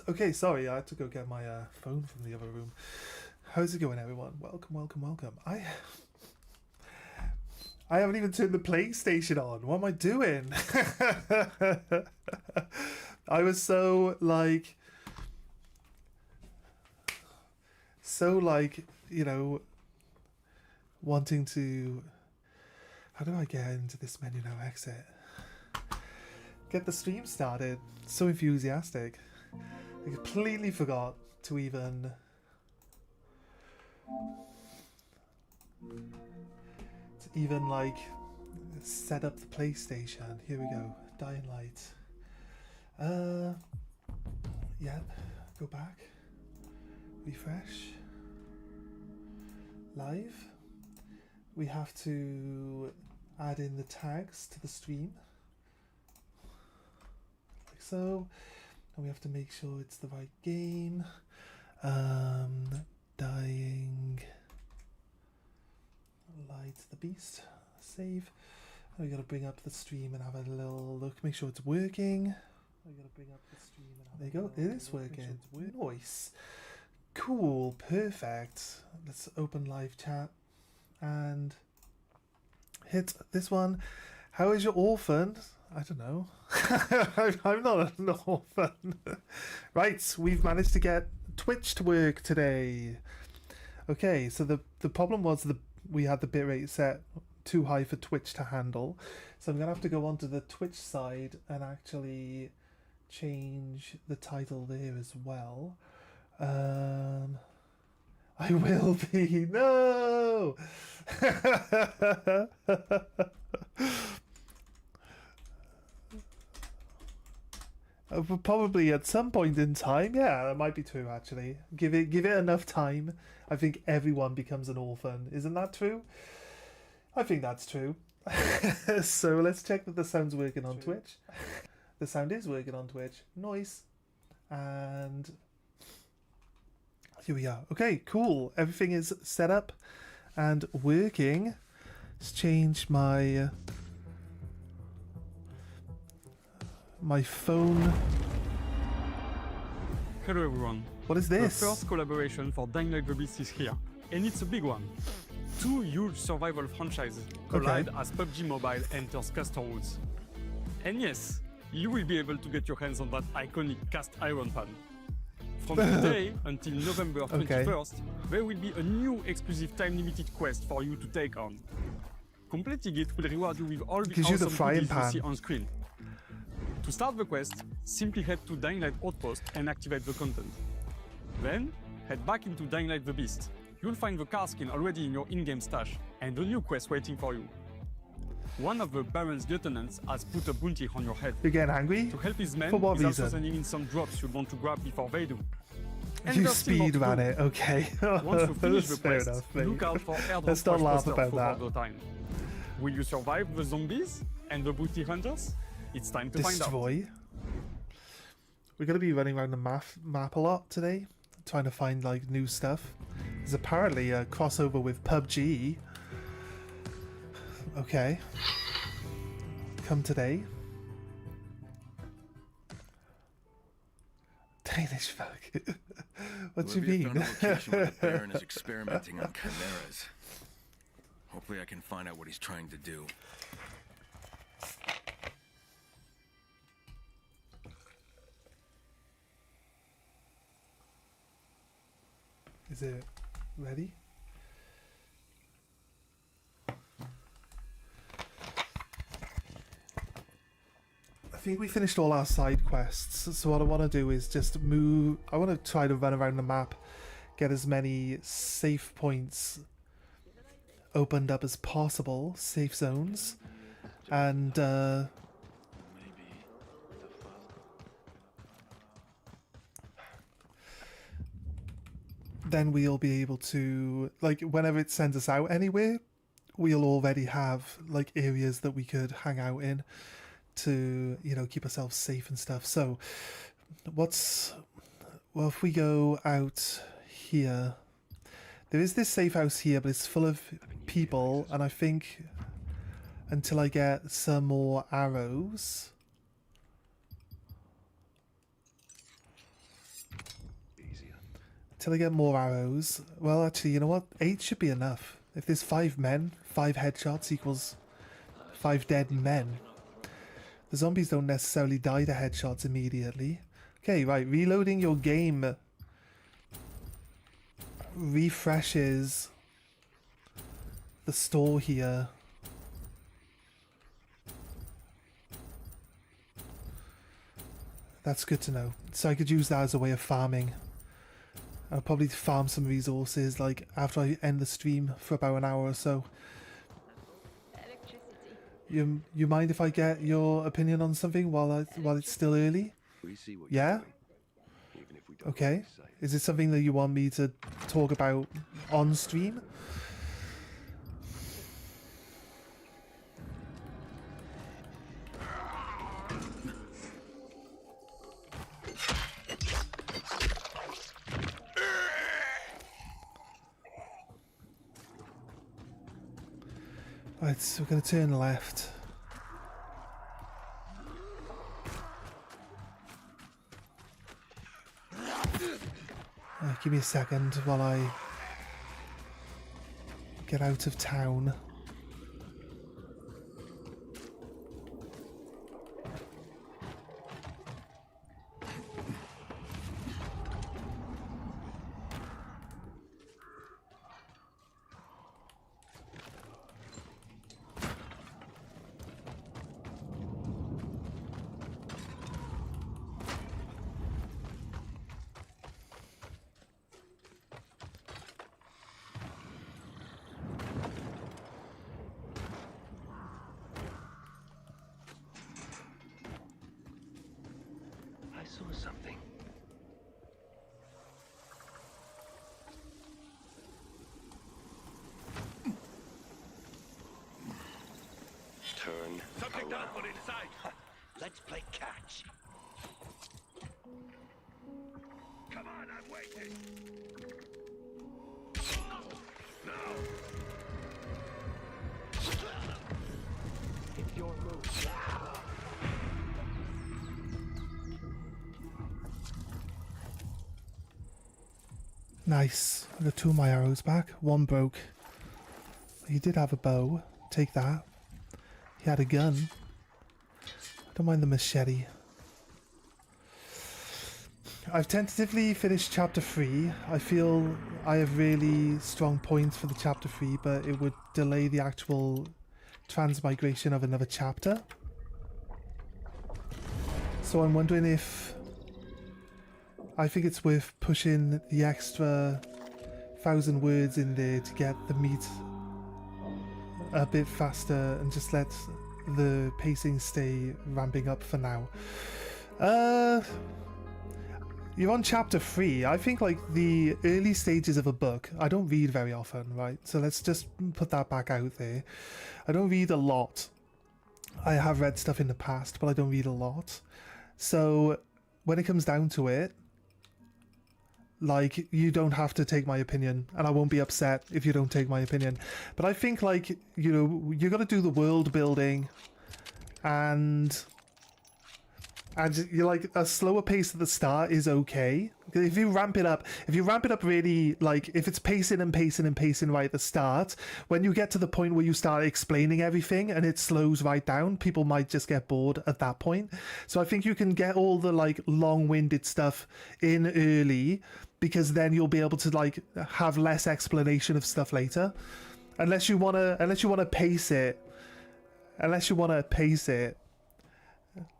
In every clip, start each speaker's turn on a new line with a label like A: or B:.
A: Okay, sorry, I had to go get my phone from the other room. How's it going, everyone? Welcome, welcome, welcome. I haven't even turned the PlayStation on. What am I doing? I was so you know, wanting to. How do I get into this menu now? Exit. Get the stream started. So enthusiastic. I completely forgot to even like set up the PlayStation. Here we go. Dying Light. Yep. Go back. Refresh. Live. We have to add in the tags to the stream. Like so. And we have to make sure it's the right game. Dying Light the Beast. Save. And we gotta bring up the stream and have a little look. Make sure it's working. We gotta bring up the stream and have there you go. It is working. Nice. Cool. Perfect. Let's open live chat and hit this one. How is your orphan? I don't know. I'm not an orphan. Right, we've managed to get Twitch to work today. Okay, so the problem was we had the bitrate set too high for Twitch to handle. So I'm going to have to go onto the Twitch side and actually change the title there as well. I will be. No! Probably at some point in time, yeah, that might be true actually. Give it enough time. I think everyone becomes an orphan. Isn't that true? I think that's true. So let's check that the sound's working on Twitch. The sound is working on Twitch. Nice. And here we are. Okay, cool. Everything is set up and working. Let's change my phone.
B: Hello everyone.
A: What is this?
B: The first collaboration for Dying Light the Beast is here, and it's a big one. Two huge survival franchises collide as PUBG Mobile enters Castor Woods. And yes, you will be able to get your hands on that iconic cast iron pan. From today until November 21st, there will be a new exclusive time-limited quest for you to take on. Completing it will reward you with all the awesome goodies you see on screen. To start the quest, simply head to Dying Light Outpost and activate the content. Then, head back into Dying Light the Beast. You'll find the car skin already in your in-game stash, and a new quest waiting for you. One of the Baron's lieutenants has put a bounty on your head.
A: You're getting angry?
B: To help his men,
A: For what
B: he's
A: reason?
B: also sending in some drops you'll want to grab before they do. And
A: you speed ran it, okay.
B: Once you finish the
A: fair
B: quest,
A: enough,
B: look out for airdrop
A: Let's not laugh about
B: throughout the time. Will you survive the zombies and the booty hunters? It's time to find out.
A: We're going to be running around the map a lot today, trying to find like new stuff. There's apparently a crossover with PUBG. Okay. Come today. Danish fuck. What do you mean?
C: Found a location where the Baron is experimenting on chimeras. Hopefully I can find out what he's trying to do.
A: Is it ready? I think we finished all our side quests, so what I want to do is just move. I want to try to run around the map, get as many safe points opened up as possible, safe zones, and then we'll be able to, like, whenever it sends us out anywhere, we'll already have like areas that we could hang out in to, you know, keep ourselves safe and stuff. So well, if we go out here, there is this safe house here, but it's full of people, and I think until I get some more arrows, Till I get more arrows. Well, actually, you know what? 8 should be enough. If there's 5 men, 5 headshots equals 5 dead men. The zombies don't necessarily die to headshots immediately. Okay, right. Reloading your game refreshes the store here. That's good to know. So I could use that as a way of farming. I'll probably farm some resources like after I end the stream for about an hour or so. You mind if I get your opinion on something while it's still early? Yeah? Okay. Is it something that you want me to talk about on stream? Right, so we're going to turn left. Give me a second while I get out of town.
D: Something down for inside. Let's play catch. Come on, I'm waiting. No. It's your move.
A: Nice. I got 2 of my arrows back. 1 broke. He did have a bow. Take that. He had a gun. I don't mind the machete. I've tentatively finished chapter 3. I feel I have really strong points for the chapter 3, but it would delay the actual transmigration of another chapter. So I'm wondering if I think it's worth pushing the extra 1,000 words in there to get the meat a bit faster and just let the pacing stay ramping up for now. You're on chapter 3. I think like the early stages of a book, I don't read very often, right? So let's just put that back out there. I don't read a lot. I have read stuff in the past, but I don't read a lot. So when it comes down to it, like, you don't have to take my opinion, and I won't be upset if you don't take my opinion. But I think, like, you know, you got to do the world building, and you're like, a slower pace at the start is okay. If you ramp it up really, like, if it's pacing and pacing and pacing right at the start, when you get to the point where you start explaining everything and it slows right down, people might just get bored at that point. So I think you can get all the, like, long-winded stuff in early, because then you'll be able to, like, have less explanation of stuff later. Unless you wanna pace it,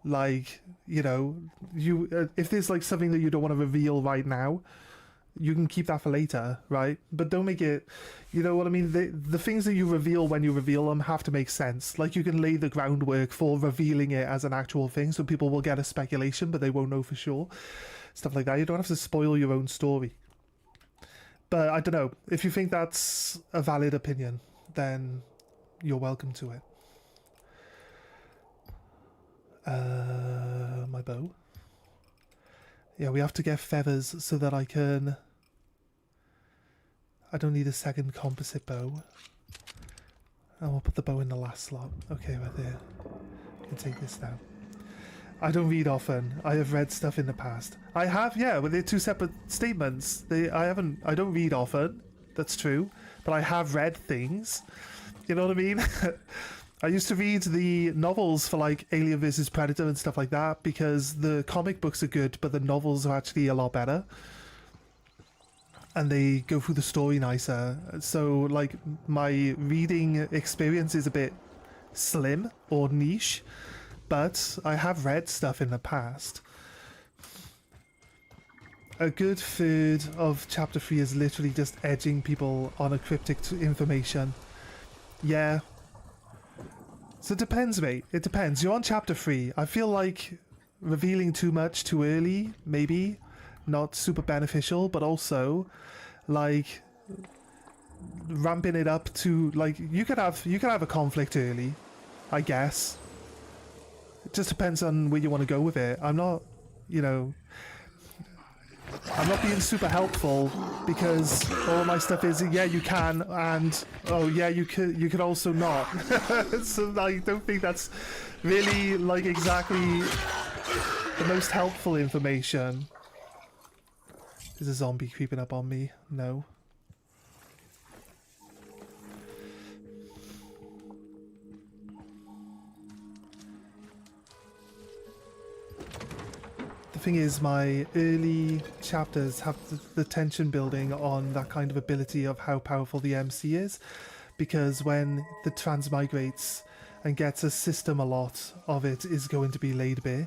A: like, you know, if there's like something that you don't want to reveal right now, you can keep that for later, right? But don't make it, you know what I mean? The things that you reveal when you reveal them have to make sense. Like, you can lay the groundwork for revealing it as an actual thing, so people will get a speculation, but they won't know for sure. Stuff like that. You don't have to spoil your own story. But I don't know. If you think that's a valid opinion, then you're welcome to it. My bow. Yeah, we have to get feathers so that I don't need a second composite bow. And we'll put the bow in the last slot. Okay, right there. I can take this now. I don't read often. I have read stuff in the past. I have, yeah, but they're two separate statements. I don't read often. That's true. But I have read things. You know what I mean? I used to read the novels for like Alien vs Predator and stuff like that because the comic books are good, but the novels are actually a lot better. And they go through the story nicer. So like my reading experience is a bit slim or niche, but I have read stuff in the past. A good third of chapter 3 is literally just edging people on a cryptic information. Yeah. So it depends, mate. It depends. You're on chapter 3. I feel like revealing too much too early, maybe, not super beneficial, but also like ramping it up to like you could have a conflict early, I guess. It just depends on where you want to go with it. I'm not, you know, I'm not being super helpful because all my stuff is yeah you can and oh yeah you could also not. So I don't think that's really like exactly the most helpful information. Is a zombie creeping up on me? No. The thing is, my early chapters have the tension building on that kind of ability of how powerful the MC is, because when the transmigrates and gets a system, a lot of it is going to be laid bare.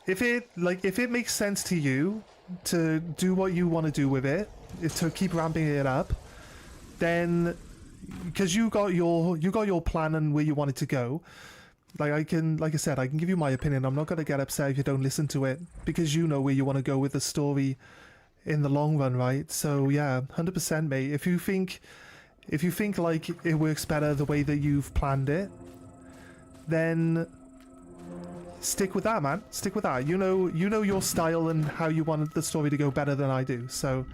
A: If it makes sense to you to do what you want to do with it, to keep ramping it up, then because you got your plan and where you want it to go. Like I said, I can give you my opinion. I'm not going to get upset if you don't listen to it because you know where you want to go with the story in the long run, right? So yeah, 100%, mate. If you think like it works better the way that you've planned it, then stick with that, man. Stick with that. You know your style and how you want the story to go better than I do. So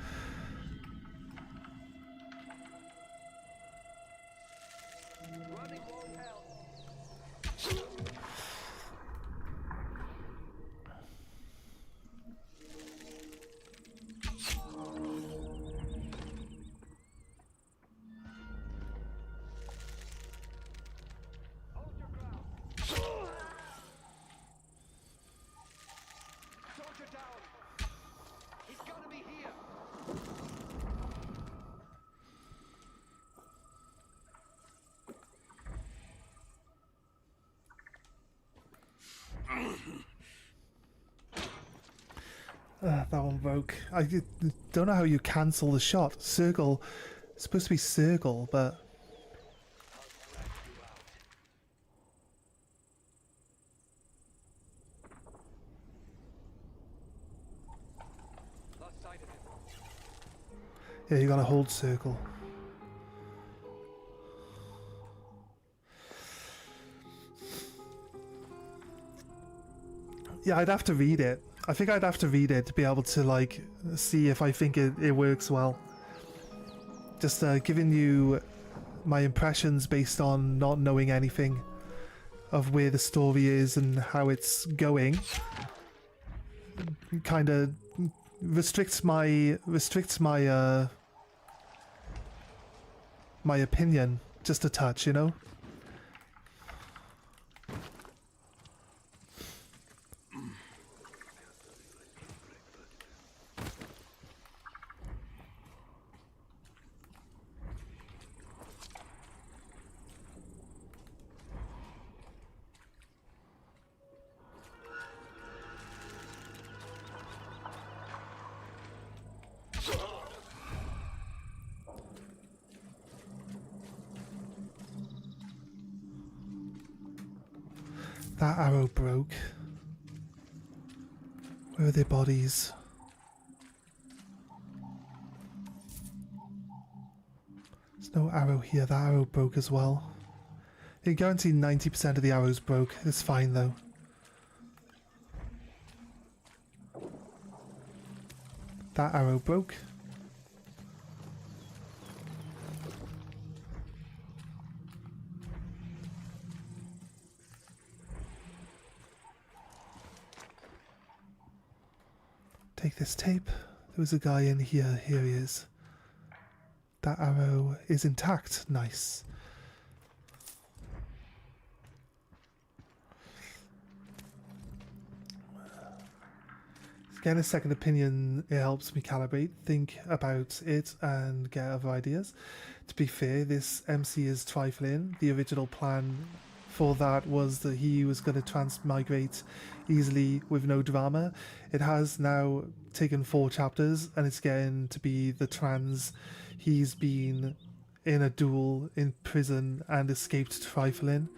A: that one broke. I don't know how you cancel the shot. Circle. It's supposed to be circle, but yeah, you gotta hold circle. Yeah, I'd have to read it. I think I'd have to read it to be able to like see if I think it works well. Just giving you my impressions based on not knowing anything of where the story is and how it's going kind of restricts my my opinion just a touch, you know. That arrow broke. Where are their bodies? There's no arrow here. That arrow broke as well. You guarantee 90% of the arrows broke. It's fine though. That arrow broke. take this tape. There was a guy in here. Here he is. That arrow is intact. Nice. Getting a second opinion, it helps me calibrate, think about it, and get other ideas. To be fair, this MC is trifling. The original plan for that was that he was going to transmigrate easily with no drama. It has now taken 4 chapters, and it's getting to be the trans. He's been in a duel in prison and escaped trifling.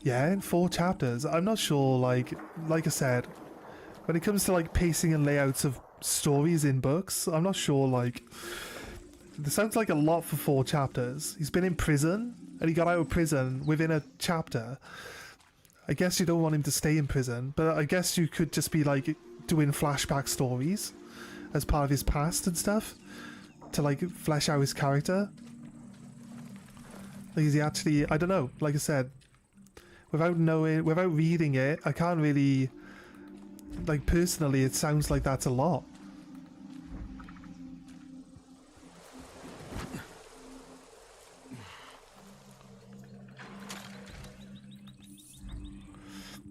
A: Yeah, in 4 chapters. I'm not sure, like I said, when it comes to like pacing and layouts of stories in books, I'm not sure, like, this sounds like a lot for 4 chapters. He's been in prison, and he got out of prison within a chapter. I guess you don't want him to stay in prison, but I guess you could just be like doing flashback stories as part of his past and stuff to like flesh out his character. Like, is he actually, I don't know, like I said, without reading it, I can't really, like, personally, it sounds like that's a lot.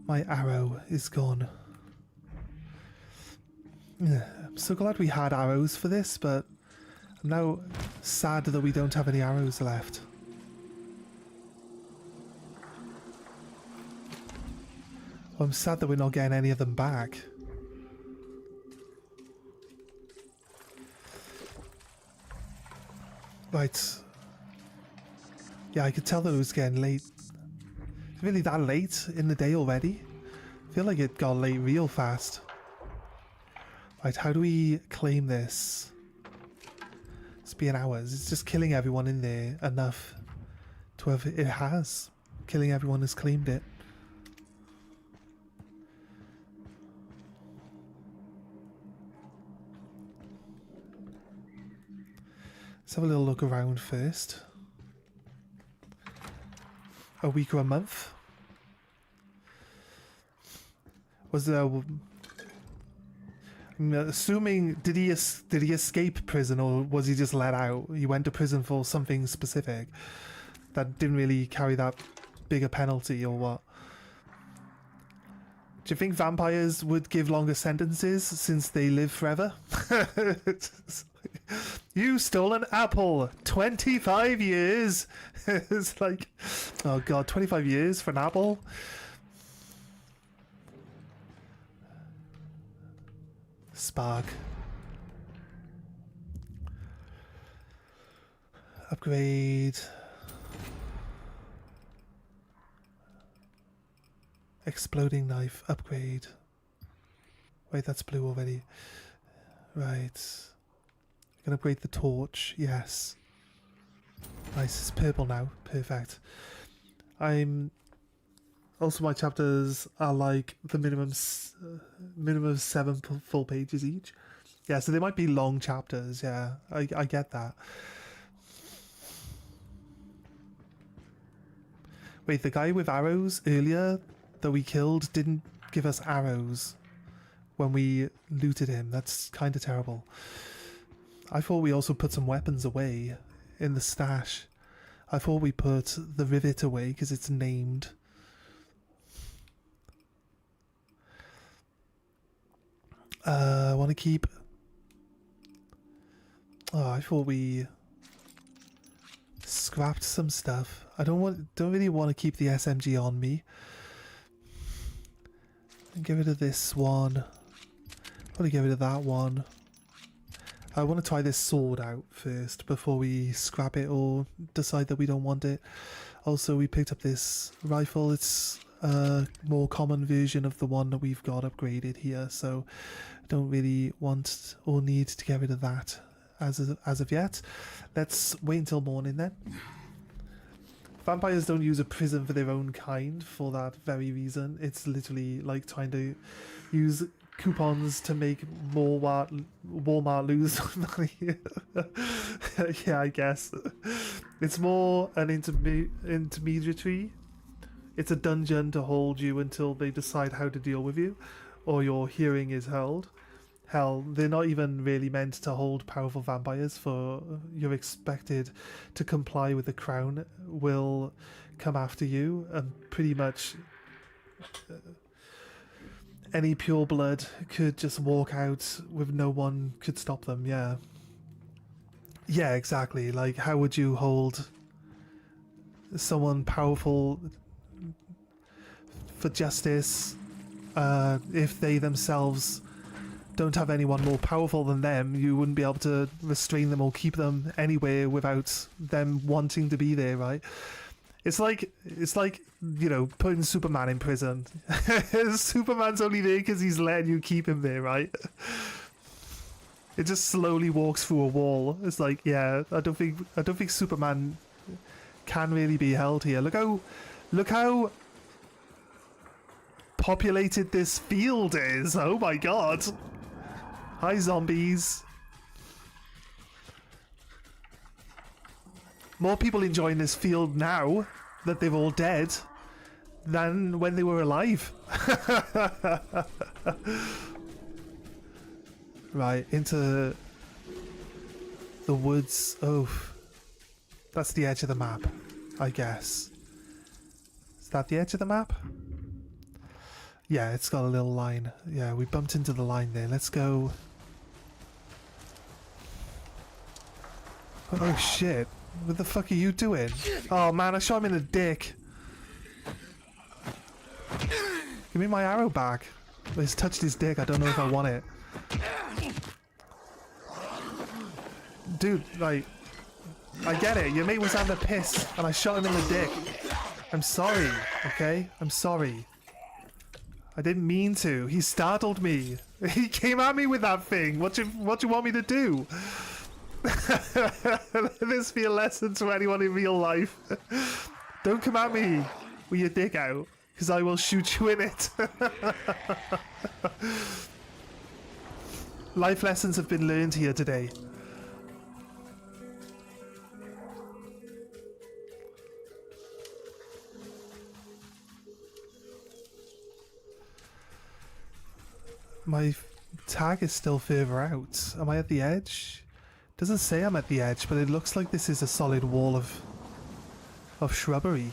A: My arrow is gone. I'm so glad we had arrows for this, but I'm now sad that we don't have any arrows left. I'm sad that we're not getting any of them back. Right. Yeah, I could tell that it was getting late. It's really that late in the day already? I feel like it got late real fast. Right, how do we claim this? It's been hours. It's just killing everyone in there enough to have... It has. Killing everyone has claimed it. Let's have a little look around first. A week or a month? Was there... I'm assuming, did he escape prison, or was he just let out? He went to prison for something specific that didn't really carry that big a penalty, or what? Do you think vampires would give longer sentences since they live forever? You stole an apple. 25 years. It's like, oh god, 25 years for an apple? Spark. Upgrade. Exploding knife. Upgrade. Wait, that's blue already. Right. I can upgrade the torch. Yes. Nice. It's purple now. Perfect. Also, my chapters are like the minimum of 7 full pages each. Yeah, so they might be long chapters. Yeah, I get that. Wait, the guy with arrows earlier that we killed didn't give us arrows when we looted him. That's kind of terrible. I thought we also put some weapons away in the stash. I thought we put the rivet away because it's named. I want to keep... Oh, I thought we scrapped some stuff. I don't really want to keep the SMG on me. And get rid of this one. Probably get rid of that one. I want to try this sword out first before we scrap it or decide that we don't want it. Also, we picked up this rifle. It's a more common version of the one that we've got upgraded here, so don't really want or need to get rid of that as of yet. Let's wait until morning then. Vampires don't use a prison for their own kind for that very reason. It's literally like trying to use coupons to make more Walmart lose money. Yeah, I guess. It's more an intermediary. It's a dungeon to hold you until they decide how to deal with you, or your hearing is held. Hell, they're not even really meant to hold powerful vampires, for you're expected to comply with the crown will come after you, and pretty much any pure blood could just walk out with no one could stop them. Yeah, exactly. Like, how would you hold someone powerful for justice if they themselves don't have anyone more powerful than them? You wouldn't be able to restrain them or keep them anywhere without them wanting to be there, right? It's like you know, putting Superman in prison. Superman's only there because he's letting you keep him there, right? It just slowly walks through a wall. It's like, yeah, I don't think Superman can really be held here. Look how populated this field is. Oh my god. Hi, zombies. More people enjoying this field now that they're all dead than when they were alive. Right, into the woods. Oh, that's the edge of the map, I guess. Is that the edge of the map? Yeah, it's got a little line. Yeah, we bumped into the line there. Let's go. Oh shit. What the fuck are you doing? Oh man, I shot him in the dick. Give me my arrow back. He's touched his dick. I don't know if I want it. Dude, like, I get it. Your mate was having a piss and I shot him in the dick. I'm sorry, okay? I'm sorry. I didn't mean to. He startled me. He came at me with that thing. What you want me to do? Let this be a lesson to anyone in real life. Don't come at me with your dick out, because I will shoot you in it. Life lessons have been learned here today. My tag is still further out. Am I at the edge? Doesn't say I'm at the edge, but it looks like this is a solid wall of shrubbery.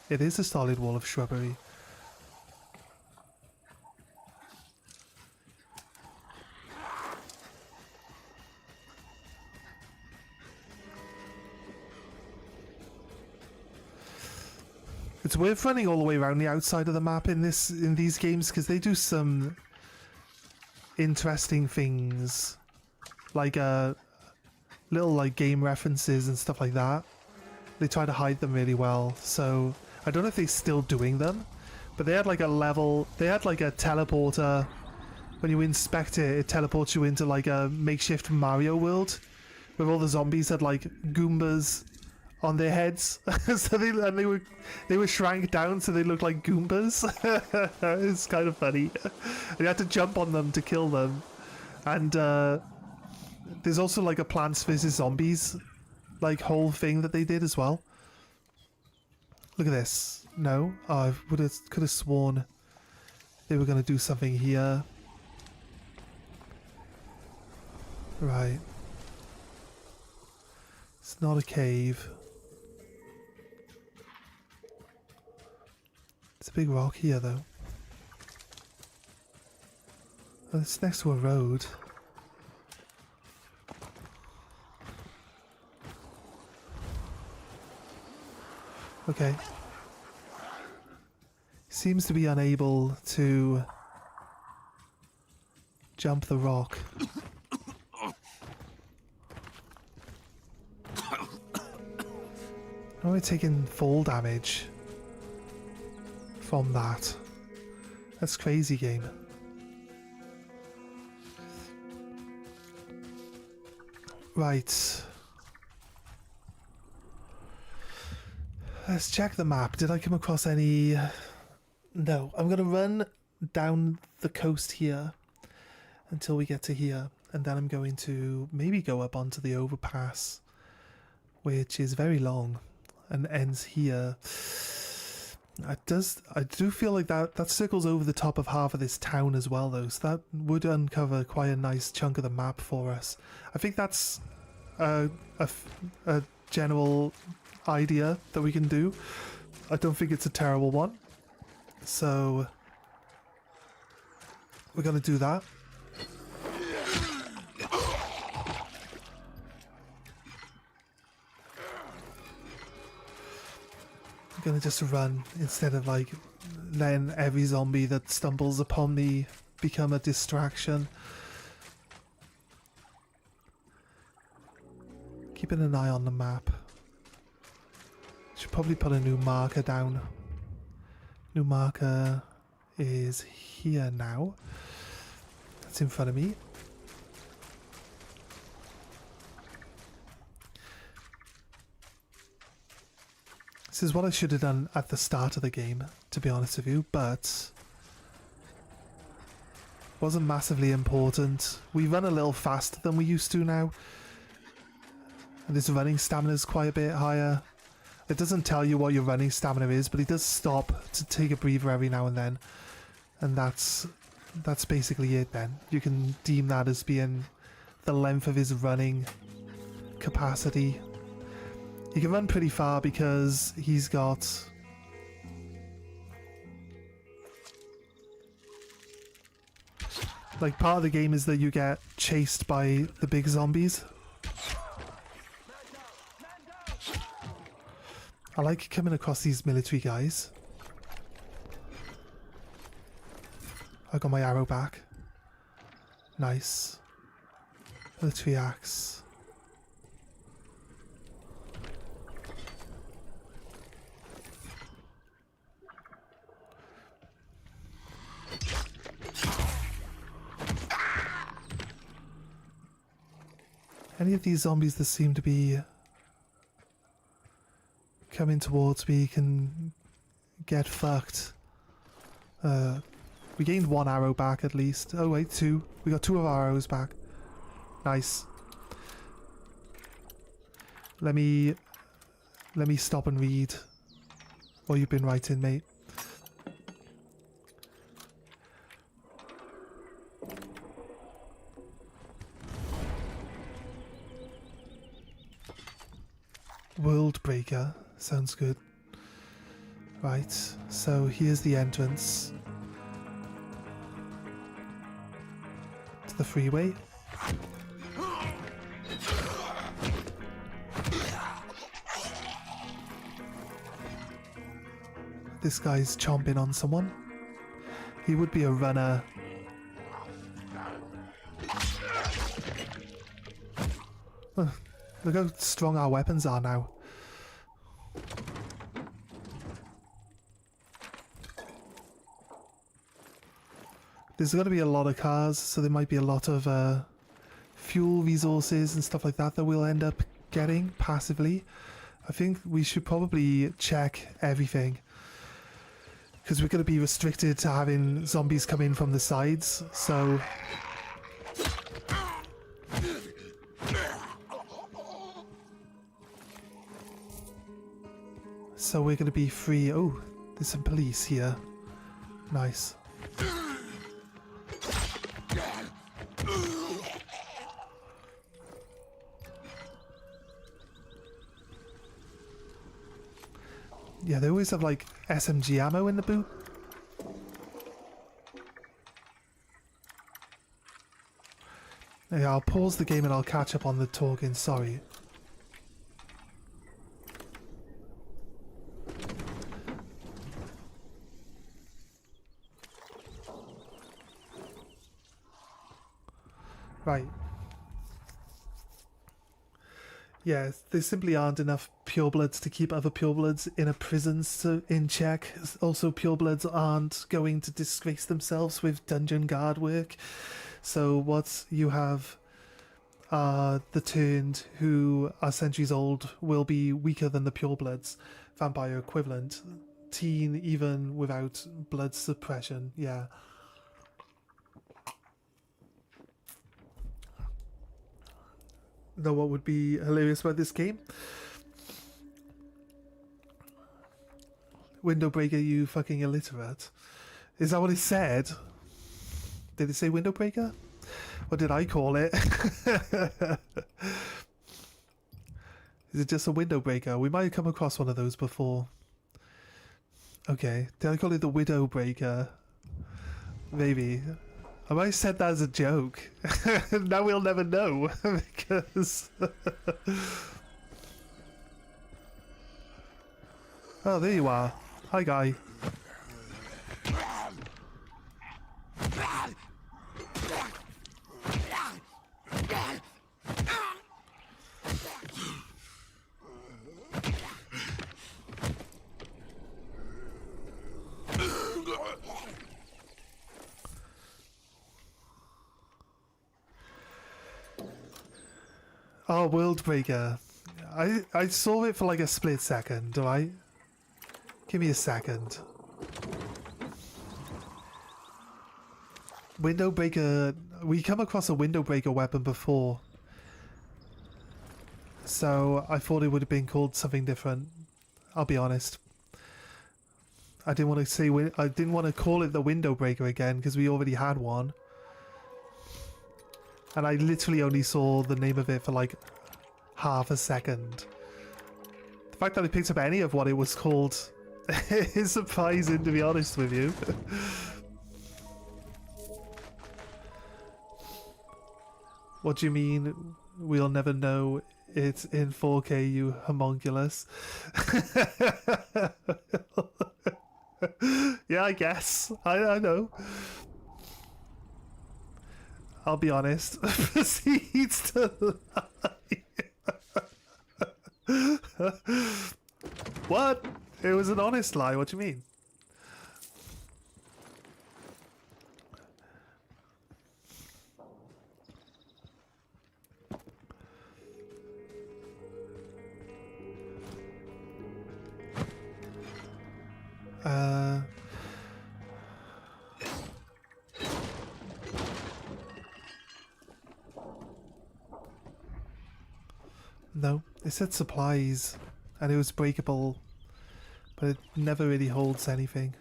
A: It is a solid wall of shrubbery. It's worth running all the way around the outside of the map in these games, because they do some interesting things, like little like game references and stuff like that. They try to hide them really well, so I don't know if they're still doing them, but they had like a level, they had like a teleporter. When you inspect it, it teleports you into like a makeshift Mario world where all the zombies had like Goombas on their heads. So they were shrank down so they looked like Goombas. It's kind of funny. And you had to jump on them to kill them. And there's also like a Plants vs Zombies like whole thing that they did as well. Look at this. No, oh, I could have sworn they were going to do something here. Right. It's not a cave. It's a big rock here, though. Oh, it's next to a road. Okay. Seems to be unable to jump the rock. Oh, we're taking fall damage from that. That's crazy, game. Right. Let's check the map. Did I come across any... No. I'm going to run down the coast here until we get to here. And then I'm going to maybe go up onto the overpass, which is very long and ends here. I do feel like that circles over the top of half of this town as well, though. So that would uncover quite a nice chunk of the map for us. I think that's a general idea that we can do. I don't think it's a terrible one. So we're gonna do that. I'm gonna just run instead of like letting every zombie that stumbles upon me become a distraction. Keeping an eye on the map. Should probably put a new marker down. New marker is here now. That's in front of me. This is what I should have done at the start of the game, to be honest with you, but wasn't massively important. We run a little faster than we used to now. And this running stamina is quite a bit higher. It doesn't tell you what your running stamina is, but it does stop to take a breather every now and then. And that's basically it then. You can deem that as being the length of his running capacity. He can run pretty far because he's got... like, part of the game is that you get chased by the big zombies. I like coming across these military guys. I got my arrow back. Nice. Military axe. Any of these zombies that seem to be coming towards me can get fucked. We gained one arrow back at least. Oh wait, two. We got two of our arrows back. Nice. Let me stop and read what you've been writing, mate. World Breaker. Sounds good. Right, so here's the entrance to the freeway. This guy's chomping on someone. He would be a runner. Look how strong our weapons are now. There's going to be a lot of cars, so there might be a lot of fuel resources and stuff like that we'll end up getting passively. I think we should probably check everything, because we're going to be restricted to having zombies come in from the sides, so... So we're going to be free. Oh, there's some police here. Nice. Yeah, they always have like SMG ammo in the boot. Yeah, I'll pause the game and I'll catch up on the talking, sorry. Right. Yeah, there simply aren't enough purebloods to keep other purebloods in a prison in check. Also, purebloods aren't going to disgrace themselves with dungeon guard work. So what you have are the turned, who are centuries old, will be weaker than the purebloods, vampire equivalent. Teen, even without blood suppression, yeah. Know what would be hilarious about this game? Window breaker, you fucking illiterate. Is that what it said? Did it say window breaker? What did I call it? Is it just a window breaker? We might have come across one of those before. Okay. Did I call it the widow breaker? Maybe. I might have said that as a joke. Now we'll never know. Because... Oh, there you are. Hi, guy. Oh, World Breaker. I saw it for like a split second, alright? Give me a second. Window breaker. We come across a window breaker weapon before, so I thought it would have been called something different. I'll be honest. I didn't want to say. I didn't want to call it the window breaker again because we already had one, and I literally only saw the name of it for like half a second. The fact that I picked up any of what it was called is surprising, to be honest with you. What do you mean we'll never know it's in 4K, you homunculus? Yeah, I guess. I know. I'll be honest. Proceeds to lie. What? It was an honest lie. What do you mean? No, it said supplies, and it was breakable, but it never really holds anything.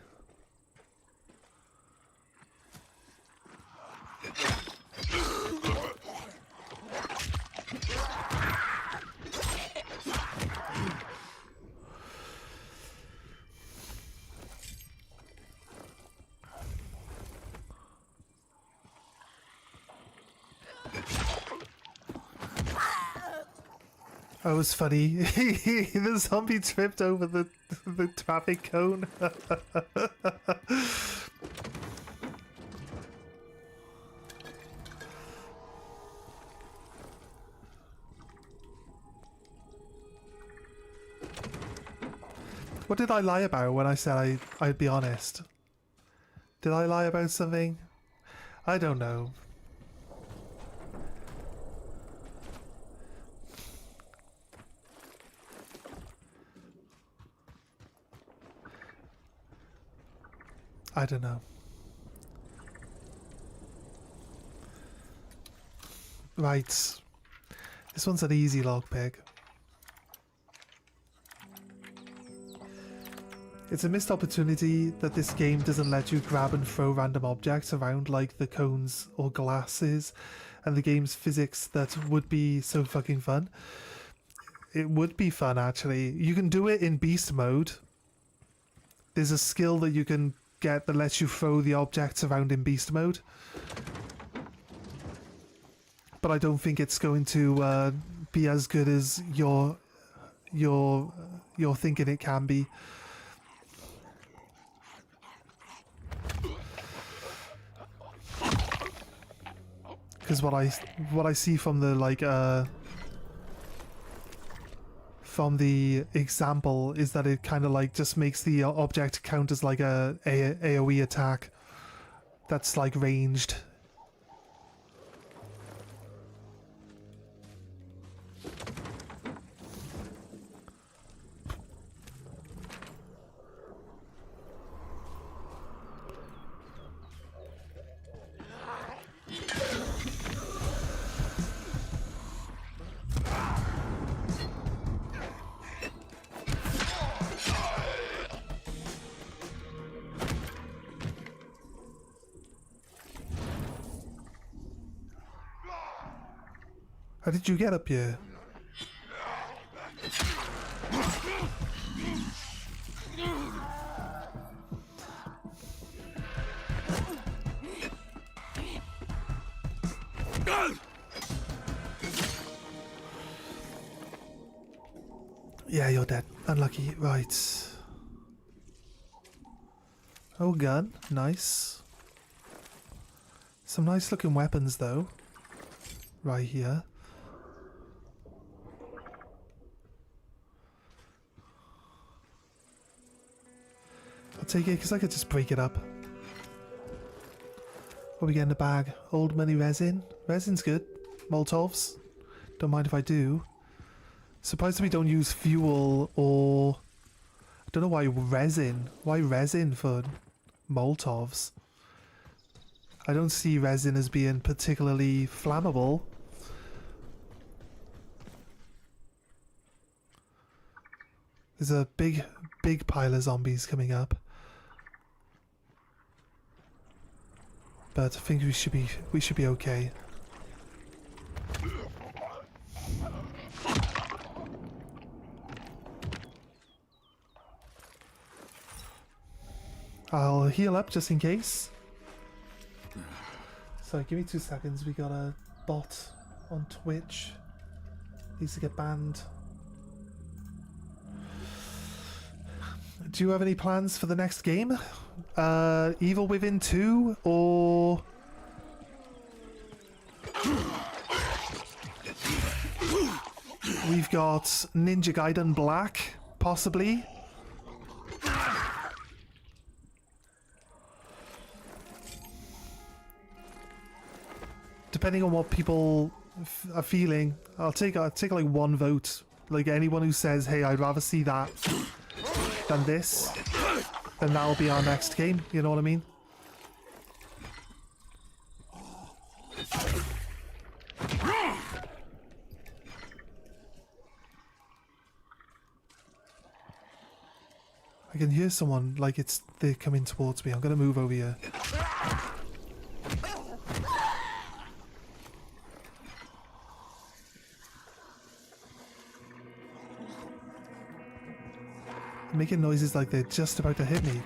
A: Oh, it was funny. The zombie tripped over the traffic cone. What did I lie about when I said I'd be honest? Did I lie about something? I don't know. I don't know. Right. This one's an easy lockpick. It's a missed opportunity that this game doesn't let you grab and throw random objects around like the cones or glasses and the game's physics that would be so fucking fun. It would be fun, actually. You can do it in beast mode. There's a skill that you can get that lets you throw the objects around in beast mode, but I don't think it's going to be as good as you're thinking it can be. Because what I see from the from the example is that it kind of like just makes the object count as like a AoE attack that's like ranged. How did you get up here? Yeah, you're dead. Unlucky. Right. Oh, gun. Nice. Some nice looking weapons, though. Right here. I'll take it because I could just break it up. What we get in the bag? Old money resin. Resin's good. Molotovs. Don't mind if I do. Surprised we don't use fuel or... I don't know why resin. Why resin for Molotovs? I don't see resin as being particularly flammable. There's a big pile of zombies coming up. But I think we should be okay. I'll heal up just in case. Sorry, give me 2 seconds. We got a bot on Twitch. Needs to get banned. Do you have any plans for the next game? Evil Within 2 or... We've got Ninja Gaiden Black, possibly. Depending on what people are feeling, I'll take like one vote. Like anyone who says, "Hey, I'd rather see that than this," then that'll be our next game. You know what I mean? I can hear someone like they're coming towards me. I'm gonna move over here. Making noises like they're just about to hit me.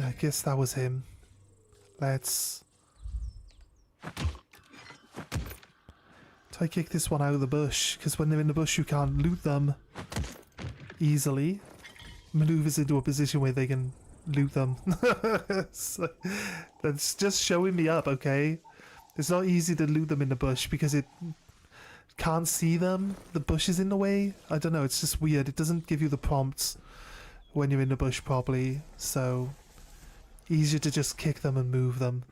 A: I guess that was him. Let's try kick this one out of the bush, because when they're in the bush you can't loot them easily. Maneuvers into a position where they can loot them. So, that's just showing me up, okay? It's not easy to loot them in the bush because it can't see them. The bush is in the way. I don't know, it's just weird. It doesn't give you the prompts when you're in the bush properly, so easier to just kick them and move them.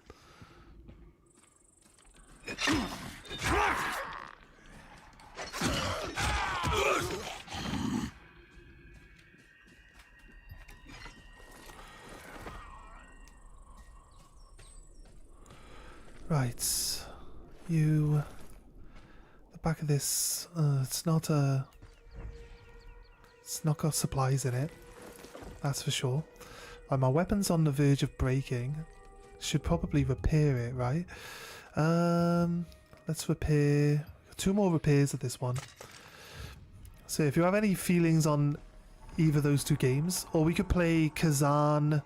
A: Right, you... The back of this, it's not got supplies in it, that's for sure. My weapon's on the verge of breaking. Should probably repair it, right? Let's repair... 2 more repairs of this one. So if you have any feelings on either of those 2 games, or we could play Kazan...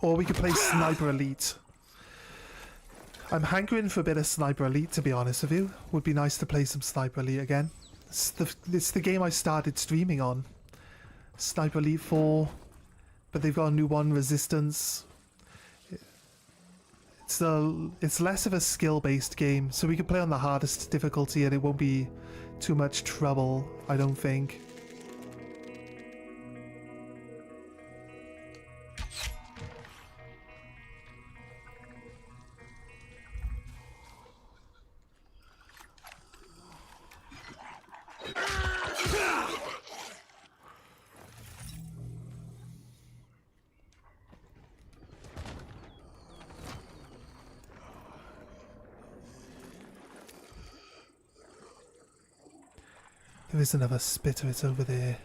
A: Or we could play Sniper Elite. I'm hankering for a bit of Sniper Elite, to be honest with you. Would be nice to play some Sniper Elite again. It's the game I started streaming on. Sniper Elite 4. But they've got a new one, Resistance. It's less of a skill-based game, so we can play on the hardest difficulty and it won't be too much trouble, I don't think. There is another spitter, it's over there.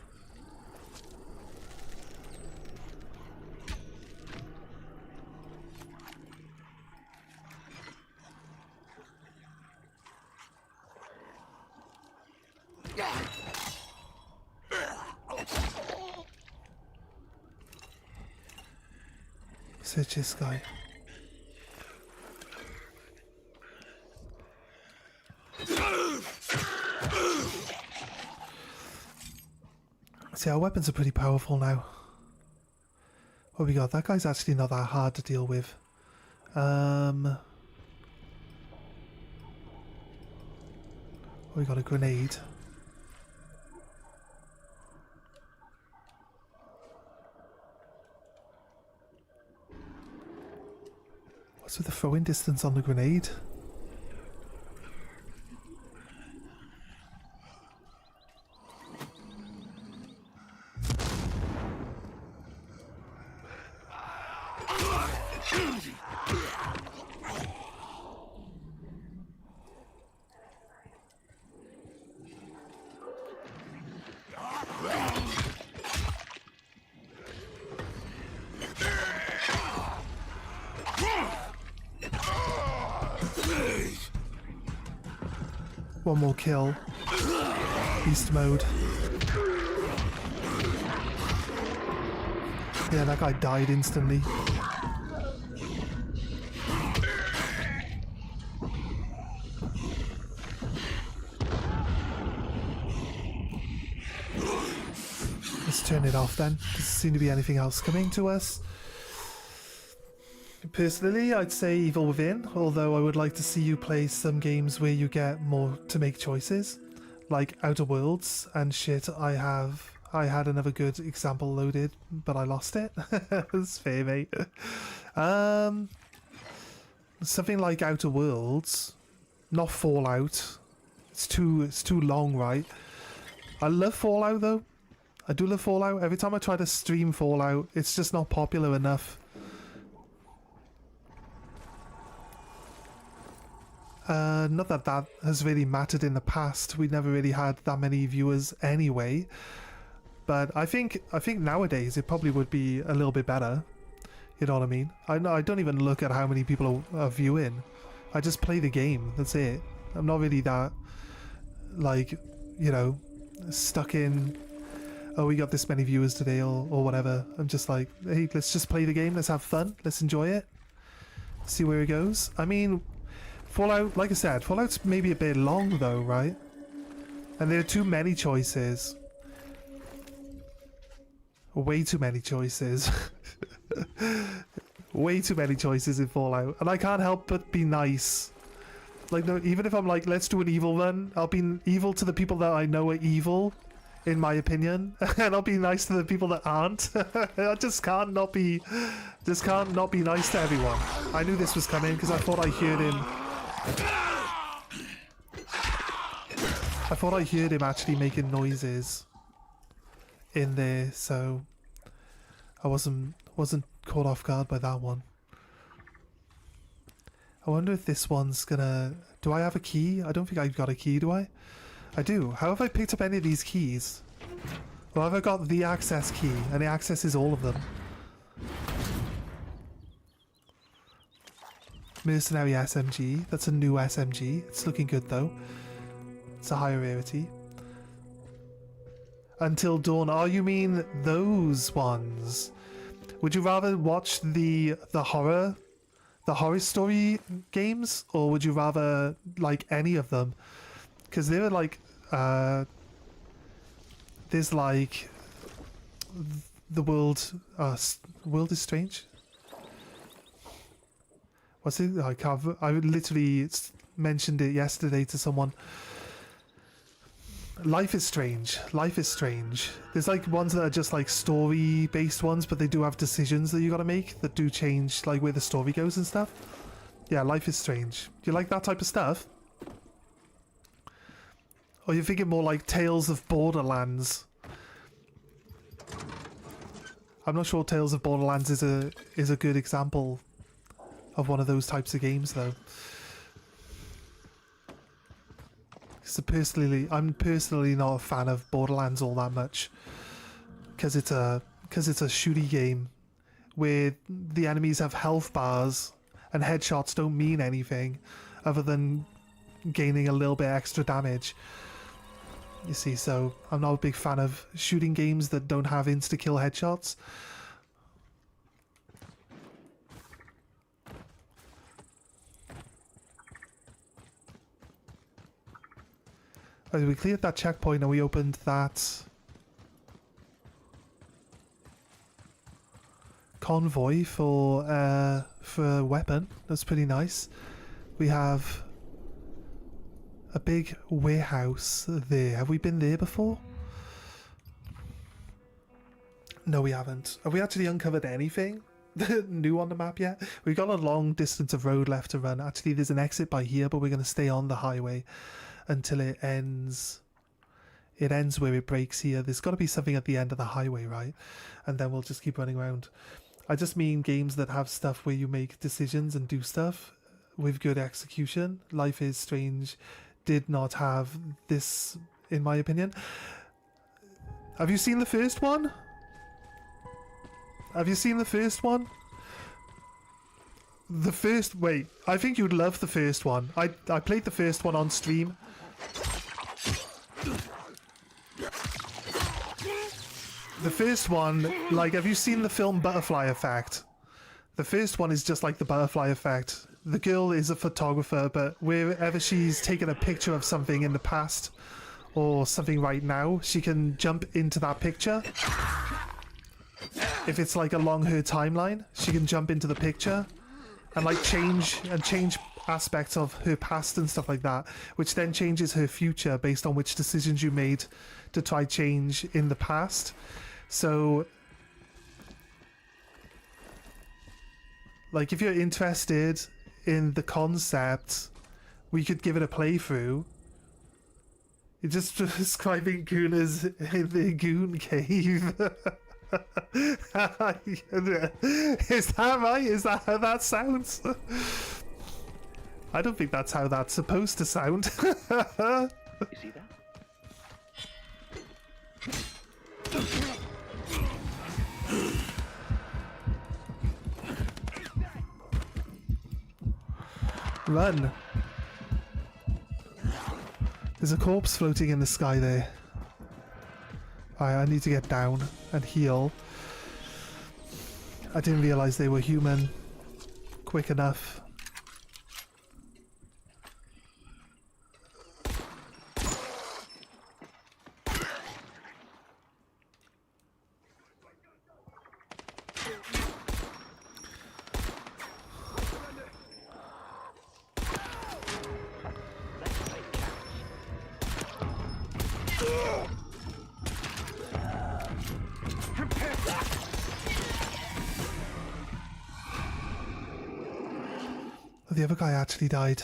A: Search this guy. See, our weapons are pretty powerful now. What we got? That guy's actually not that hard to deal with. We got a grenade. What's with the throwing distance on the grenade? One more kill. Beast mode. Yeah, that guy died instantly. Let's turn it off then. Doesn't seem to be anything else coming to us. Personally, I'd say Evil Within, although I would like to see you play some games where you get more to make choices, like Outer Worlds and shit. I had another good example loaded, but I lost it. It's fair, mate. Something like Outer Worlds, not Fallout. It's too long, right? I love Fallout though. I do love Fallout. Every time I try to stream Fallout, it's just not popular enough. Not that that has really mattered in the past. We never really had that many viewers anyway. But I think nowadays it probably would be a little bit better. You know what I mean? I don't even look at how many people are viewing. I just play the game. That's it. I'm not really that, like, you know, stuck in, oh, we got this many viewers today or whatever. I'm just like, hey, let's just play the game. Let's have fun. Let's enjoy it. See where it goes. I mean, Fallout, like I said, Fallout's maybe a bit long though, right? And there are too many choices. Way too many choices. Way too many choices in Fallout. And I can't help but be nice. Like, no, even if I'm like, let's do an evil run, I'll be evil to the people that I know are evil, in my opinion. And I'll be nice to the people that aren't. I just can't not be nice to everyone. I knew this was coming because I thought I heard him. I thought I heard him actually making noises in there, so I wasn't caught off guard by that one. I wonder if this one's gonna... Do I have a key? I don't think I've got a key, do I? I do. How have I picked up any of these keys? Well, have I got the access key? And it accesses all of them. Mercenary SMG. That's a new SMG. It's looking good though. It's a higher rarity. Until Dawn. Oh, you mean those ones? Would you rather watch the horror story games, or would you rather like any of them? Because they were like, there's like the world is strange. What's it? I literally mentioned it yesterday to someone. Life is Strange. Life is Strange. There's like ones that are just like story based ones, but they do have decisions that you gotta make that do change like where the story goes and stuff. Yeah, Life is Strange. Do you like that type of stuff? Or you're thinking more like Tales of Borderlands? I'm not sure Tales of Borderlands is a good example of one of those types of games though. So I'm personally not a fan of Borderlands all that much, because it's a shooty game where the enemies have health bars and headshots don't mean anything other than gaining a little bit extra damage. You see, so I'm not a big fan of shooting games that don't have insta-kill headshots. We cleared that checkpoint and we opened that convoy for a weapon. That's pretty nice. We have a big warehouse there. Have we been there before? No, we haven't. Have we actually uncovered anything new on the map yet? We've got a long distance of road left to run. Actually, there's an exit by here, but we're going to stay on the highway until it ends. It ends where it breaks here. There's got to be something at the end of the highway, right? And then we'll just keep running around. I just mean games that have stuff where you make decisions and do stuff with good execution. Life is Strange did not have this, in my opinion. Have you seen the first one? Have you seen the first one? Wait, I think you'd love the first one. I played the first one on stream. The first one, like, have you seen the film Butterfly Effect? The first one is just like the Butterfly Effect. The girl is a photographer, but wherever she's taken a picture of something in the past or something right now, she can jump into that picture. If it's like along her timeline, she can jump into the picture and like change aspects of her past and stuff like that, which then changes her future based on which decisions you made to try change in the past. So like if you're interested in the concept, we could give it a playthrough. You're just describing gooners in the goon cave. Is that right? Is that how that sounds? I don't think that's how that's supposed to sound.
D: You see that?
A: Run. There's a corpse floating in the sky there. I need to get down and heal. I didn't realize they were human quick enough. The other guy actually died.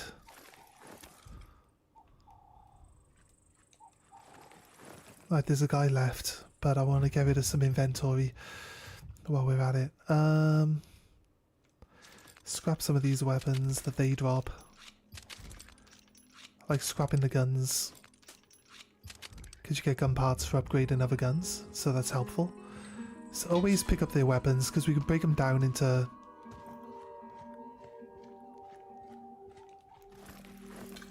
A: Right, there's a guy left, but I want to get rid of some inventory while we're at it. Scrap some of these weapons that they drop. Like scrapping the guns, because you get gun parts for upgrading other guns, so that's helpful. So always pick up their weapons, because we can break them down into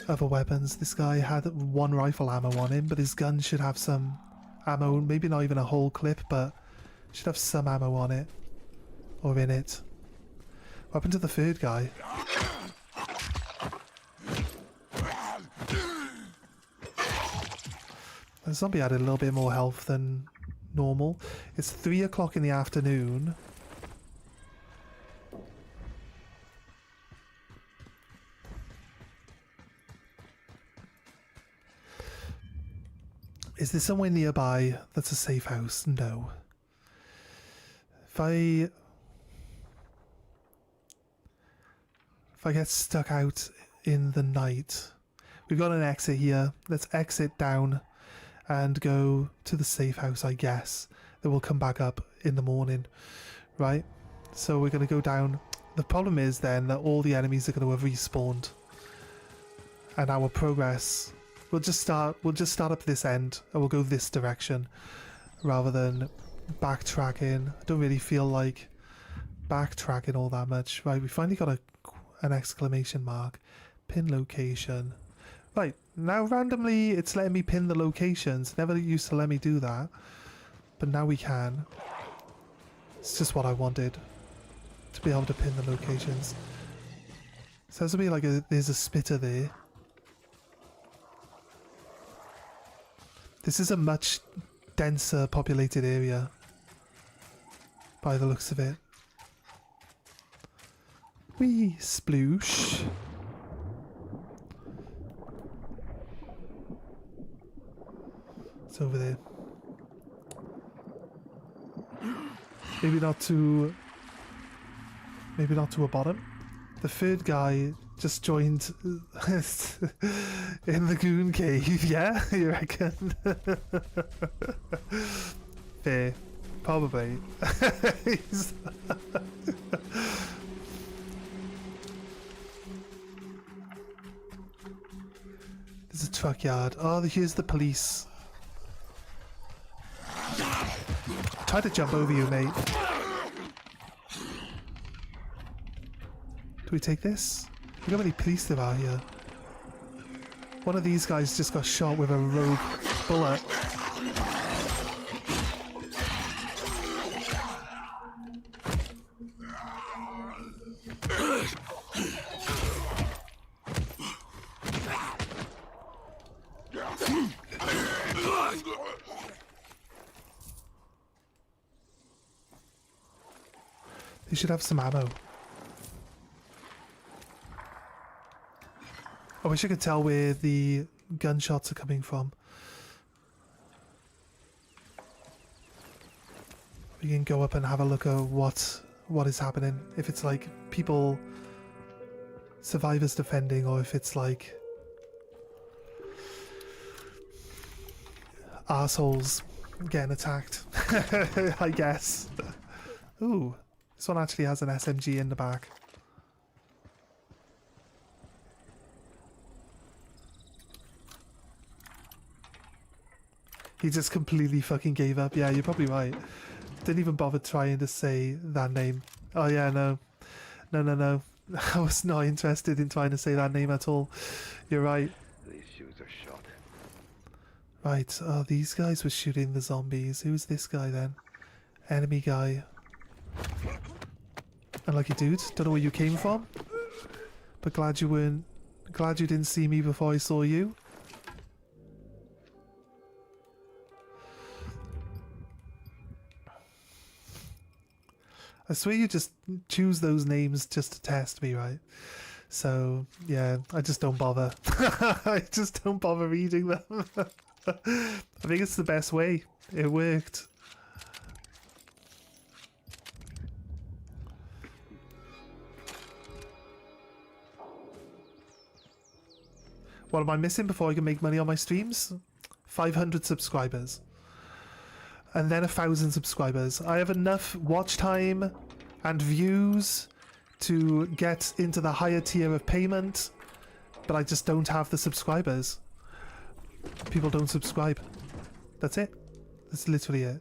A: other weapons. This guy had one rifle ammo on him, but his gun should have some ammo, maybe not even a whole clip, but should have some ammo on it, or in it. What happened to the third guy? The zombie had a little bit more health than normal. It's 3 o'clock in the afternoon. Is there somewhere nearby that's a safe house? No. If I get stuck out in the night, we've got an exit here. Let's exit down and go to the safe house, I guess. Then we'll come back up in the morning, right? So we're going to go down. The problem is then that all the enemies are going to have respawned, and our progress. We'll just start up this end and we'll go this direction rather than backtracking. I don't really feel like backtracking all that much. Right, we finally got an exclamation mark. Pin location. Right, now randomly it's letting me pin the locations. Never used to let me do that, but now we can. It's just what I wanted, to be able to pin the locations. Sounds to me like there's a spitter there. This is a much denser populated area, by the looks of it. Wee sploosh. It's over there. Maybe not to a bottom. The third guy just joined in the goon cave, yeah? You reckon? Fair. Probably. He's There's a truck yard. Oh, here's the police. Try to jump over you, mate. Do we take this? Look how many police there are here. One of these guys just got shot with a rogue bullet. They should have some ammo. I wish I could tell where the gunshots are coming from. We can go up and have a look at what is happening. If it's like people, survivors defending, or if it's like assholes getting attacked. I guess. Ooh, this one actually has an SMG in the back. He just completely fucking gave up. Yeah, you're probably right. Didn't even bother trying to say that name. Oh yeah, no. No. I was not interested in trying to say that name at all. You're right.
D: These shoes are shot.
A: Right, oh, these guys were shooting the zombies. Who's this guy then? Enemy guy. Unlucky dude. Don't know where you came from. But glad you didn't see me before I saw you. I swear you just choose those names just to test me, right? So, yeah, I just don't bother. I just don't bother reading them. I think it's the best way. It worked. What am I missing before I can make money on my streams? 500 subscribers. And then 1,000 subscribers. I have enough watch time and views to get into the higher tier of payment, but I just don't have the subscribers. People don't subscribe. That's it. That's literally it.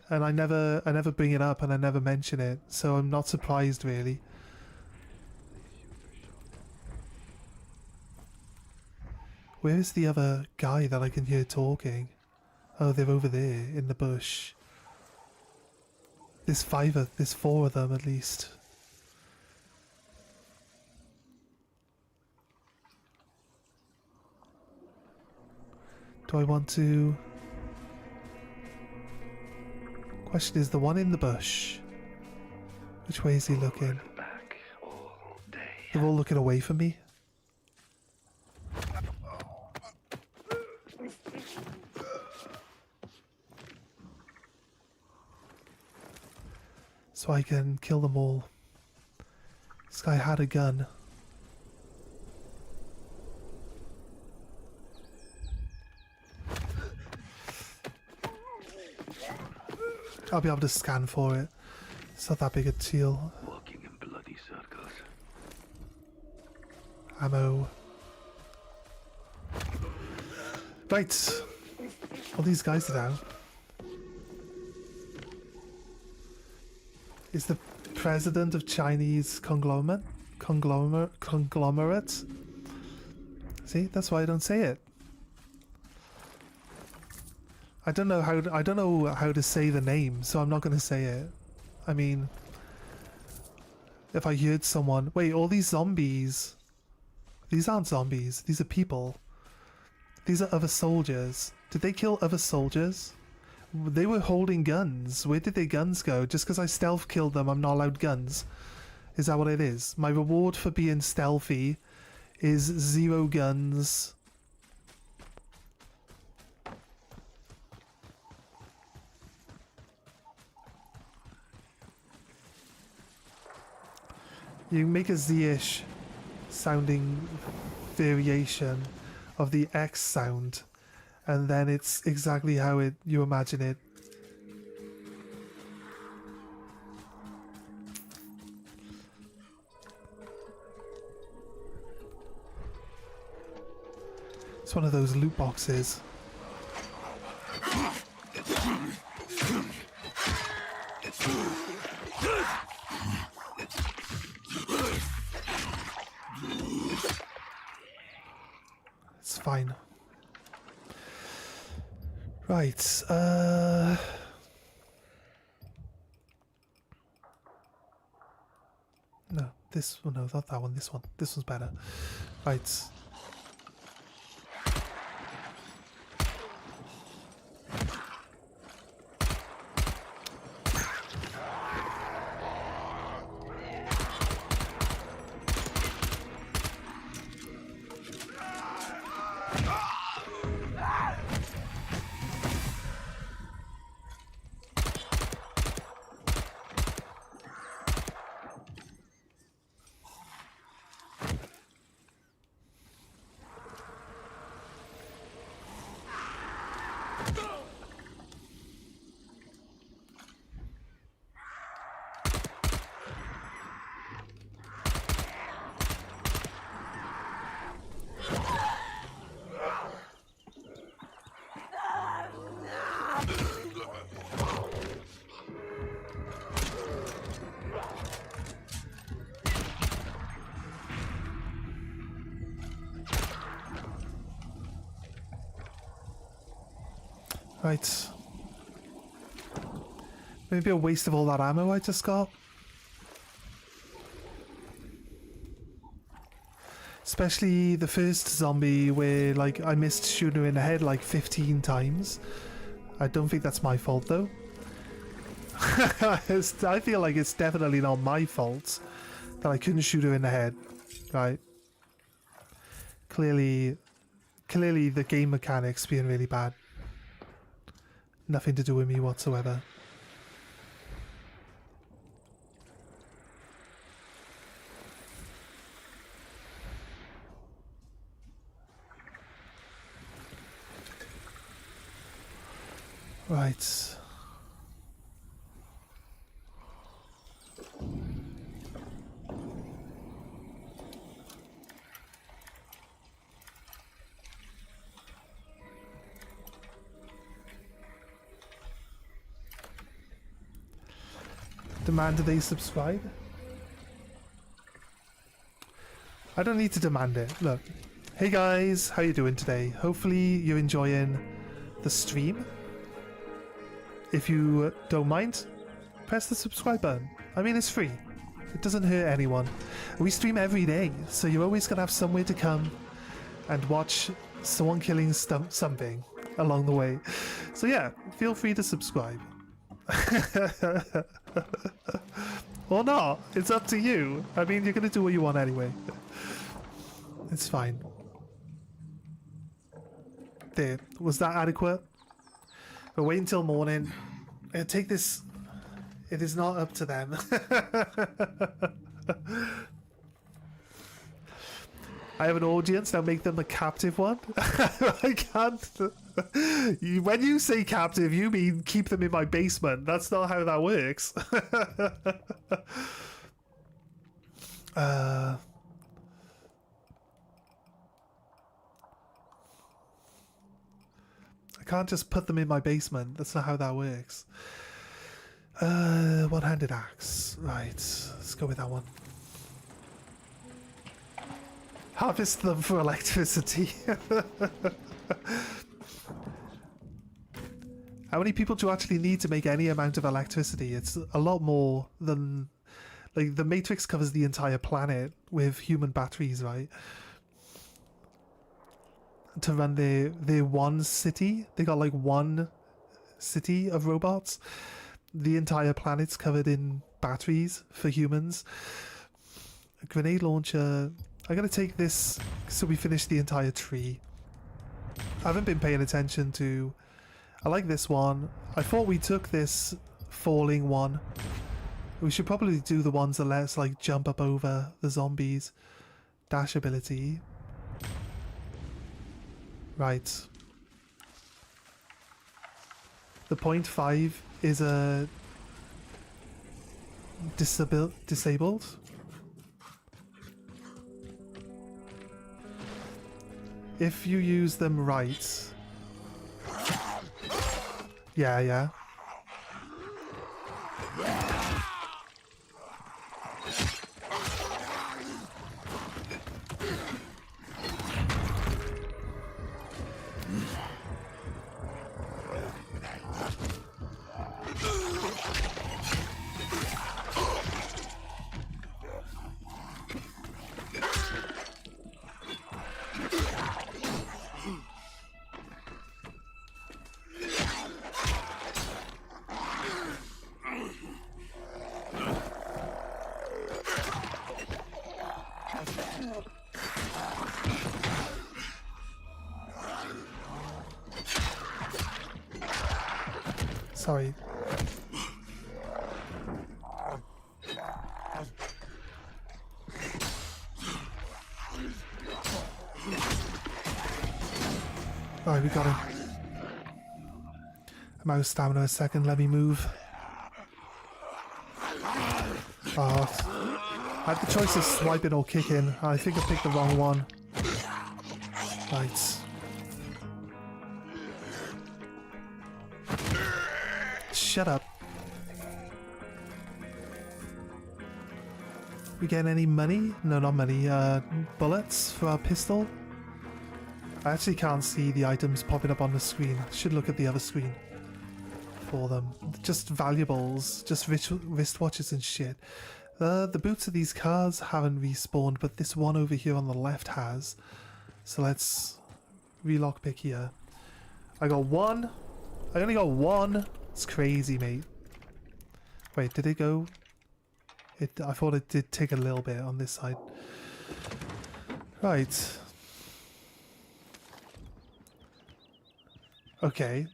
A: And I never bring it up and I never mention it, so I'm not surprised really. Where is the other guy that I can hear talking? Oh, they're over there in the bush. There's four of them at least. Do I want to... Question is, the one in the bush, which way is he looking?
D: Back all day.
A: They're all looking away from me. So I can kill them all. This guy had a gun. I'll be able to scan for it. It's not that big a deal.
D: Walking in bloody circles.
A: Ammo. Right. All these guys are down. Is the president of Chinese conglomerate? See, that's why I don't say it. I don't know how to say the name, so I'm not going to say it. I mean, if I heard someone, wait, all these zombies. These aren't zombies. These are people. These are other soldiers. Did they kill other soldiers? They were holding guns. Where did their guns go? Just because I stealth killed them, I'm not allowed guns. Is that what it is? My reward for being stealthy is 0 guns. You make a Z-ish sounding variation of the X sound, and then it's exactly how you imagine it. It's one of those loot boxes. It's fine. Right, no, this one, no, not that one, this one. This one's better. Right. Right. Maybe a waste of all that ammo I just got. Especially the first zombie where, like, I missed shooting her in the head like 15 times. I don't think that's my fault though. I feel like it's definitely not my fault that I couldn't shoot her in the head. Right. Clearly the game mechanics being really bad. Nothing to do with me whatsoever. Right. Demand they subscribe? I don't need to demand it. Look. Hey guys, how you doing today? Hopefully you're enjoying the stream. If you don't mind, press the subscribe button. I mean, it's free. It doesn't hurt anyone. We stream every day, so you're always going to have somewhere to come and watch someone killing something along the way. So yeah, feel free to subscribe. Or not. It's up to you. I mean, you're going to do what you want anyway. It's fine. There. Was that adequate? But wait until morning. Take this. It is not up to them. I have an audience, now make them the captive one. I can't. When you say captive, you mean keep them in my basement. That's not how that works. I can't just put them in my basement. That's not how that works. One-handed axe. Right, let's go with that one. Harvest them for electricity. How many people do you actually need to make any amount of electricity? It's a lot more than... Like, the Matrix covers the entire planet with human batteries, right? to run their one city. They got like one city of robots. The entire planet's covered in batteries for humans. A grenade launcher. I'm gonna take this so we finish the entire tree. I haven't been paying attention to... I like this one. I thought we took this falling one. We should probably do the ones that let us like jump up over the zombies. Dash ability. Right. The .5 is a disabled. If you use them right. Yeah. Sorry. Alright, we got him. I'm out of stamina a second, let me move. I had the choice of swiping or kicking. I think I picked the wrong one. Right. Shut up. We getting any money? No, not money. Bullets for our pistol? I actually can't see the items popping up on the screen. Should look at the other screen for them. Just valuables, just wristwatches and shit. The boots of these cars haven't respawned, but this one over here on the left has. So let's relockpick here. I got one. I only got one. It's crazy, mate. Wait, did it go? I thought it did take a little bit on this side. Right. Okay.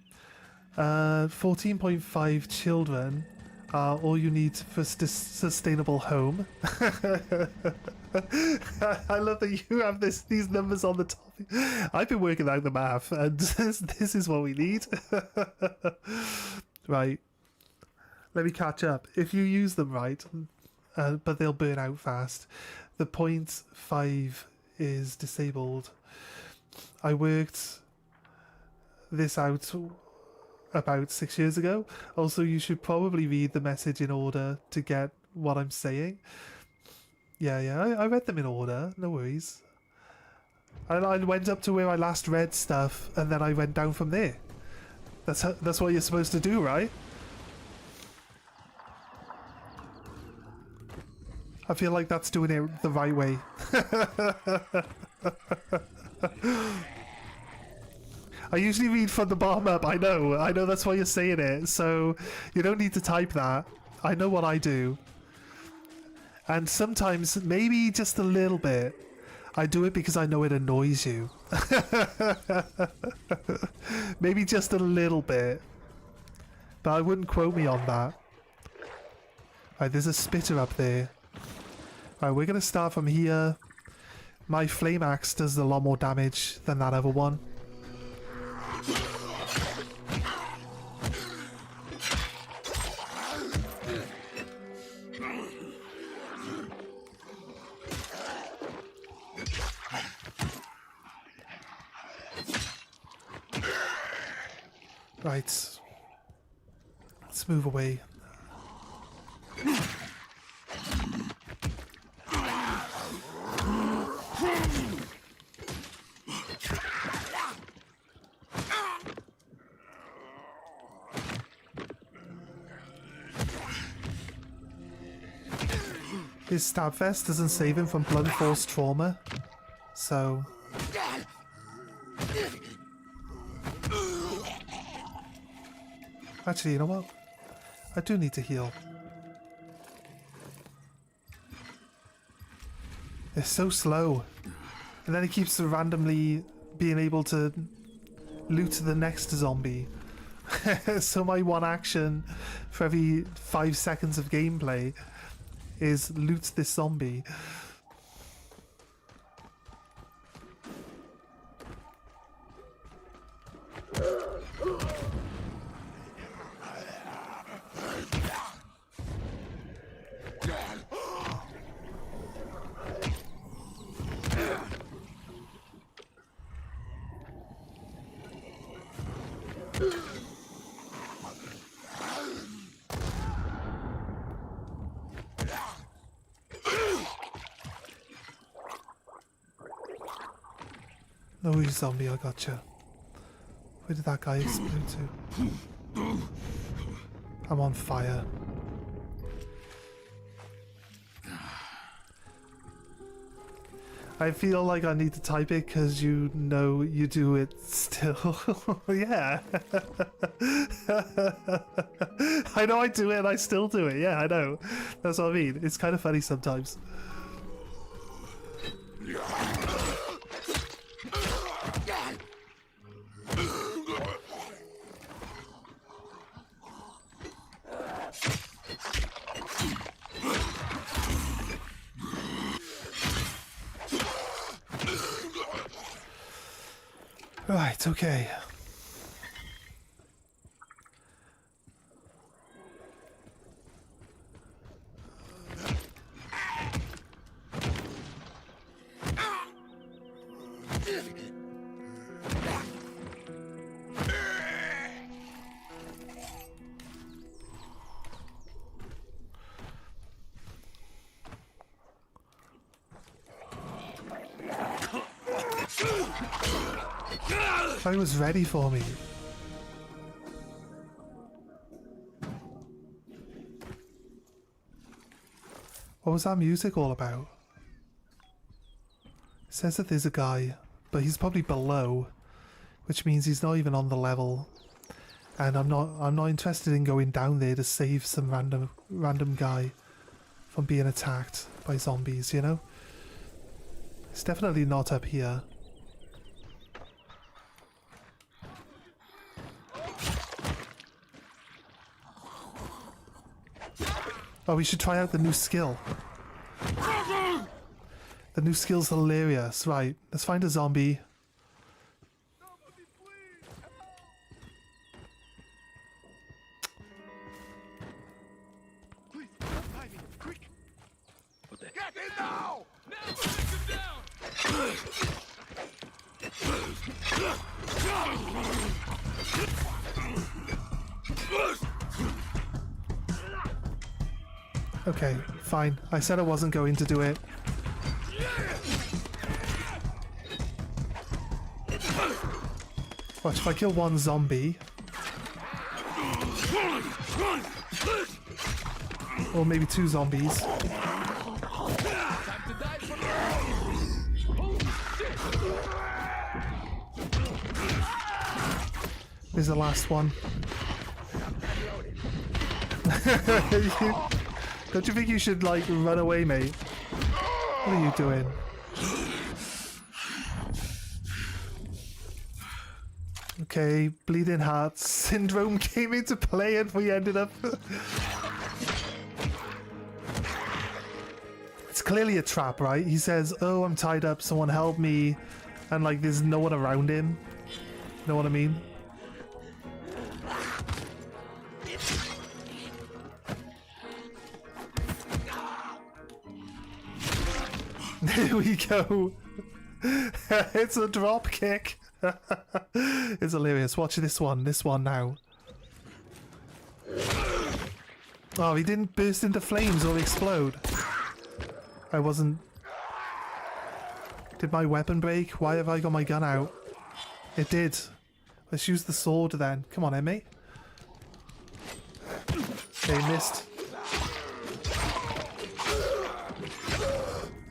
A: 14.5 children are all you need for sustainable home. I love that you have these numbers on the top. I've been working out the math, and this is what we need. Right. Let me catch up. If you use them right, but they'll burn out fast. The .5 is disabled. I worked this out about 6 years ago. Also, you should probably read the message in order to get what I'm saying. Yeah, I read them in order. No worries. I went up to where I last read stuff, and then I went down from there. That's what you're supposed to do, right? I feel like that's doing it the right way. I usually read from the bottom up. I know that's why you're saying it. So you don't need to type that. I know what I do. And sometimes, maybe just a little bit, I do it because I know it annoys you. Maybe just a little bit. But I wouldn't quote me on that. Right, there's a spitter up there. Right, we're going to start from here. My flame axe does a lot more damage than that other one. Right. Let's move away. His stab vest doesn't save him from blunt force trauma, so Actually, you know what? I do need to heal. They're so slow. And then he keeps randomly being able to loot the next zombie. So my one action for every 5 seconds of gameplay is loot this zombie. No, you zombie, I gotcha. Where did that guy explode to? I'm on fire. I feel like I need to type it because you know you do it still. Yeah. I know I do it and I still do it. Yeah, I know. That's what I mean. It's kind of funny sometimes. Right, okay. I was ready for me. What was that music all about? It says that there's a guy, but he's probably below, which means he's not even on the level. And I'm not interested in going down there to save some random guy from being attacked by zombies, you know? It's definitely not up here. Oh, we should try out the new skill. The new skill's hilarious. Right, let's find a zombie.
C: Please, behind me, quick! What the? Get in now! Now, take him down!
A: Okay, fine. I said I wasn't going to do it. Watch, if I kill one zombie... Or maybe 2 zombies. There's the last one. Don't you think you should, like, run away, mate? What are you doing? Okay, bleeding heart syndrome came into play and we ended up... It's clearly a trap, right? He says, oh, I'm tied up, someone help me. And, like, there's no one around him. You know what I mean? There we go. It's a drop kick. It's hilarious. Watch this one now. Oh, he didn't burst into flames or explode. I wasn't... Did my weapon break? Why have I got my gun out? It did. Let's use the sword then. Come on, mate. Okay, missed.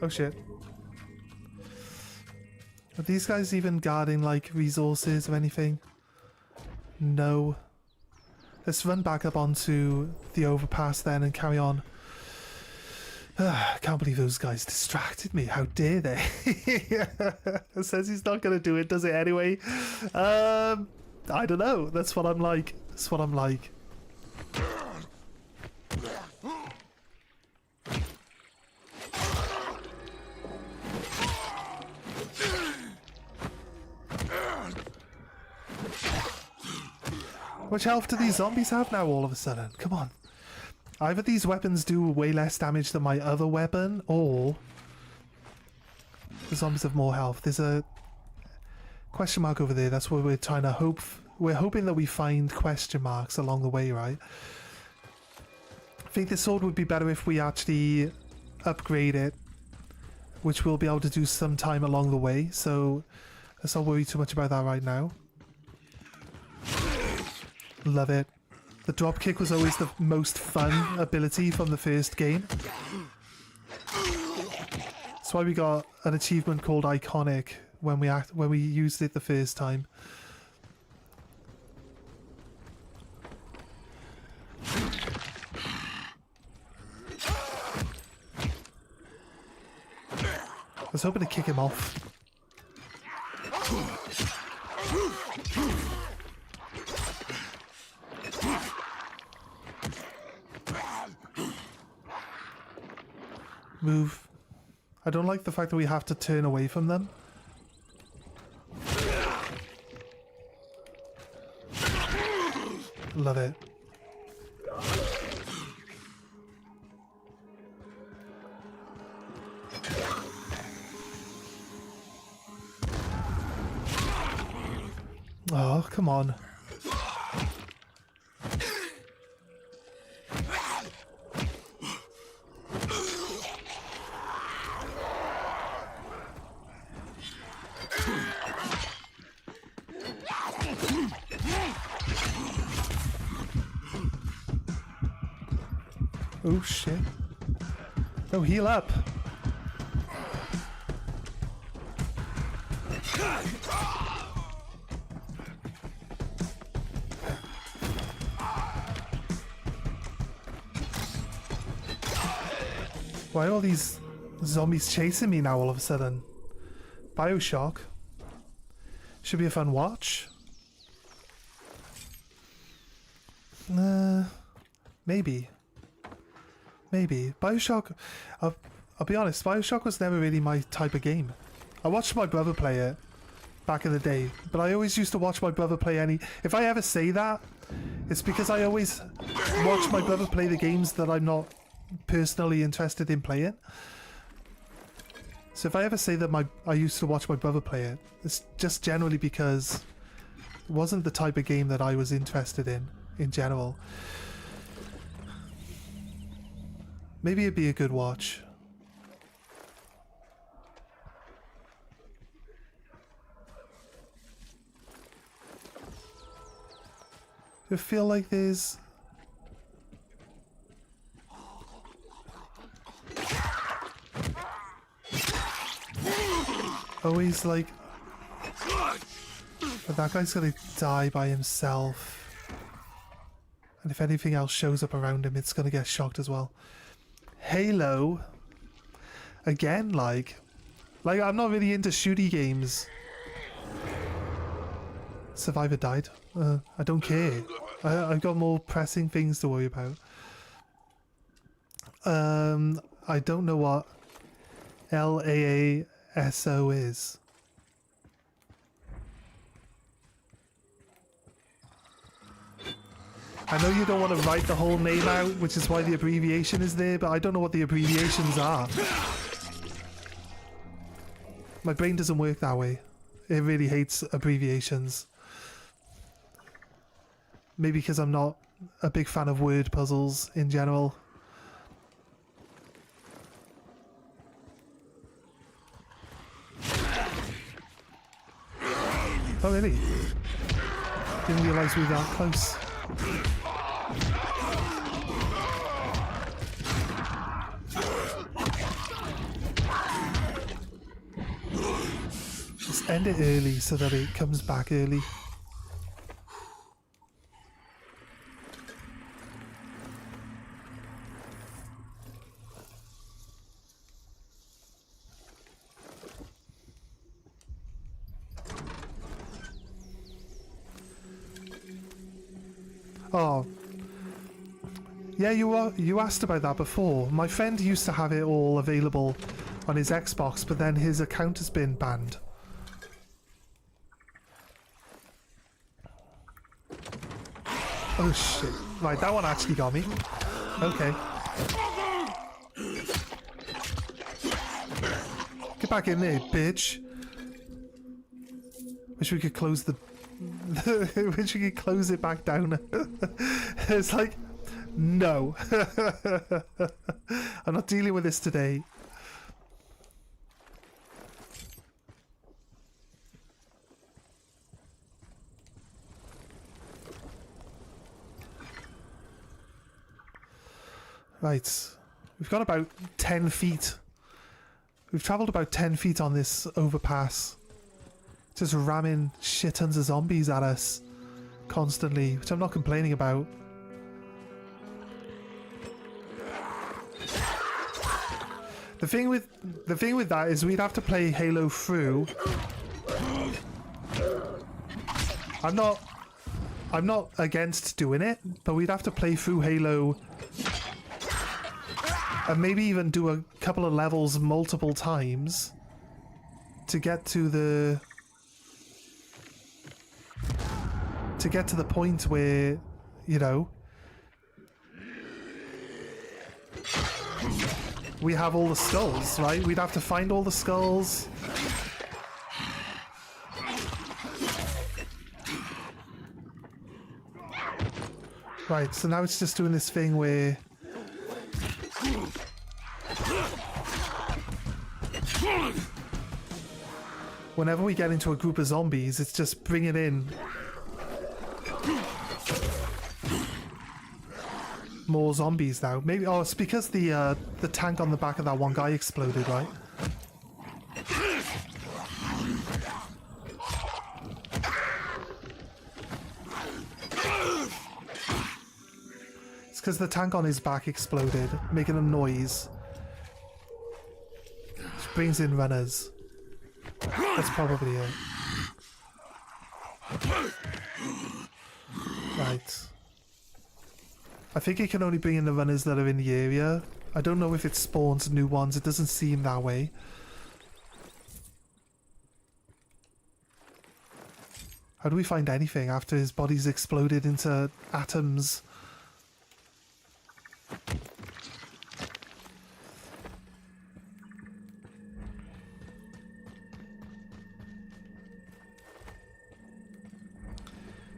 A: Oh shit. Are these guys even guarding like resources or anything? No. Let's run back up onto the overpass then and carry on. I can't believe those guys distracted me. How dare they? It says he's not going to do it, does it anyway? I don't know. That's what I'm like. That's what I'm like. How much health do these zombies have now all of a sudden? Come on. Either these weapons do way less damage than my other weapon, or the zombies have more health. There's a question mark over there. That's what we're trying to hope. We're hoping that we find question marks along the way, right? I think this sword would be better if we actually upgrade it, which we'll be able to do sometime along the way. So let's not worry too much about that right now. Love it. The drop kick was always the most fun ability from the first game. That's why we got an achievement called Iconic when we used it the first time. I was hoping to kick him off. Move. I don't like the fact that we have to turn away from them. Love it. Oh, come on. Oh shit. Oh, heal up. Why are all these zombies chasing me now all of a sudden? Bioshock. Should be a fun watch. Maybe. Maybe. Bioshock, I'll be honest, Bioshock was never really my type of game. I watched my brother play it back in the day, but I always used to watch my brother play any... If I ever say that, it's because I always watch my brother play the games that I'm not personally interested in playing. So if I ever say that I used to watch my brother play it, it's just generally because it wasn't the type of game that I was interested in general. Maybe it'd be a good watch. Do you feel like there's... always like... But that guy's gonna die by himself. And if anything else shows up around him, it's gonna get shocked as well. Halo. Again, like I'm not really into shooty games. Survivor died. I don't care. I've got more pressing things to worry about. I don't know what LAASO is. I know you don't want to write the whole name out, which is why the abbreviation is there, but I don't know what the abbreviations are. My brain doesn't work that way. It really hates abbreviations. Maybe because I'm not a big fan of word puzzles in general. Oh really? Didn't realise we were that close. Just end it early so that it comes back early. Oh, yeah, you asked about that before. My friend used to have it all available on his Xbox, but then his account has been banned. Oh shit. Right, that one actually got me. Okay. Get back in there, bitch. Wish we could close the... Wish we could close it back down. It's like... No. I'm not dealing with this today. Right. We've got about 10 feet. We've travelled about 10 feet on this overpass. Just ramming shit tons of zombies at us constantly, which I'm not complaining about. The thing with that is we'd have to play Halo through. I'm not against doing it, but we'd have to play through Halo and maybe even do a couple of levels multiple times to get to the point where, you know, we have all the skulls, right? We'd have to find all the skulls. Right, so now it's just doing this thing where... whenever we get into a group of zombies, it's just bringing in more zombies now. Maybe, oh, it's because the tank on the back of that one guy exploded, right? It's because the tank on his back exploded, making a noise. Which brings in runners. That's probably it. Right. I think it can only bring in the runners that are in the area. I don't know if it spawns new ones. It doesn't seem that way. How do we find anything after his body's exploded into atoms?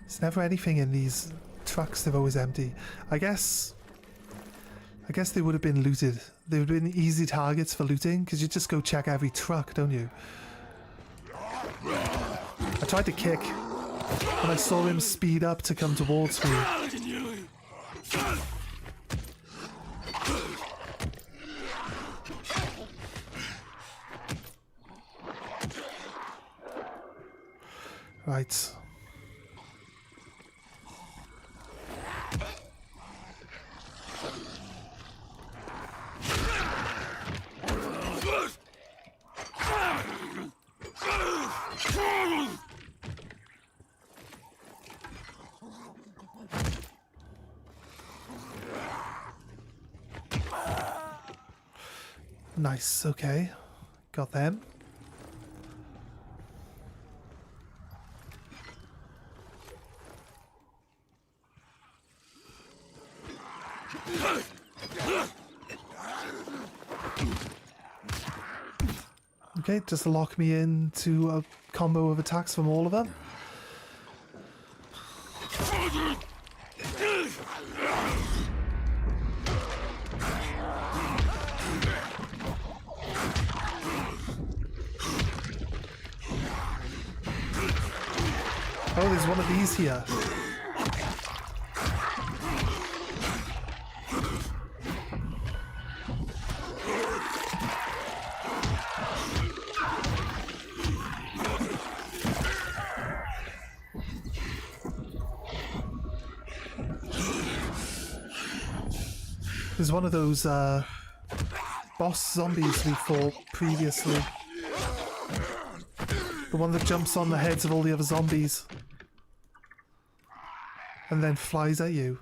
A: There's never anything in these trucks. They're always empty. I guess they would have been looted. They would have been easy targets for looting, because you just go check every truck, don't you? I tried to kick, and I saw him speed up to come towards me. Right. Nice, okay. Got them. Okay, just lock me into a combo of attacks from all of them. Oh, there's one of these here. There's one of those boss zombies we fought previously. The one that jumps on the heads of all the other zombies. And then flies at you.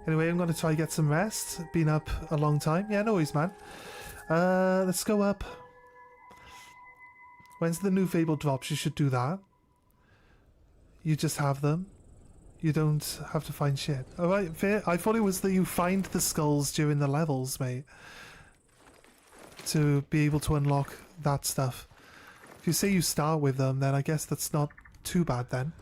A: Anyway, I'm going to try get some rest. Been up a long time. Yeah, no worries, man. Let's go up. When's the new Fable drops? You should do that. You just have them. You don't have to find shit. Alright, fair. I thought it was that you find the skulls during the levels, mate. To be able to unlock that stuff. If you say you start with them, then I guess that's not too bad then.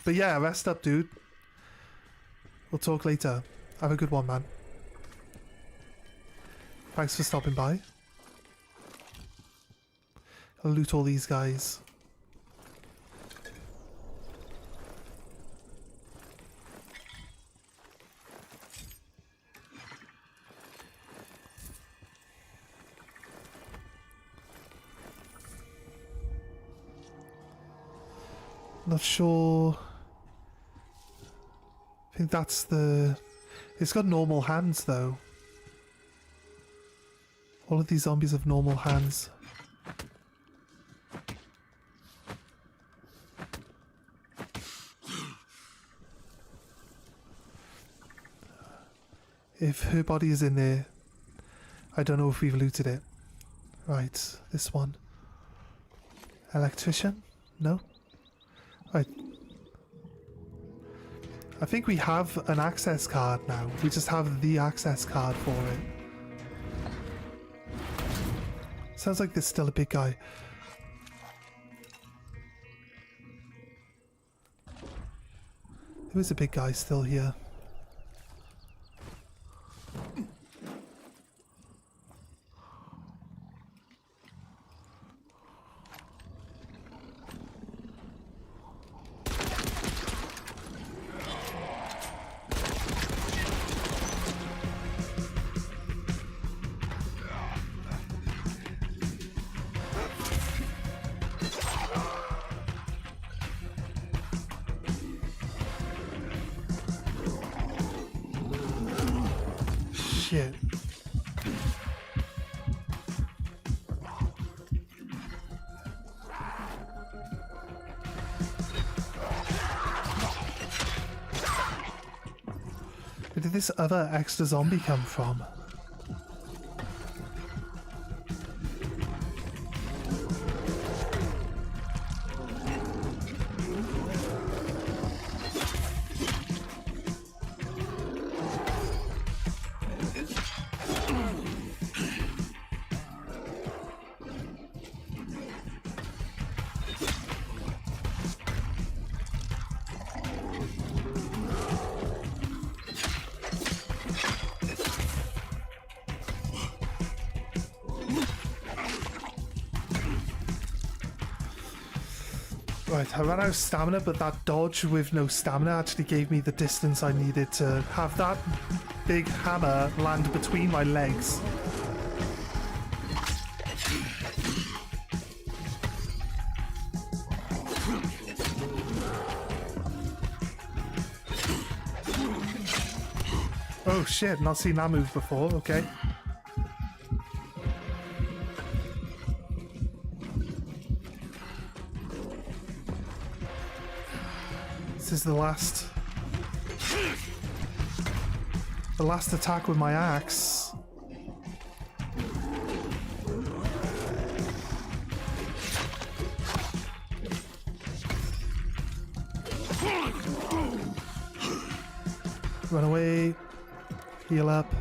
A: But yeah, rest up, dude. We'll talk later. Have a good one, man. Thanks for stopping by. I'll loot all these guys. Not sure. I think that's the... It's got normal hands though. All of these zombies have normal hands. If her body is in there, I don't know if we've looted it. Right, this one. Electrician? No? Right. I think we have an access card now. We just have the access card for it. Sounds like there's still a big guy. There is a big guy still here. Shit. Where did this other extra zombie come from? Right, I ran out of stamina, but that dodge with no stamina actually gave me the distance I needed to have that big hammer land between my legs. Oh shit, not seen that move before, okay. This is the last attack with my axe. Run away. Heal up.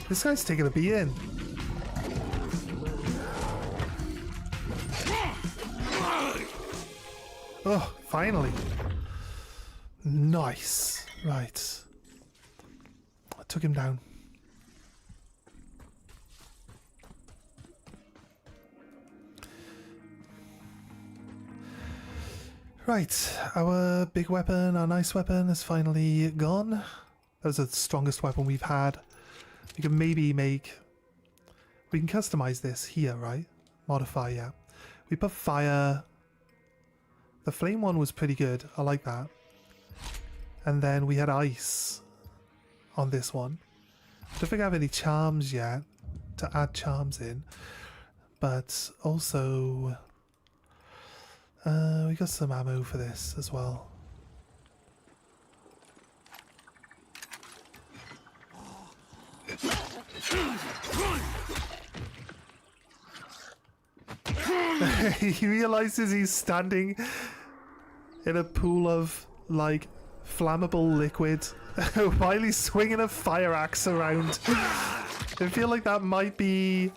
A: This guy's taking a beating. Oh, finally. Nice. Right. I took him down. Right. Our big weapon, our nice weapon is finally gone. That was the strongest weapon we've had. We can maybe make... We can customize this here, right? Modify, yeah. We put fire. The flame one was pretty good. I like that. And then we had ice on this one. I don't think I have any charms yet to add charms in. But also, we got some ammo for this as well. He realizes he's standing in a pool of, like, flammable liquid while he's swinging a fire axe around. I feel like that might be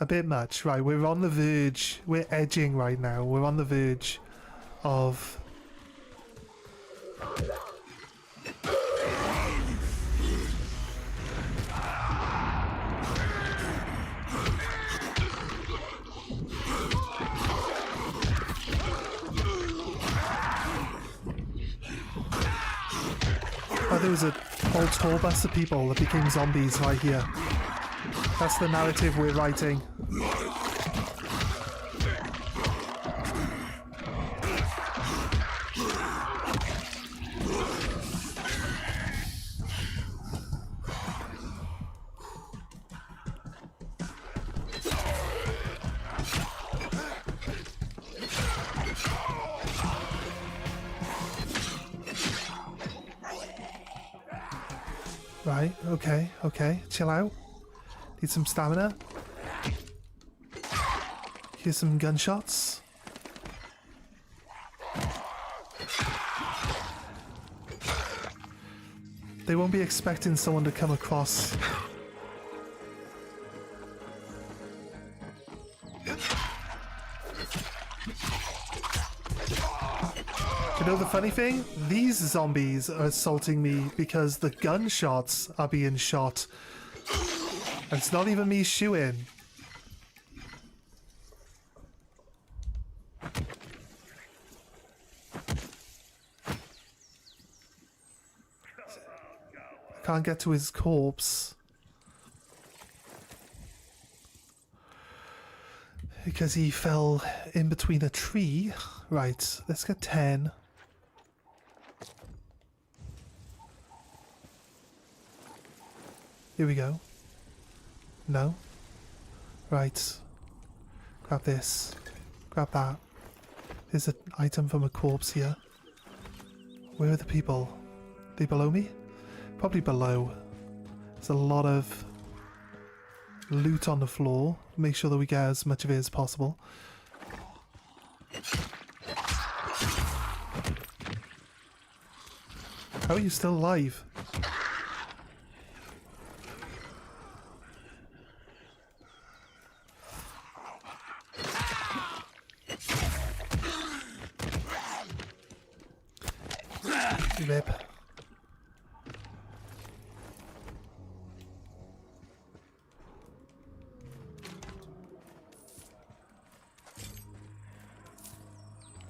A: a bit much. Right, we're on the verge. We're edging right now. We're on the verge of... Oh, there was a whole tour bus of people that became zombies right here. That's the narrative we're writing. Right, okay, chill out. Need some stamina. Here's some gunshots. They won't be expecting someone to come across. You know the funny thing? These zombies are assaulting me because the gunshots are being shot. And it's not even me shooting. I can't get to his corpse. Because he fell in between a tree. Right, let's get 10. Here we go. No. Right. Grab this. Grab that. There's an item from a corpse here. Where are the people? Are they below me? Probably below. There's a lot of loot on the floor. Make sure that we get as much of it as possible. How are you still alive? Rip.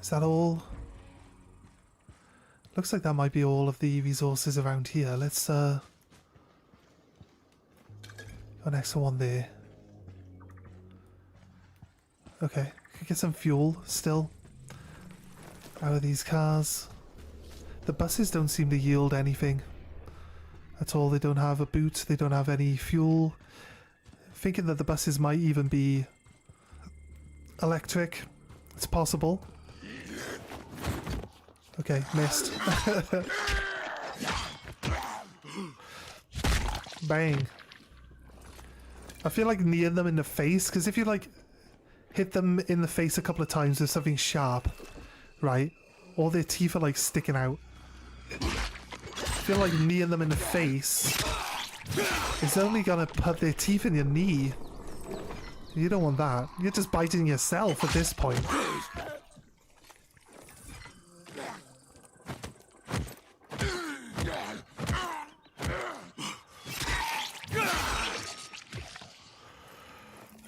A: Is that all? Looks like that might be all of the resources around here. Let's go next to one there. Okay, could get some fuel still out of these cars. The buses don't seem to yield anything at all. They don't have a boot, they don't have any fuel. Thinking that the buses might even be electric. It's possible. Okay, missed. Bang. I feel like near them in the face, because if you like hit them in the face a couple of times with something sharp, right, all their teeth are like sticking out. I feel like near them in the face is only gonna put their teeth in your knee. You don't want that. You're just biting yourself at this point.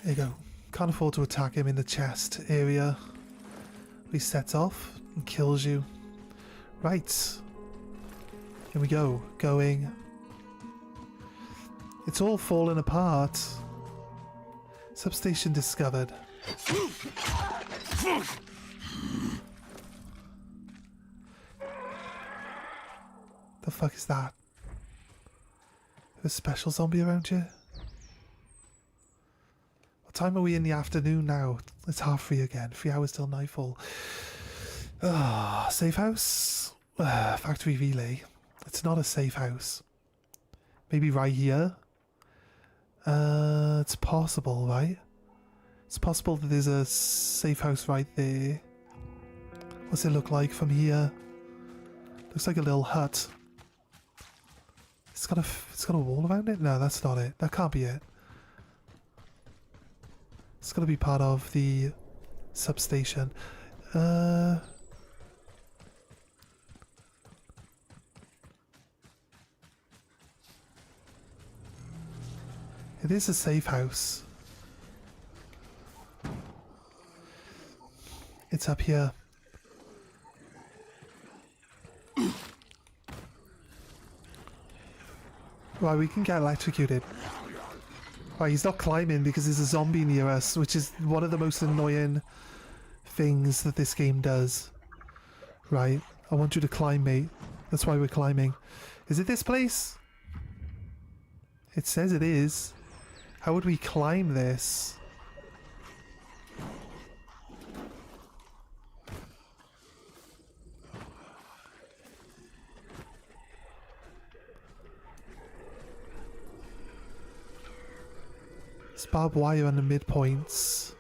A: There you go. Can't afford to attack him in the chest area. He sets off and kills you. Right. Here we go. Going. It's all falling apart. Substation discovered. The fuck is that? There's a special zombie around here? What time are we in the afternoon now? It's 3:30 again. 3 hours till nightfall. Ah, safe house? Factory relay. It's not a safe house. Maybe right here? It's possible, right? It's possible that there's a safe house right there. What's it look like from here? Looks like a little hut. It's got a wall around it? No, that's not it. That can't be it. It's got to be part of the substation. It is a safe house. It's up here. Right, we can get electrocuted. Right, he's not climbing because there's a zombie near us, which is one of the most annoying things that this game does. Right, I want you to climb, mate. That's why we're climbing. Is it this place? It says it is. How would we climb this? It's barbed wire on the midpoints.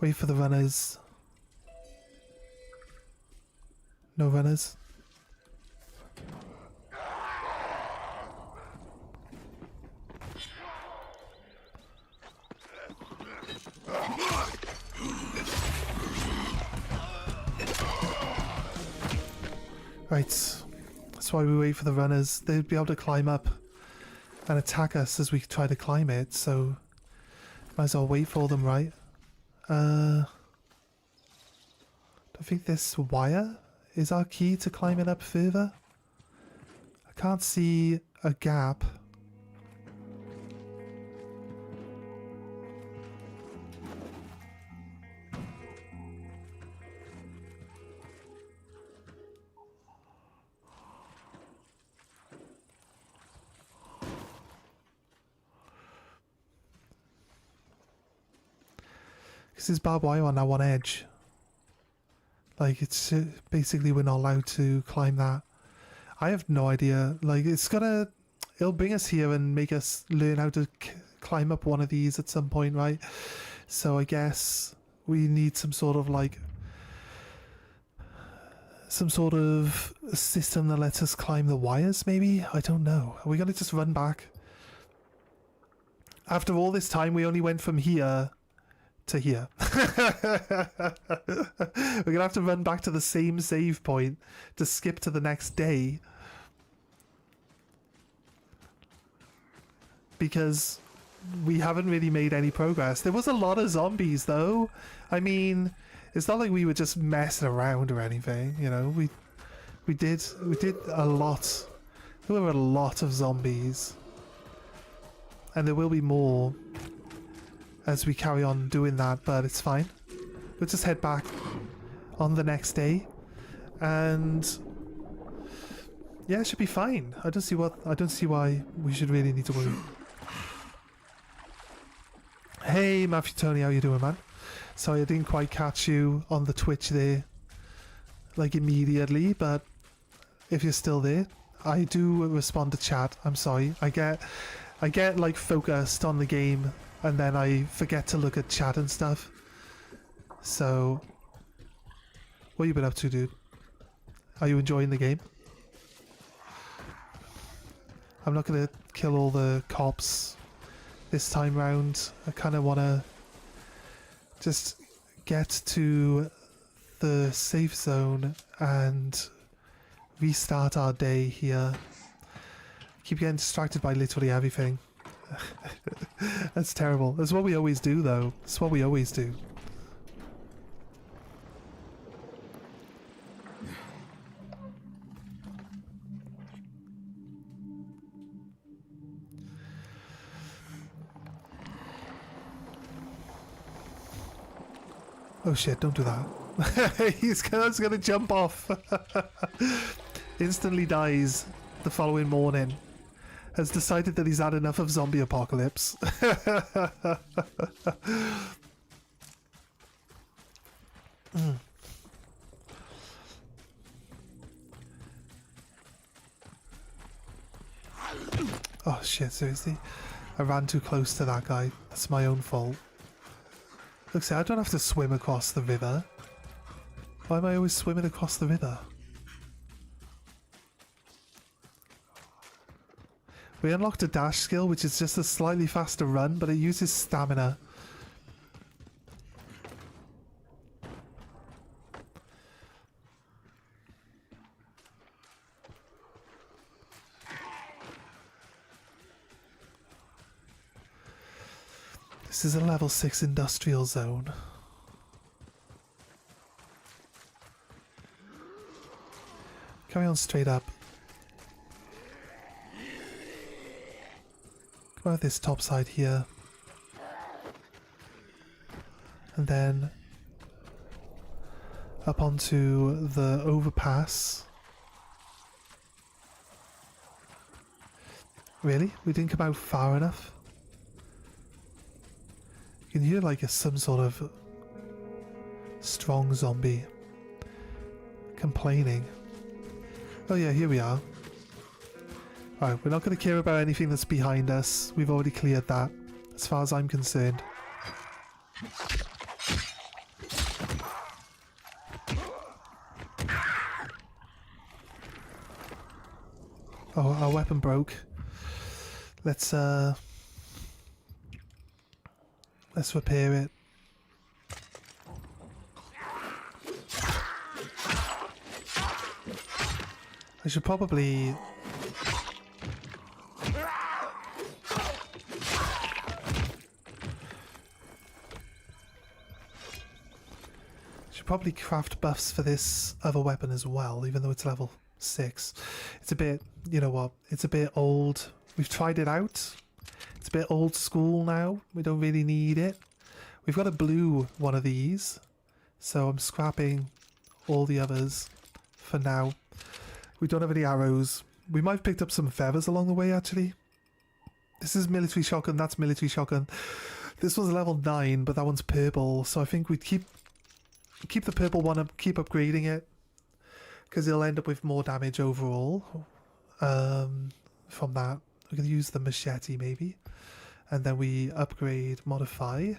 A: Wait for the runners. No runners. Right, that's why we wait for the runners. They'd be able to climb up and attack us as we try to climb it, so might as well wait for them, right? I think this wire is our key to climbing up further. I can't see a gap. Because there's barbed wire on that one edge. Like, it's basically we're not allowed to climb that. I have no idea. Like, it'll bring us here and make us learn how to climb up one of these at some point, right? So I guess we need some sort of system that lets us climb the wires, maybe? I don't know. Are we gonna just run back? After all this time, we only went from here to here. We're gonna have to run back to the same save point to skip to the next day, because we haven't really made any progress. There was a lot of zombies though. I mean, it's not like we were just messing around or anything, you know. We did a lot. There were a lot of zombies, and there will be more as we carry on doing that, but it's fine. We'll just head back on the next day, and yeah, it should be fine. I don't see why we should really need to worry. Hey Matthew Tony, how you doing, man? Sorry I didn't quite catch you on the Twitch there, like immediately, but if you're still there, I do respond to chat. I'm sorry. I get like focused on the game and then I forget to look at chat and stuff. So, what you been up to, dude? Are you enjoying the game? I'm not gonna kill all the cops this time round. I kind of want to just get to the safe zone and restart our day here. Keep getting distracted by literally everything. That's terrible. That's what we always do, though. That's what we always do. Oh shit, don't do that. He's gonna jump off. Instantly dies the following morning. Has decided that he's had enough of zombie apocalypse. Oh shit, seriously? I ran too close to that guy. That's my own fault. Look, see, I don't have to swim across the river. Why am I always swimming across the river? We unlocked a dash skill, which is just a slightly faster run, but it uses stamina. This is a level 6 industrial zone. Carry on straight up. Go out this top side here. And then up onto the overpass. Really? We didn't come out far enough? You can hear like some sort of strong zombie complaining. Oh yeah, here we are. Alright, we're not going to care about anything that's behind us. We've already cleared that, as far as I'm concerned. Oh, our weapon broke. Let's repair it. I should probably... craft buffs for this other weapon as well, even though it's level 6. It's a bit, you know what, it's a bit old. We've tried it out. It's a bit old school now. We don't really need it. We've got a blue one of these, so I'm scrapping all the others for now. We don't have any arrows. We might have picked up some feathers along the way, actually. This is military shotgun, that's military shotgun. This one's level 9, but that one's purple, so I think we'd keep the purple one up, keep upgrading it, because it'll end up with more damage overall. From that, we're going to use the machete maybe, and then we upgrade, modify.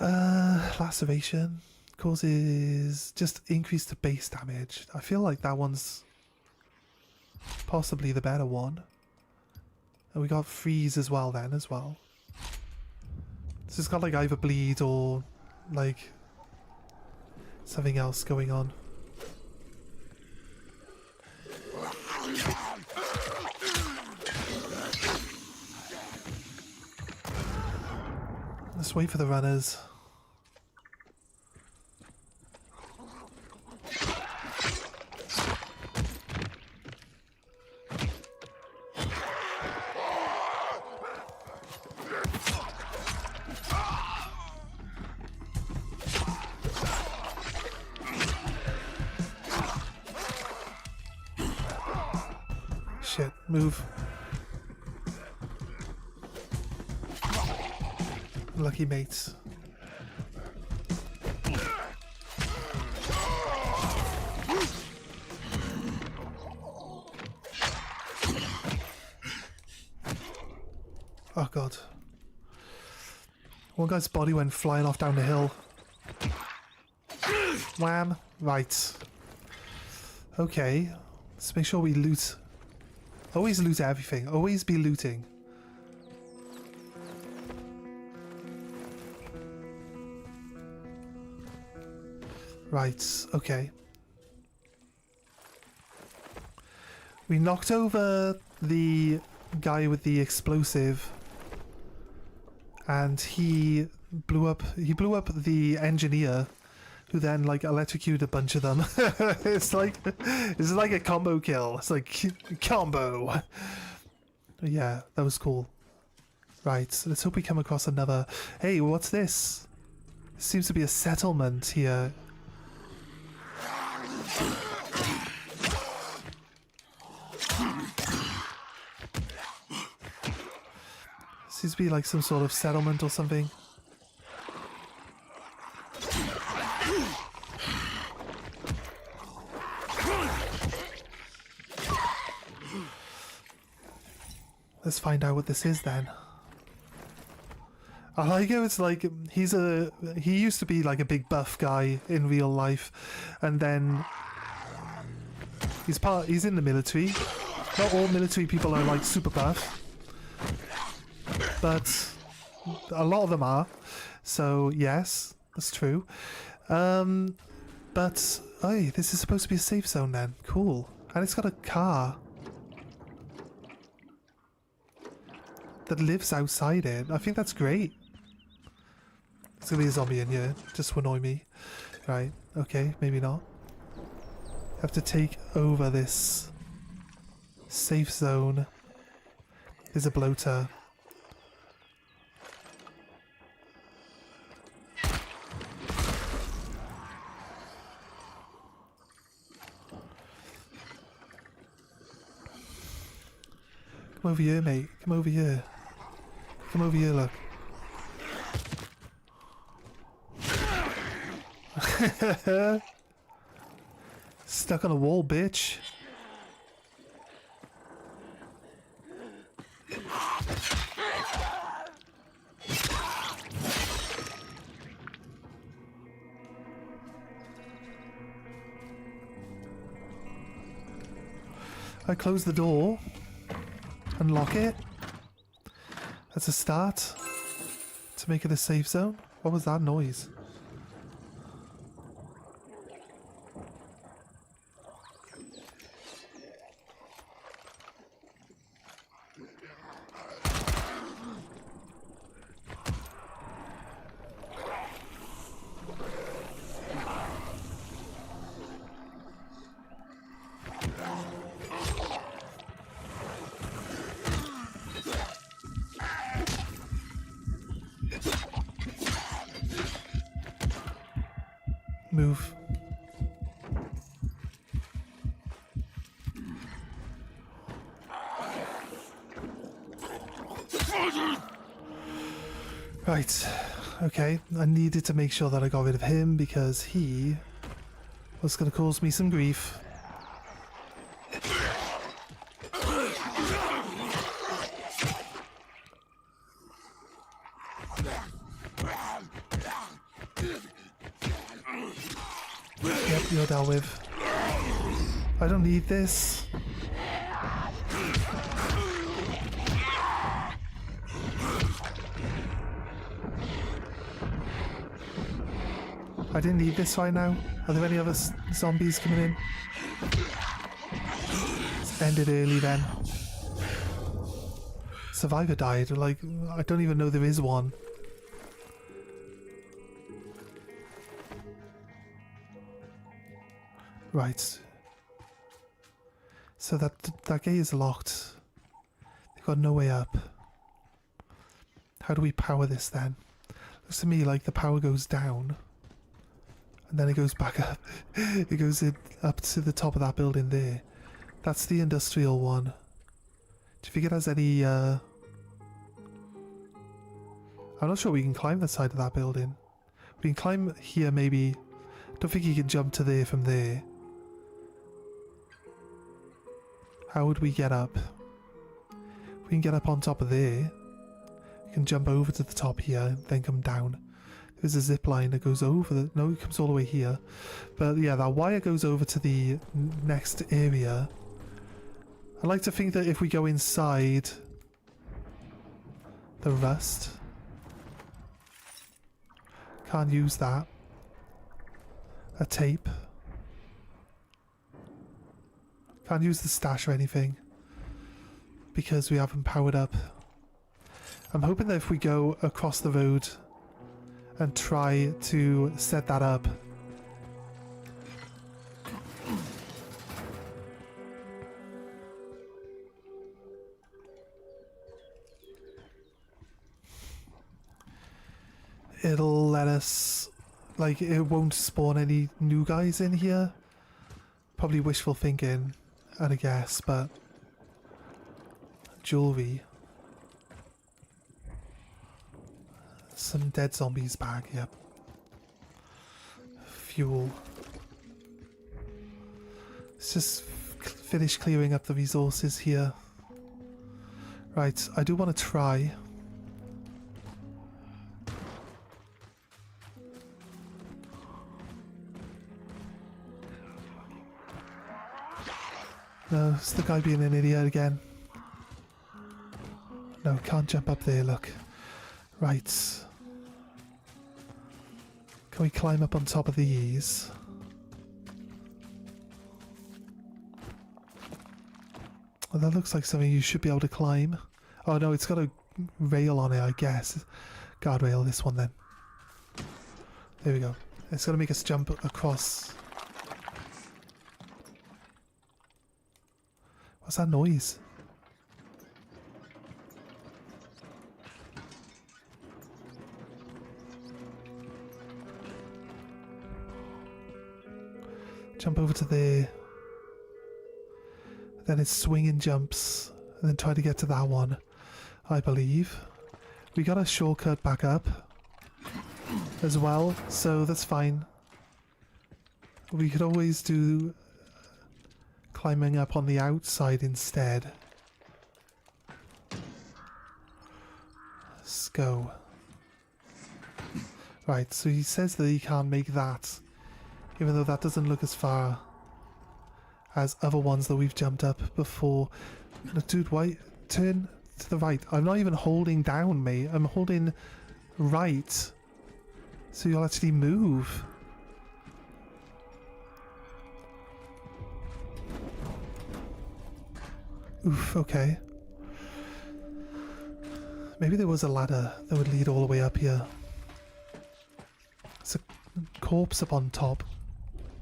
A: Laceration causes just increase the base damage. I feel like that one's possibly the better one. And we got freeze as well then as well. So it's got like either bleed or like something else going on. Let's wait for the runners. Shit, move. Lucky mates. Oh god. One guy's body went flying off down the hill. Wham! Right. Okay. Let's make sure we loot. Always loot everything. Always be looting. Right, okay. We knocked over the guy with the explosive, and he blew up the engineer, who then like electrocuted a bunch of them. It's like a combo kill. It's like combo. Yeah, that was cool. Right, so let's hope we come across another. Hey, what's this? Seems to be a settlement here. Seems to be like some sort of settlement or something. Let's find out what this is then. I like how it's like he used to be like a big buff guy in real life, and then he's in the military. Not all military people are like super buff, but a lot of them are. So yes, that's true. But hey, this is supposed to be a safe zone then. Cool. And it's got a car that lives outside it. I think that's great. There's gonna be a zombie in here, just to annoy me. Right, okay, maybe not. Have to take over this safe zone. There's a bloater. Come over here, mate. Come over here. Come over here, look. Stuck on a wall, bitch. I close the door. Unlock it. That's a start to make it a safe zone. What was that noise? Move. Right. Okay. I needed to make sure that I got rid of him because he was going to cause me some grief. Yep, you're dealt with. I don't need this. I didn't need this right now. Are there any other zombies coming in? Let's end it early then. Survivor died. Like, I don't even know there is one. Right. So that gate is locked. They've got no way up. How do we power this then? Looks to me like the power goes down. And then it goes back up. It goes up to the top of that building there. That's the industrial one. Do you think it has any... I'm not sure we can climb that side of that building. We can climb here maybe. Don't think you can jump to there from there. How would we get up? We can get up on top of there. We can jump over to the top here, then come down. There's a zip line that goes over the... No, it comes all the way here. But yeah, that wire goes over to the next area. I like to think that if we go inside the rust... Can't use that. A tape. Can't use the stash or anything. Because we haven't powered up. I'm hoping that if we go across the road and try to set that up. It'll let us like, it won't spawn any new guys in here. Probably wishful thinking, and I guess, but jewelry. Some dead zombies back, yep. Fuel. Let's just finish clearing up the resources here. Right, I do want to try. No, it's the guy being an idiot again. No, can't jump up there, look. Right. Can we climb up on top of these? Well, that looks like something you should be able to climb. Oh no, it's got a rail on it, I guess. Guardrail, this one then. There we go. It's going to make us jump across. What's that noise? Jump over to there. Then it's swinging jumps. And then try to get to that one, I believe. We got a shortcut back up as well, so that's fine. We could always do climbing up on the outside instead. Let's go. Right, so he says that he can't make that, even though that doesn't look as far as other ones that we've jumped up before. Dude, why? Turn to the right. I'm not even holding down, mate. I'm holding right. So you'll actually move. Oof, okay. Maybe there was a ladder that would lead all the way up here. It's a corpse up on top.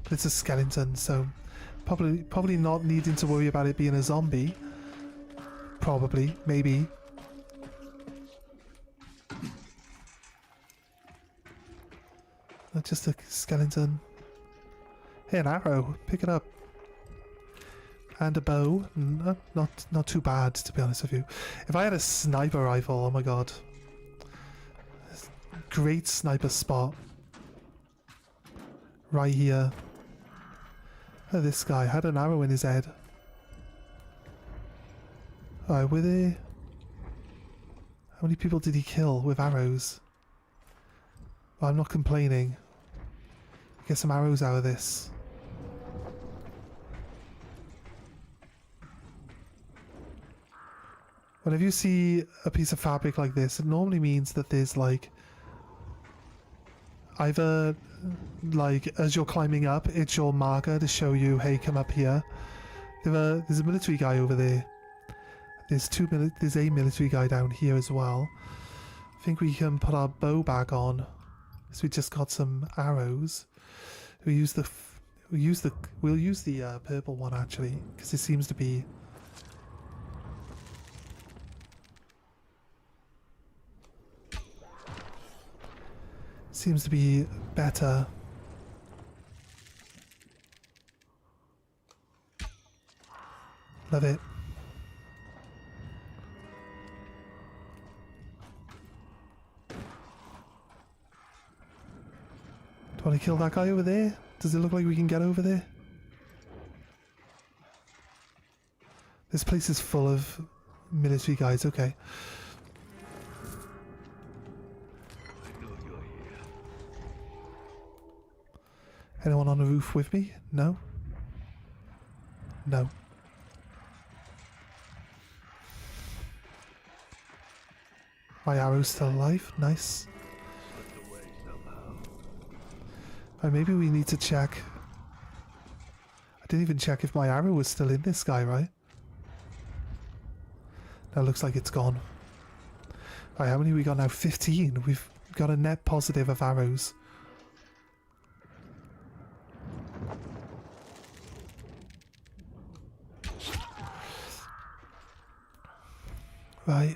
A: But it's a skeleton, so probably not needing to worry about it being a zombie. Probably, maybe. Not just a skeleton. Hey, an arrow. Pick it up. And a bow. No, not too bad, to be honest with you. If I had a sniper rifle, oh my god. Great sniper spot. Right here. Oh, this guy had an arrow in his head. Alright, were they... How many people did he kill with arrows? Well, I'm not complaining. Get some arrows out of this. Whenever you see a piece of fabric like this, it normally means that there's like... Either, like, as you're climbing up, it's your marker to show you, hey, come up here. There's a military guy over there. There's a military guy down here as well. I think we can put our bow back on. So we just got some arrows. We'll use the purple one actually, because it seems to be better. Love it. Do you want to kill that guy over there? Does it look like we can get over there? This place is full of military guys, okay. Anyone on the roof with me? No? No. My arrow's still alive, nice. Maybe we need to check. I didn't even check if my arrow was still in this guy, right? That looks like it's gone. Alright, how many we got now? 15. We've got a net positive of arrows. Right.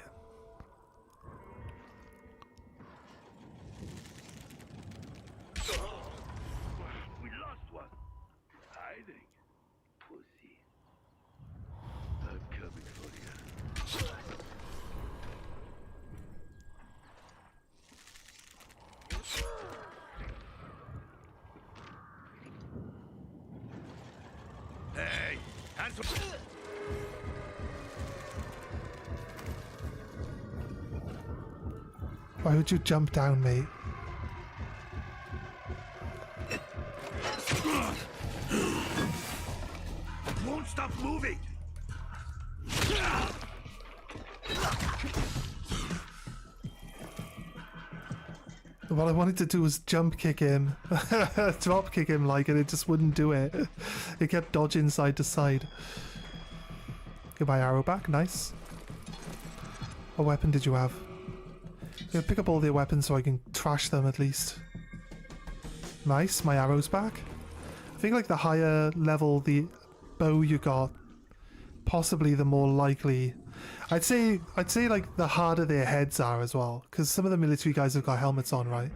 C: Hey, hands.
A: Why would you jump down, mate?
C: Won't stop moving.
A: What I wanted to do was jump kick him, drop kick him like, and it just wouldn't do it. It kept dodging side to side. Get my arrow back, nice. What weapon did you have? Yeah, pick up all their weapons so I can trash them at least. Nice, my arrow's back. I think like the higher level the bow you got, possibly the more likely. I'd say like the harder their heads are as well, because some of the military guys have got helmets on, right?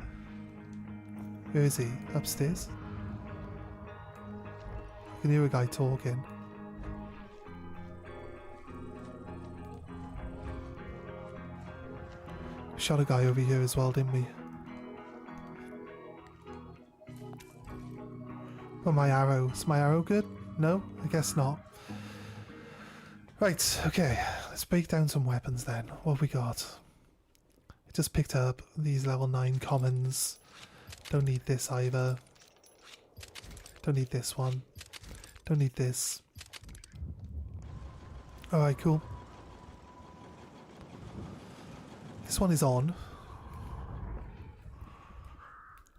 A: Where is he? Upstairs? I can hear a guy talking. Shot a guy over here as well, didn't we? Oh, my arrow. Is my arrow good? No? I guess not. Right, okay. Let's break down some weapons then. What have we got? I just picked up these level 9 commons. Don't need this either. Don't need this one. Don't need this. Alright, cool. This one is on.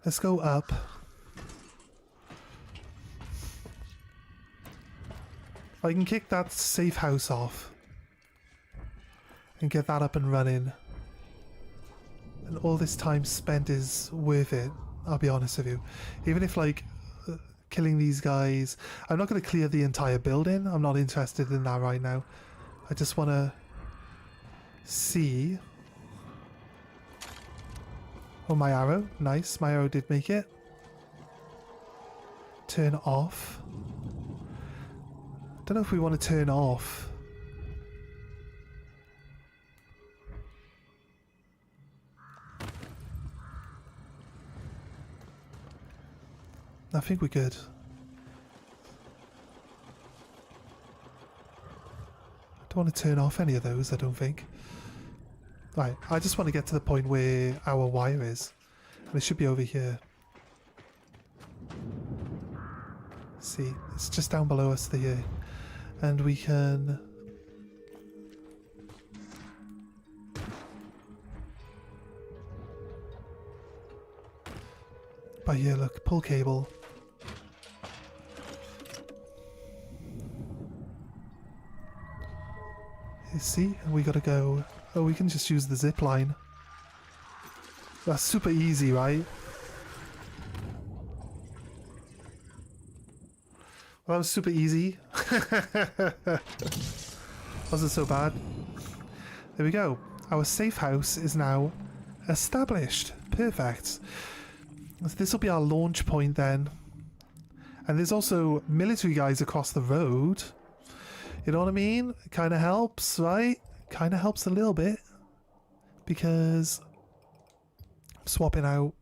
A: Let's go up. I can kick that safe house off and get that up and running, and all this time spent is worth it, I'll be honest with you. Even if like killing these guys, I'm not going to clear the entire building. I'm not interested in that right now. I just want to see. Oh, my arrow, nice, my arrow did make it. Turn off. Don't know if we want to turn off. I think we're good. Don't want to turn off any of those, I don't think. Right, I just want to get to the point where our wire is. And it should be over here. See, it's just down below us here. And we can... By here, look, pull cable. You see, and we gotta go... Oh, we can just use the zip line. That's super easy, right? Well, that was super easy. Wasn't so bad. There we go. Our safe house is now established. Perfect. This will be our launch point then. And there's also military guys across the road. You know what I mean? It kind of helps, right? Kind of helps a little bit. Because I'm swapping out.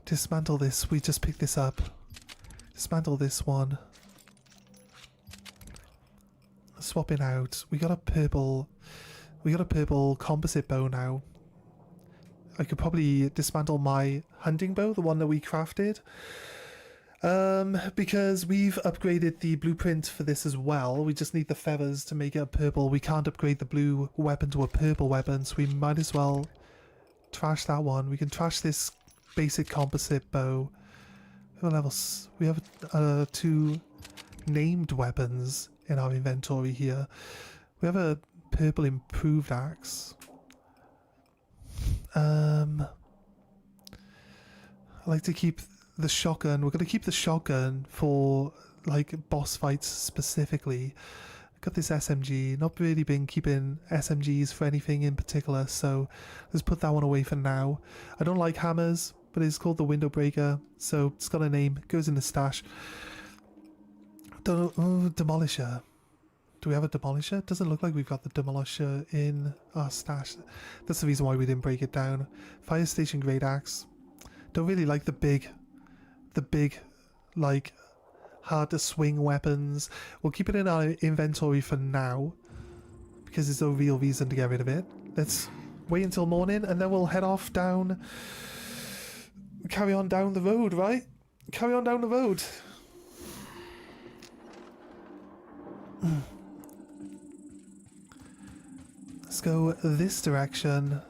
A: Dismantle this. We just picked this up. Dismantle this one. Swapping out. We got a purple composite bow now. I could probably dismantle my hunting bow, the one that we crafted. Because we've upgraded the blueprint for this as well. We just need the feathers to make it a purple. We can't upgrade the blue weapon to a purple weapon, so we might as well trash that one. We can trash this basic composite bow. What levels? We have 2 named weapons in our inventory here. We have a purple improved axe. I like to keep the shotgun. We're going to keep the shotgun for like boss fights specifically. Got this SMG. Not really been keeping SMGs for anything in particular, so let's put that one away for now. I don't like hammers, but it's called the window breaker, so it's got a name. Goes in the stash. Demolisher. Do we have a demolisher? Doesn't look like we've got the demolisher in our stash. That's the reason why we didn't break it down. Fire station great axe. Don't really like the big like hard to swing weapons. We'll keep it in our inventory for now, because there's no real reason to get rid of it. Let's wait until morning, and then we'll head off down... Carry on down the road, right? Carry on down the road. Let's go this direction.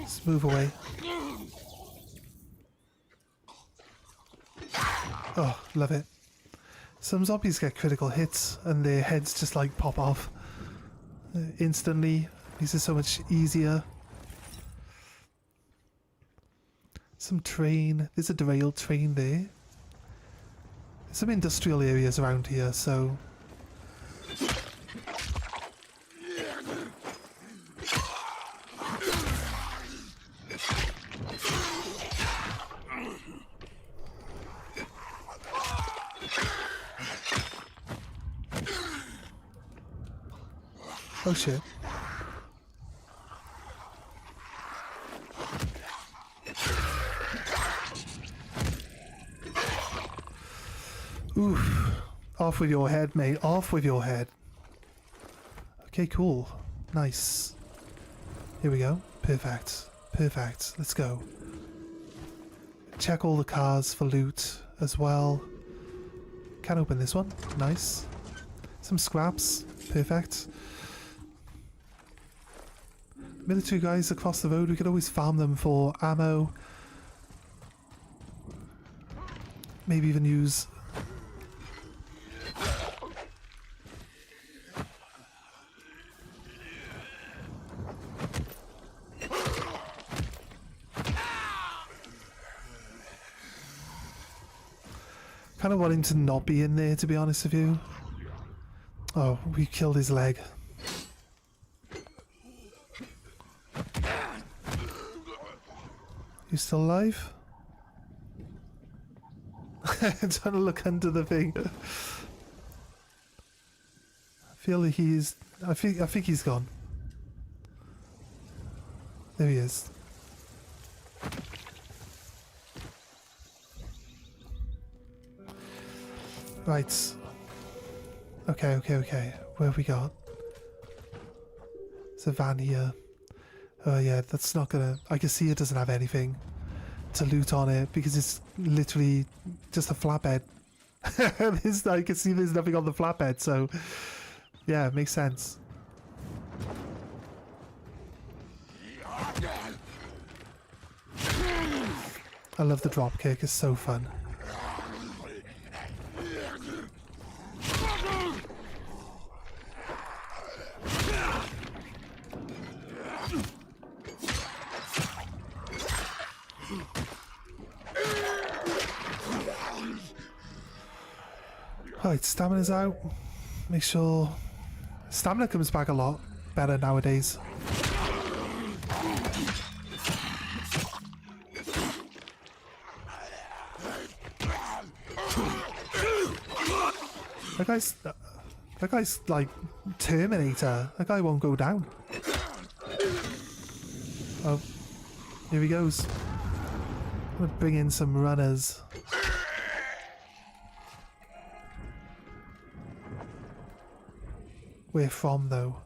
A: Let's move away. Oh, love it. Some zombies get critical hits and their heads just like pop off instantly. This is so much easier. Some train. There's a derailed train there. There's some industrial areas around here, so... Oh shit. Oof. Off with your head, mate. Off with your head. Okay, cool. Nice. Here we go. Perfect. Perfect. Let's go. Check all the cars for loot as well. Can't open this one. Nice. Some scraps. Perfect. Military guys across the road, we could always farm them for ammo. Maybe even use... Kind of wanting to not be in there, to be honest with you. Oh, we killed his leg. You still alive? I'm trying to look under the thing. I feel like he's... I think he's gone. There he is. Right. Okay. Where have we got? There's a van here. Oh yeah, that's not gonna... I can see it doesn't have anything to loot on it because it's literally just a flatbed. I can see there's nothing on the flatbed, so yeah, it makes sense. I love the drop kick, it's so fun. Right, stamina's out. Make sure... Stamina comes back a lot better nowadays. That guy's like Terminator. That guy won't go down. Oh, here he goes. I'm gonna bring in some runners. Where from, though?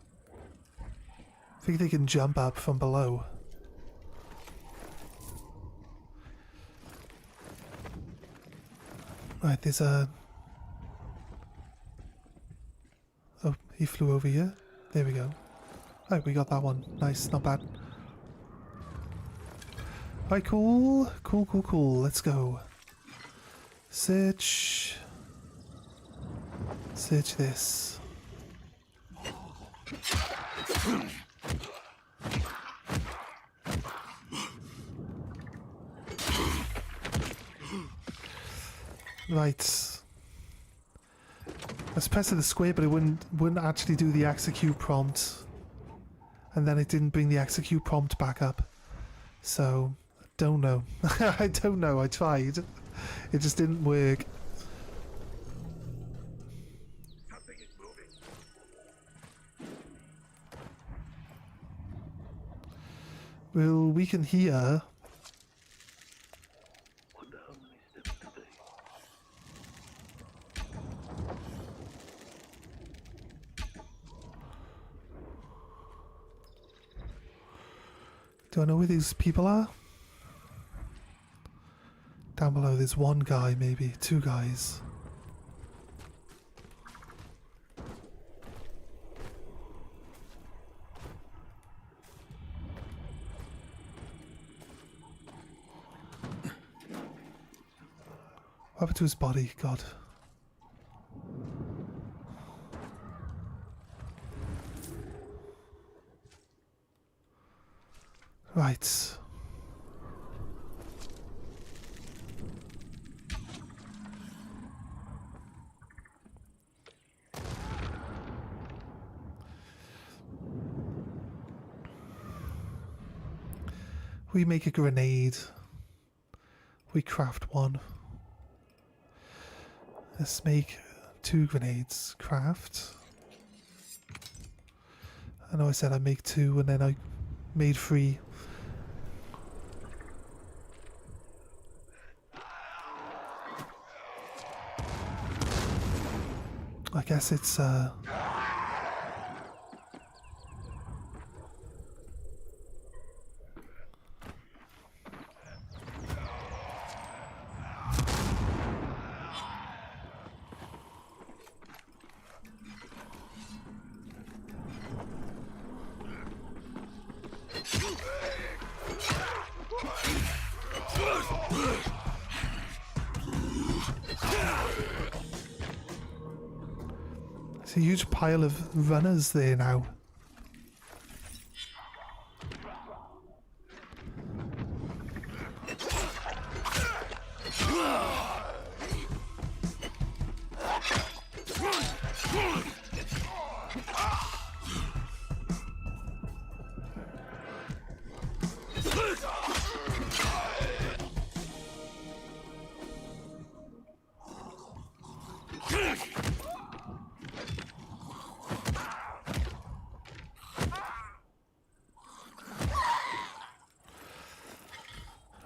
A: I think they can jump up from below. Right, there's a... Oh, he flew over here. There we go. Right, we got that one. Nice, not bad. Right, cool. Cool. Let's go. Search. Search this. Right. I was pressing the square, but it wouldn't actually do the execute prompt, and then it didn't bring the execute prompt back up. So don't know. I don't know. I tried. It just didn't work.
D: Something is moving.
A: Well, we can hear.
D: Wonder how many steps today.
A: Do I know where these people are? Down below, there's one guy, maybe two guys. What happened to his body? God. Right. We make a grenade. We craft one. Let's make 2 grenades. Craft. I know I said I'd make 2 and then I made 3. I guess it's it's a huge pile of runners there now.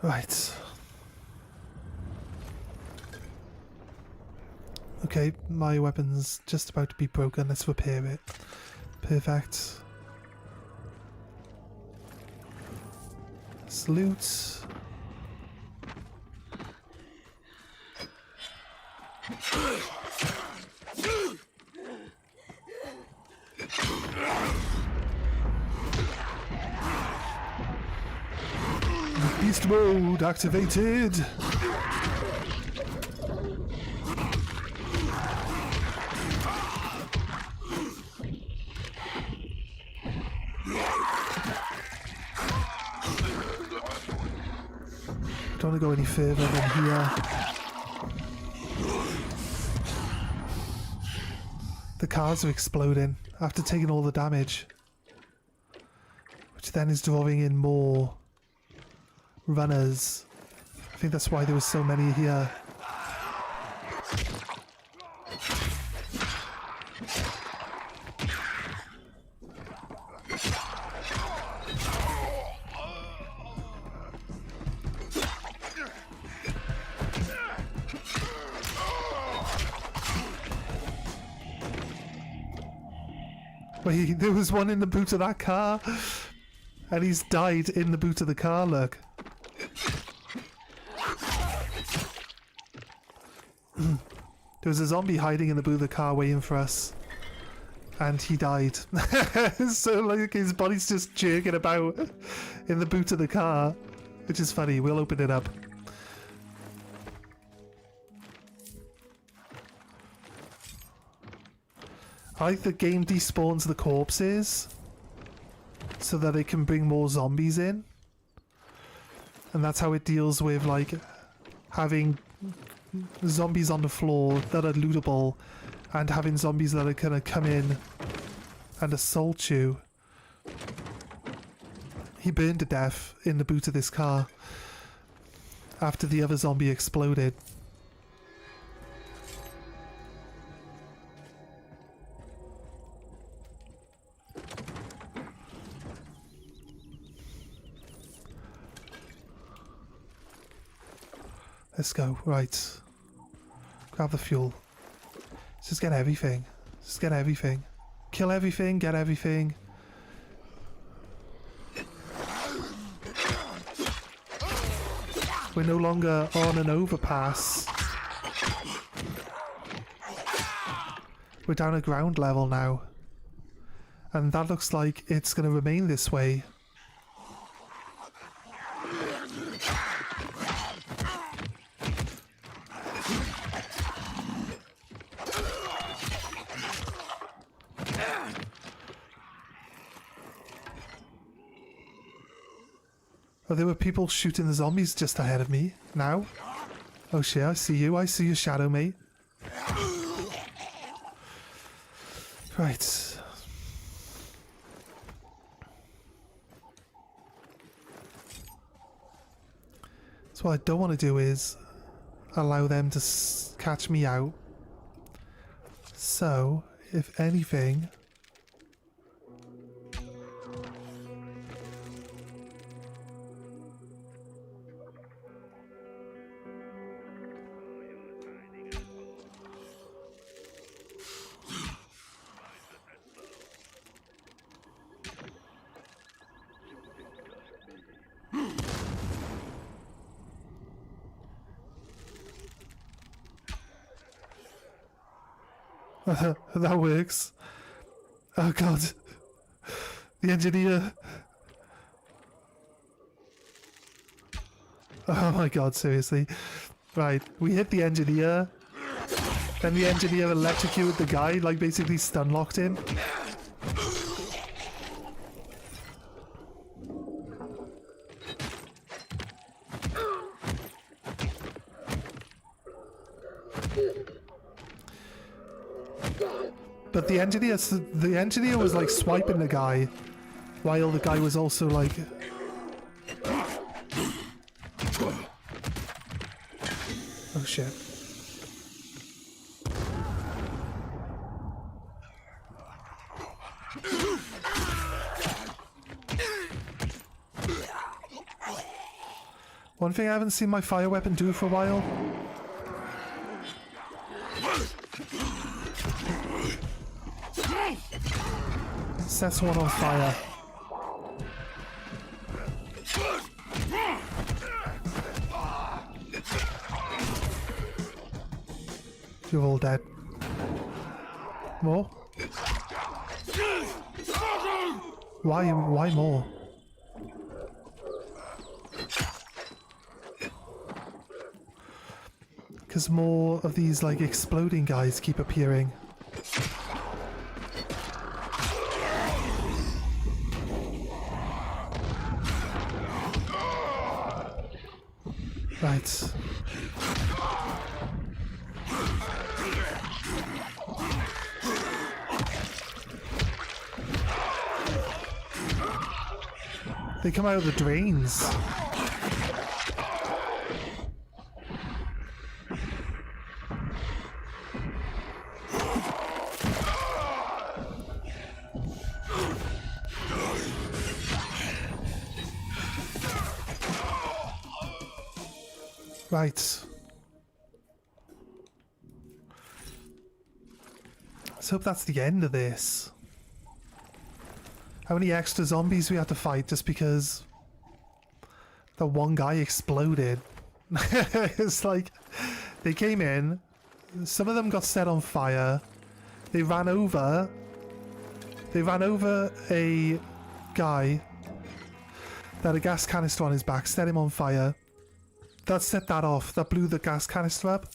A: Right. Okay, my weapon's just about to be broken. Let's repair it. Perfect. Let's loot. Beast mode activated. Don't want to go any further than here. The cars are exploding after taking all the damage, which then is drawing in more runners. I think that's why there was so many here. Wait, there was one in the boot of that car, and he's died in the boot of the car, look. There was a zombie hiding in the boot of the car waiting for us, and he died. So like his body's just jerking about in the boot of the car, which is funny. We'll open it up. I like the game despawns the corpses so that it can bring more zombies in, and that's how it deals with like having zombies on the floor that are lootable and having zombies that are gonna come in and assault you. He burned to death in the boot of this car. after the other zombie exploded. Let's go. Right. Grab the fuel. Let's just get everything. Just get everything. Kill everything, get everything. We're no longer on an overpass. We're down at ground level now. And that looks like it's going to remain this way. Oh, there were people shooting the zombies just ahead of me. Now? Oh shit, I see you. I see your shadow, mate. Right. So what I don't want to do is allow them to catch me out. So, if anything... That works. Oh god. The engineer. Oh my god, seriously. Right, we hit the engineer. Then the engineer electrocuted the guy, like basically stun locked him. But the engineer was like swiping the guy, while the guy was also like... Oh shit. One thing I haven't seen my fire weapon do for a while. Sets one on fire. You're all dead. More? Why more? Because more of these like exploding guys keep appearing. Right. They come out of the drains. Right. Let's hope that's the end of this. How many extra zombies we had to fight just because the one guy exploded? It's like they came in, some of them got set on fire, they ran over a guy that had a gas canister on his back, set him on fire. That set that off, that blew the gas canister up,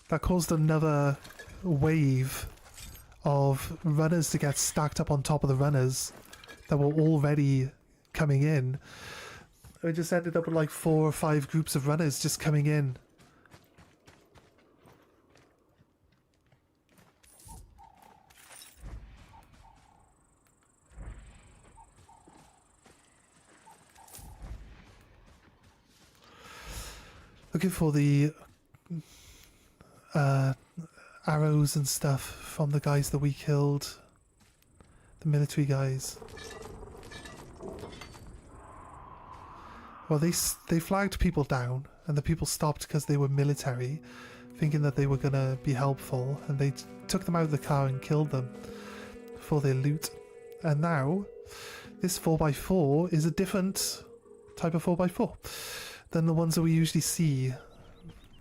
A: that caused another wave of runners to get stacked up on top of the runners that were already coming in. We just ended up with like 4 or 5 groups of runners just coming in. Looking for the arrows and stuff from the guys that we killed. The military guys. Well, they flagged people down, and the people stopped because they were military, thinking that they were going to be helpful, and they took them out of the car and killed them for their loot. And now, this 4x4 is a different type of 4x4 than the ones that we usually see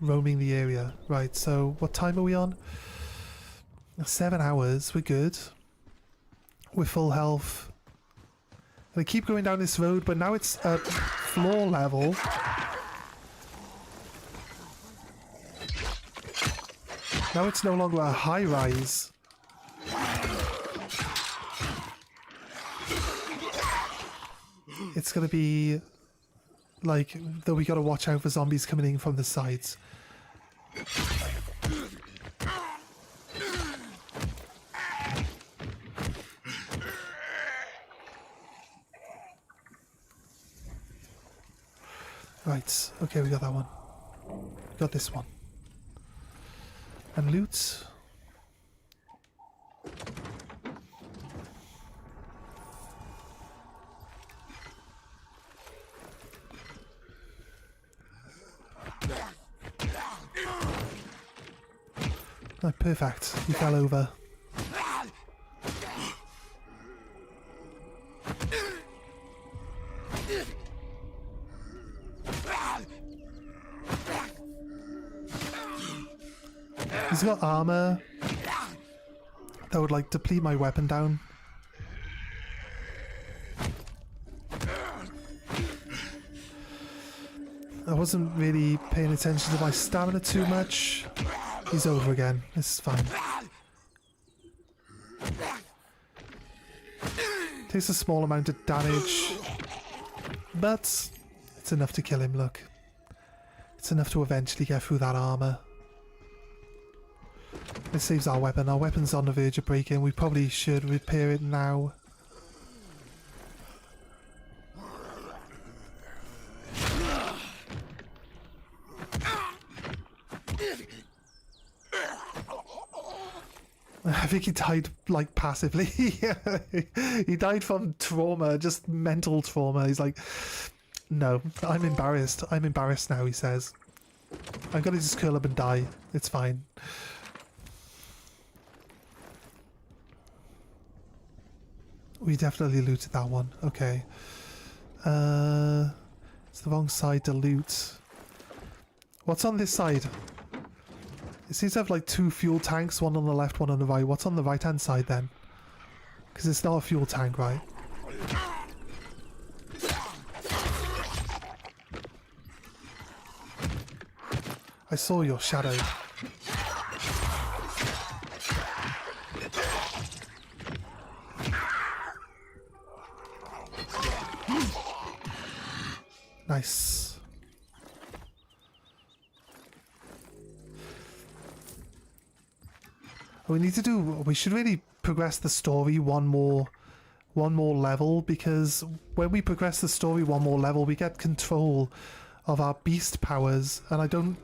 A: roaming the area. Right, so what time are we on? 7 hours, we're good. We're full health. And I keep going down this road, but now it's at floor level. Now it's no longer a high rise. It's gonna be like, though we gotta watch out for zombies coming in from the sides. Right, okay, we got that one. We got this one. And loot. Oh, perfect. He fell over. He's got armor that would like deplete my weapon down. I wasn't really paying attention to my stamina too much. He's over again. This is fine. Takes a small amount of damage, but it's enough to kill him, look. It's enough to eventually get through that armor. It saves our weapon. Our weapon's on the verge of breaking. We probably should repair it now. I think he died, like, passively. He died from trauma, just mental trauma. He's like, no, I'm embarrassed. I'm embarrassed now, he says. I'm gonna just curl up and die. It's fine. We definitely looted that one. Okay. It's the wrong side to loot. What's on this side? It seems to have like two fuel tanks, one on the left, one on the right. What's on the right hand side then? Because it's not a fuel tank, right? I saw your shadow. Nice. We should really progress the story one more level, because when we progress the story one more level we get control of our beast powers, and I don't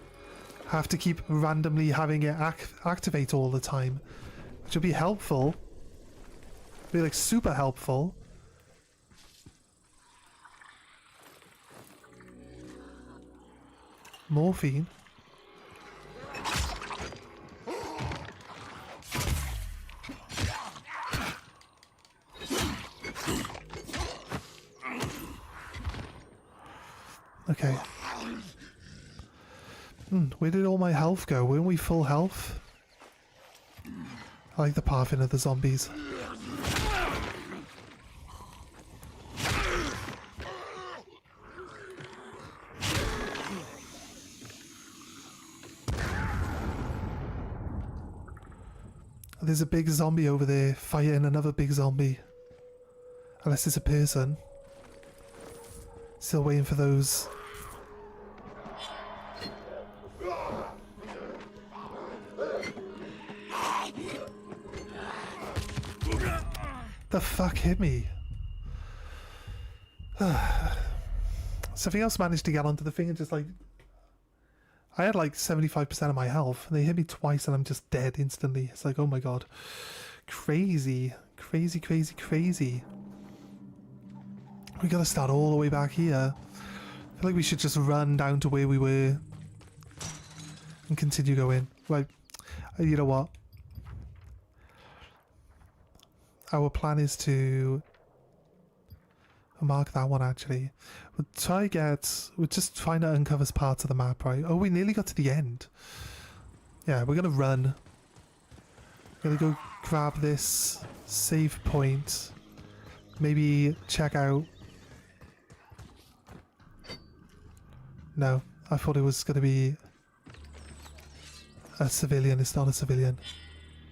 A: have to keep randomly having it activate all the time, which would be helpful. Be like super helpful. Morphine. Okay. Where did all my health go? Weren't we full health? I like the pathing of the zombies. There's a big zombie over there fighting another big zombie. Unless it's a person. Still waiting for those. The fuck hit me? Something else managed to get onto the thing and just like I had like 75% of my health. They hit me twice and I'm just dead instantly. It's like, oh my god. Crazy. Crazy, crazy, crazy. We gotta start all the way back here. I feel like we should just run down to where we were and continue going. Right, you know what? Our plan is to mark that one actually. We'll just try to uncover parts of the map, right? Oh, we nearly got to the end. Yeah, we're gonna run. Gonna go grab this save point. Maybe check out. No, I thought it was gonna be a civilian. It's not a civilian.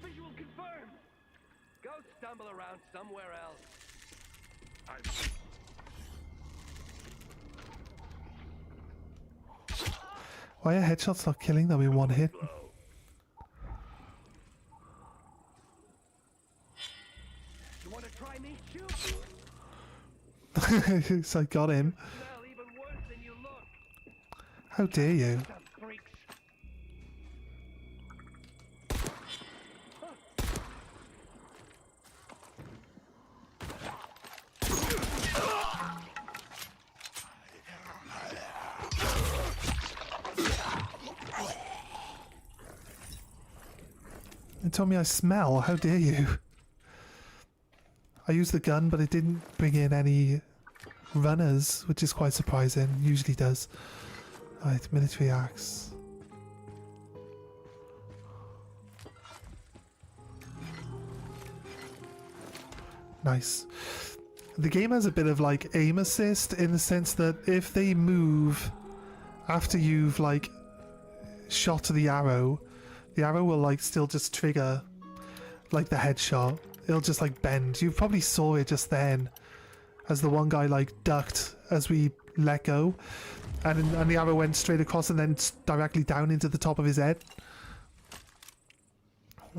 D: Visual confirmed. Go stumble around somewhere else.
A: Why are headshots not killing them in one hit?
D: You want to try me? Shoot.
A: So I got him.
D: Smell even worse than you look.
A: How dare you?
D: Some freaks.
A: You told me I smell. How dare you? I used the gun, but it didn't bring in any runners, which is quite surprising. Usually does. Right, military axe. Nice. The game has a bit of like aim assist in the sense that if they move after you've like shot the arrow will like still just trigger like the headshot. It'll just like bend. You probably saw it just then as the one guy like ducked as we let go and the arrow went straight across and then directly down into the top of his head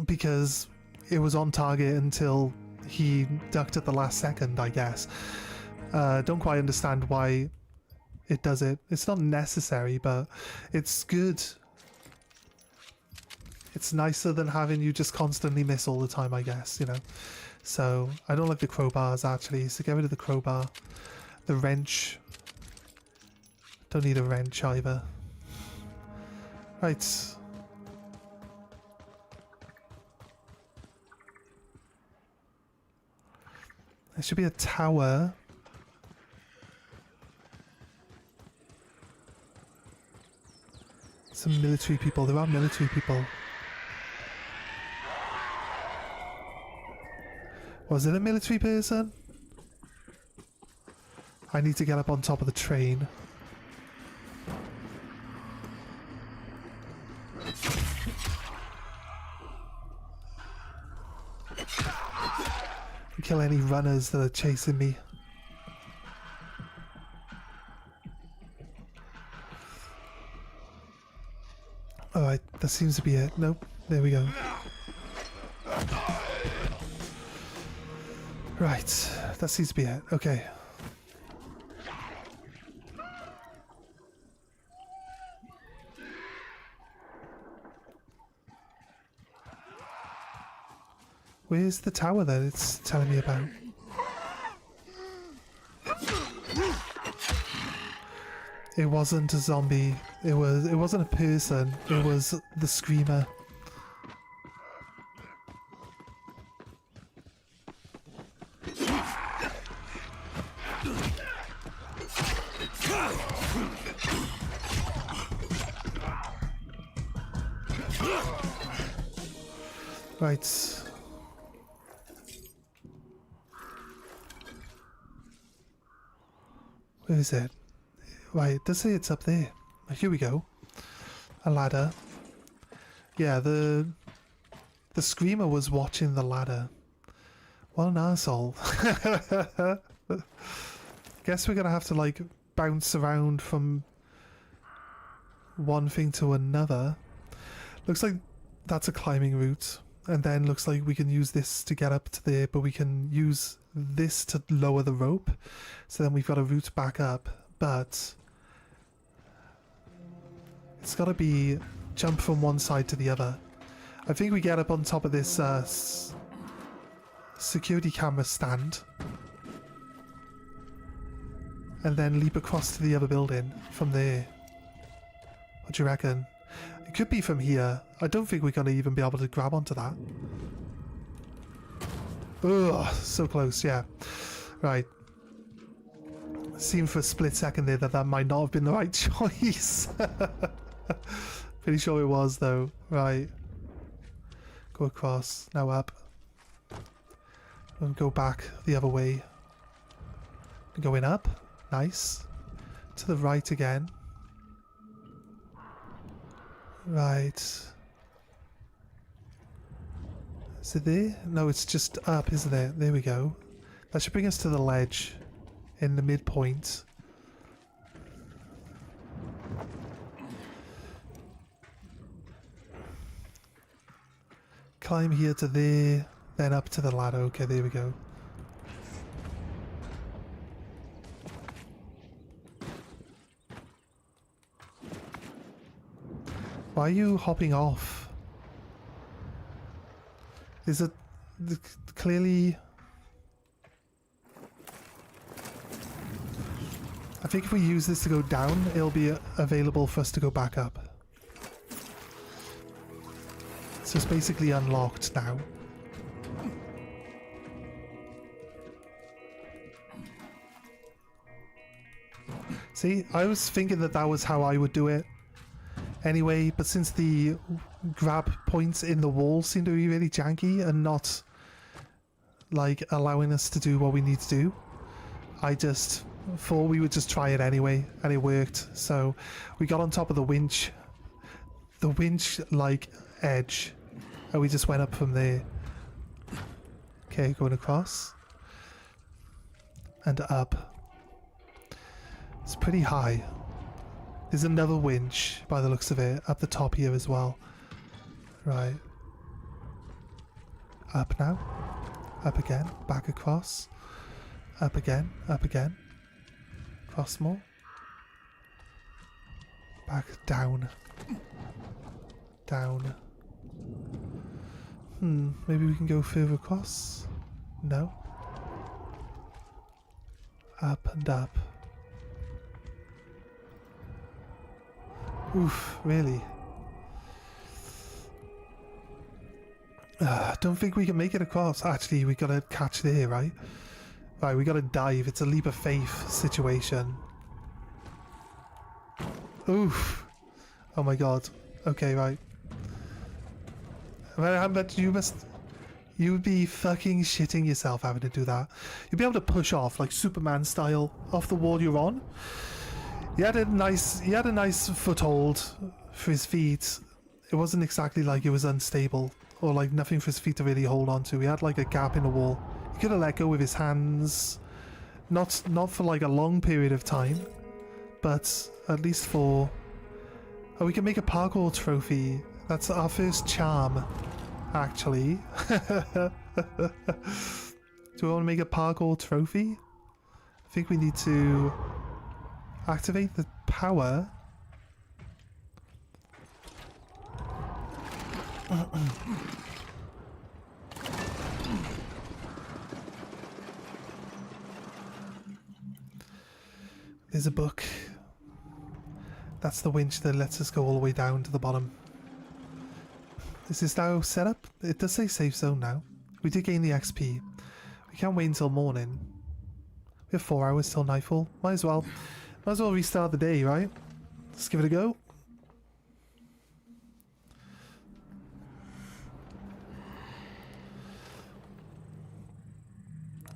A: because it was on target until he ducked at the last second, I guess. Don't quite understand why it does it. It's not necessary, but it's good. It's nicer than having you just constantly miss all the time, I guess, you know. So, I don't like the crowbars, actually, so get rid of the crowbar. The wrench. Don't need a wrench, either. Right. There should be a tower. Some military people. There are military people. Was it a military person? I need to get up on top of the train. Kill any runners that are chasing me. Alright, that seems to be it. Nope, there we go. Right, that seems to be it. Okay. Where's the tower that it's telling me about? It wasn't a zombie. It wasn't a person. It was the screamer. Right. Where is it? Right, it does say it's up there. Here we go. A ladder. Yeah, the screamer was watching the ladder. What an arsehole. Guess we're gonna have to like bounce around from one thing to another. Looks like that's a climbing route. And then looks like we can use this to get up to there, but we can use this to lower the rope. So then we've got a route back up. But It's got to be jump from one side to the other. I think we get up on top of this security camera stand and then leap across to the other building from there. What do you reckon? It could be from here. I don't think we're going to even be able to grab onto that. Ugh, so close, yeah. Right. Seemed for a split second there that might not have been the right choice. Pretty sure it was though. Right. Go across. Now up. And go back the other way. Going up. Nice. To the right again. Right. Is it there? No, it's just up, isn't it? There we go. That should bring us to the ledge in the midpoint. Climb here to there, then up to the ladder. Okay, there we go. Why are you hopping off? Is it clearly... I think if we use this to go down, it'll be available for us to go back up. So it's basically unlocked now. See, I was thinking that that was how I would do it anyway, but since the grab points in the wall seem to be really janky and not like allowing us to do what we need to do, I just thought we would just try it anyway, and it worked. So we got on top of the winch like edge, and we just went up from there. Okay, going across and up. It's pretty high. There's another winch by the looks of it up the top here as well. Right. Up now. Up again. Back across. Up again. Up again. Cross more. Back down. Down. Maybe we can go further across? No. Up and up. Oof, really? Don't think we can make it across. Actually, we gotta catch there, right? Right, we gotta dive. It's a leap of faith situation. Oof. Oh my god. Okay, right. But you'd be fucking shitting yourself having to do that. You'd be able to push off, like Superman style, off the wall you're on. He had a nice foothold for his feet. It wasn't exactly like it was unstable or like nothing for his feet to really hold on to. He had like a gap in the wall. He could have let go with his hands, not for like a long period of time, but at least for... Oh, we can make a parkour trophy. That's our first charm, actually. Do we want to make a parkour trophy? I think we need to activate the power. There's a book. That's the winch that lets us go all the way down to the bottom. Is this now set up? It does say safe zone now. We did gain the XP. We can't wait until morning. We have 4 hours till nightfall. Might as well restart the day, right? Let's give it a go.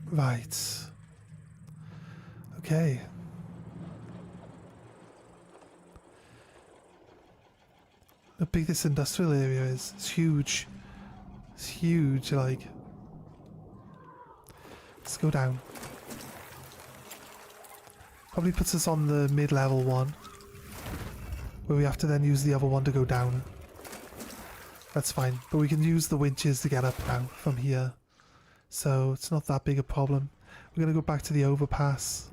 A: Right. Okay. How big this industrial area is. It's huge. It's huge, like. Let's go down. Probably puts us on the mid-level one, where we have to then use the other one to go down. That's fine, but we can use the winches to get up now from here, so it's not that big a problem. We're gonna go back to the overpass.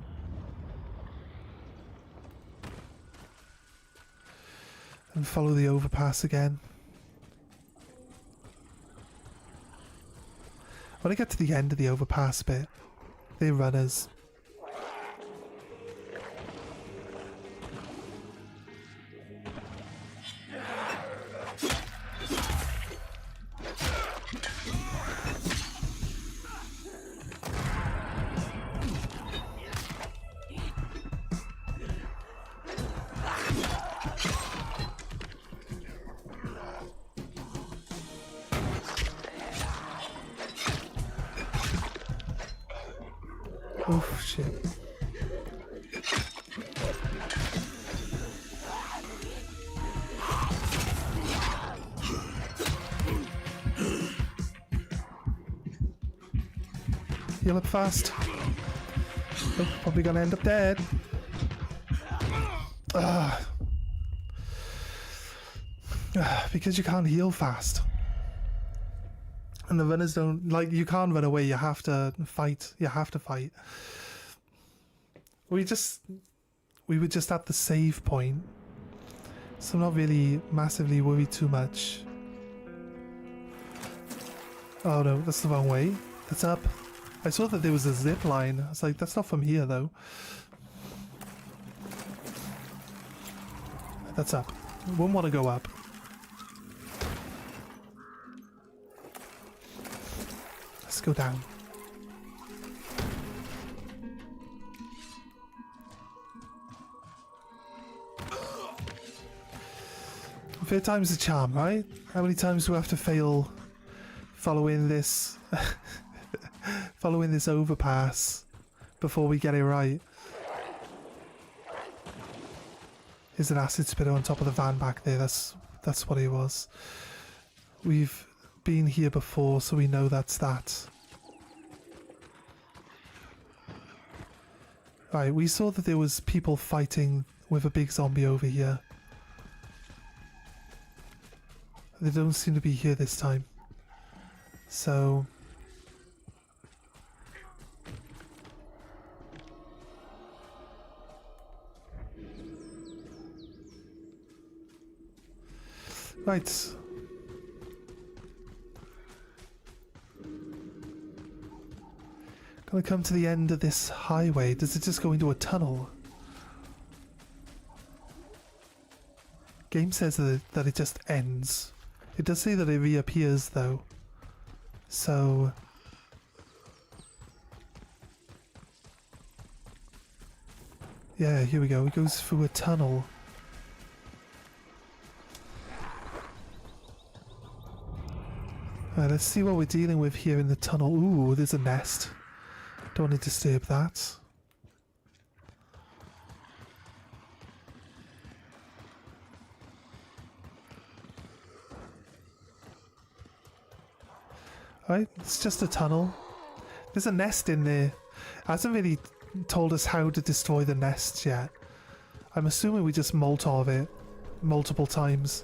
A: And follow the overpass again. When I get to the end of the overpass bit, they're runners. Oh shit. Heal up fast. Oh, probably gonna end up dead. Because you can't heal fast. And the runners don't, like, you can't run away, you have to fight. You have to fight. We were just at the save point. So I'm not really massively worried too much. Oh no, that's the wrong way. That's up. I saw that there was a zip line. I was like, that's not from here though. That's up. Wouldn't want to go up. Let's go down. Third time's the charm, right? How many times do we have to fail following this following this overpass before we get it right? There's an acid spitter on top of the van back there. That's what it was. We've been here before, so we know that's that. Right, we saw that there was people fighting with a big zombie over here. They don't seem to be here this time. So... right. Gonna come to the end of this highway. Does it just go into a tunnel? Game says that it just ends. It does say that it reappears though. So... yeah, here we go. It goes through a tunnel. Alright, let's see what we're dealing with here in the tunnel. Ooh, there's a nest. Don't want to disturb that. Alright, it's just a tunnel. There's a nest in there. It hasn't really told us how to destroy the nest yet. I'm assuming we just Molotov it multiple times.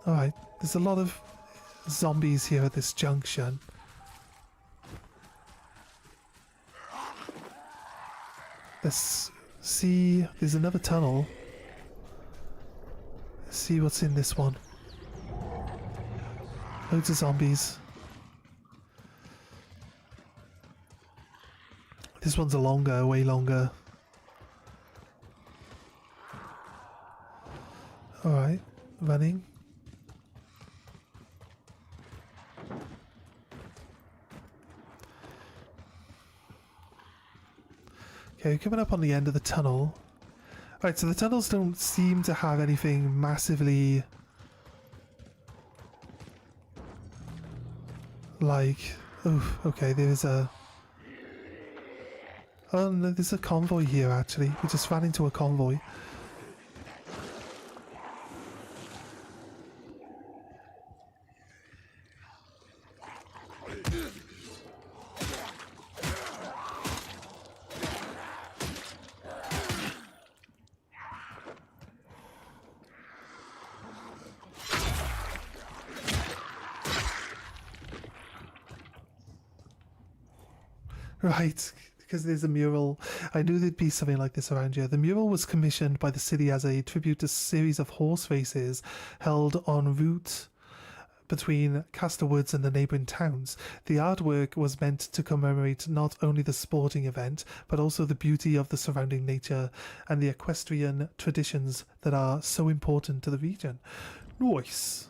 A: Alright, there's a lot of zombies here at this junction. Let's see, there's another tunnel. Let's see what's in this one. Loads of zombies. This one's a longer, way longer. Alright, running. Okay, coming up on the end of the tunnel. Right, so the tunnels don't seem to have anything massively... like... oh, okay, there's a... oh, no, there's a convoy here, actually. We just ran into a convoy. Right, because there's a mural. I knew there'd be something like this around here. The mural was commissioned by the city as a tribute to a series of horse races held en route between Castor Woods and the neighbouring towns. The artwork was meant to commemorate not only the sporting event, but also the beauty of the surrounding nature and the equestrian traditions that are so important to the region. Nice.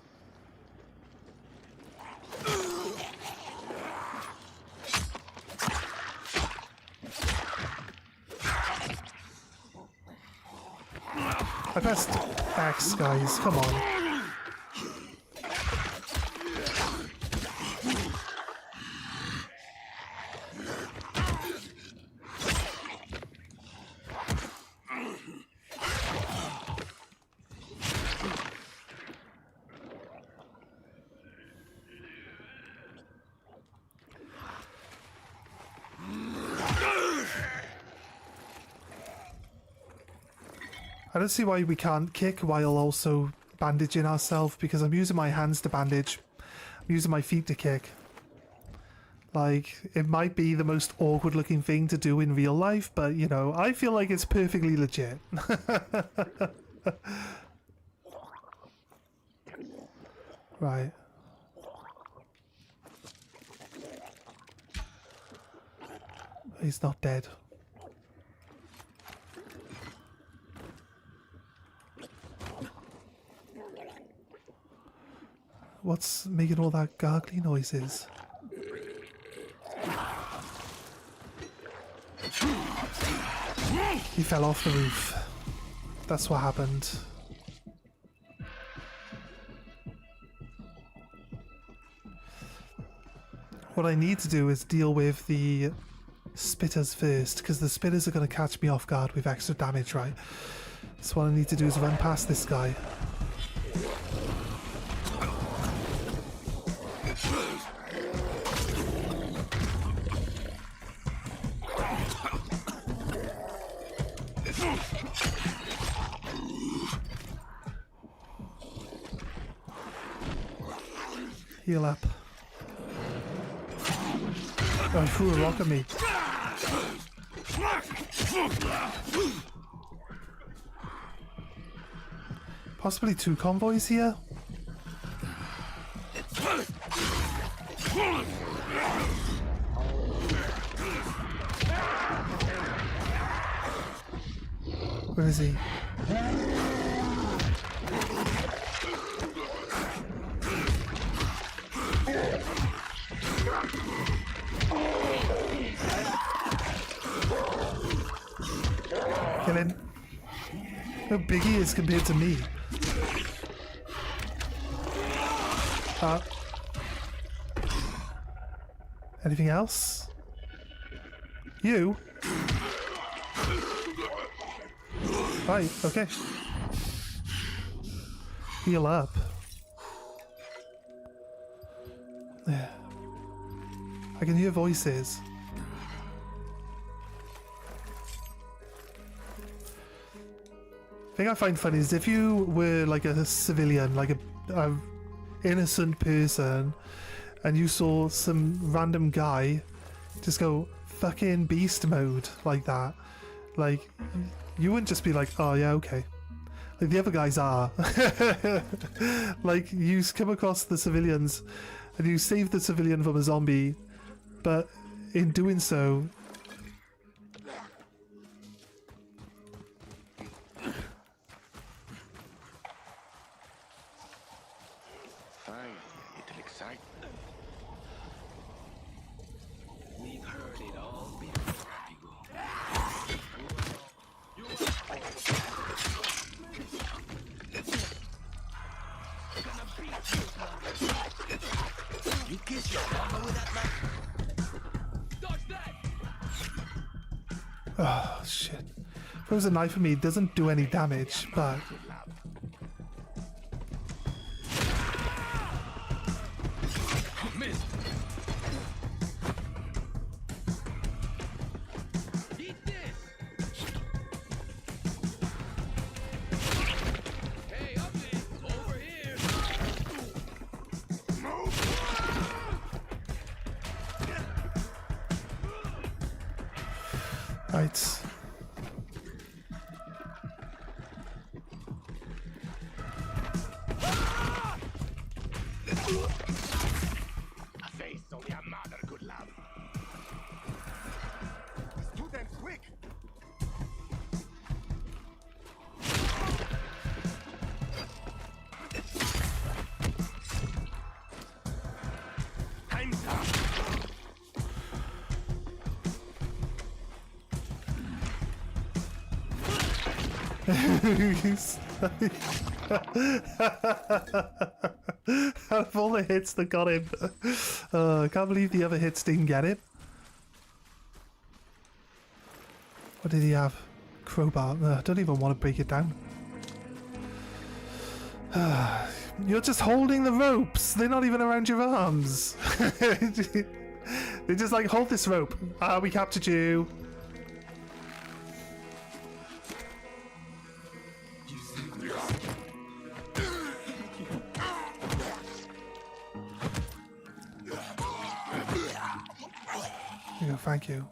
A: I pressed X, guys. Come on. I don't see why we can't kick while also bandaging ourselves, because I'm using my hands to bandage. I'm using my feet to kick. Like, it might be the most awkward looking thing to do in real life, but, you know, I feel like it's perfectly legit. Right. He's not dead. What's making all that gargly noises? He fell off the roof. That's what happened. What I need to do is deal with the spitters first, because the spitters are going to catch me off guard with extra damage, right? So what I need to do is run past this guy. Heal up. Oh, he threw a rock at me. Possibly two convoys here? Where is he? Kill him. How big he is compared to me. Anything else? You? Right, okay. Heal up. Yeah. I can hear voices. The thing I find funny is if you were like a civilian, like a innocent person, and you saw some random guy just go fucking beast mode like that, like, you wouldn't just be like, oh yeah, okay. Like the other guys are. Like, you come across the civilians and you save the civilian from a zombie, but in doing so,
D: Fine, it'll excite. We've heard it all before, you kiss your mama with that knife? Dodge that!
A: oh shit. Throws a knife at me, it doesn't do any damage, but
D: Missed. Eat this! Hey, up there! Over here!
A: Out of all the hits that got him, I can't believe the other hits didn't get him. What did he have? Crowbar. I don't even want to break it down. You're just holding the ropes. They're not even around your arms. They're just like, hold this rope. We captured you. There you go, thank you.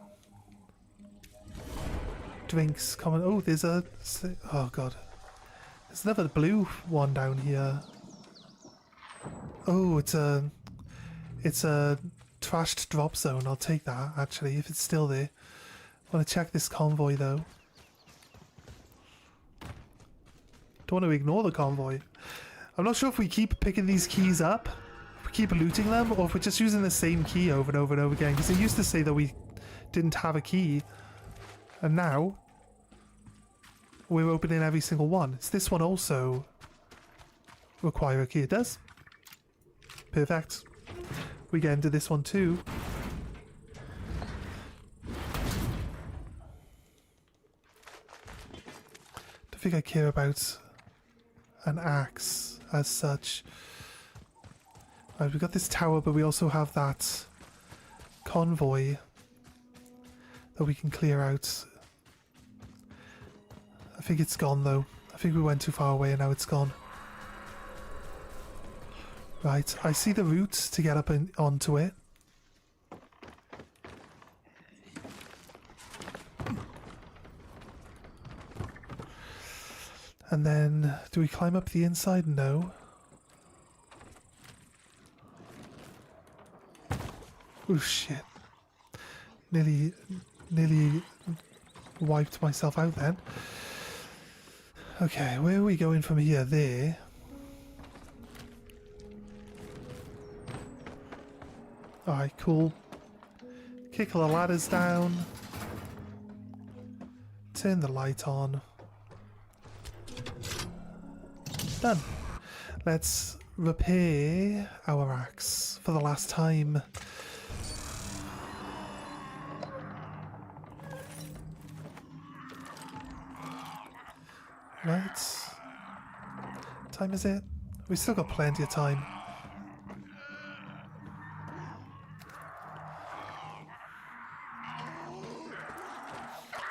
A: Drinks coming. Oh, there's a. Oh god. There's another blue one down here. Oh, it's a trashed drop zone. I'll take that actually if it's still there. I want to check this convoy though. Don't want to ignore the convoy. I'm not sure if we keep picking these keys up, if we keep looting them, or if we're just using the same key over and over and over again. Because it used to say that we didn't have a key, and now we're opening every single one. Does this one also require a key? It does. Perfect. We get into this one too. Don't think I care about an axe as such. Right, we've got this tower, but we also have that convoy that we can clear out. I think it's gone though. I think we went too far away and now it's gone. Right, I see the route to get up onto it. And then, do we climb up the inside? No. Oh shit. Nearly wiped myself out then. Okay, where are we going from here? There. Alright, cool. Kick the ladders down. Turn the light on. Done. Let's repair our axe for the last time. Right. What time is it? We've still got plenty of time.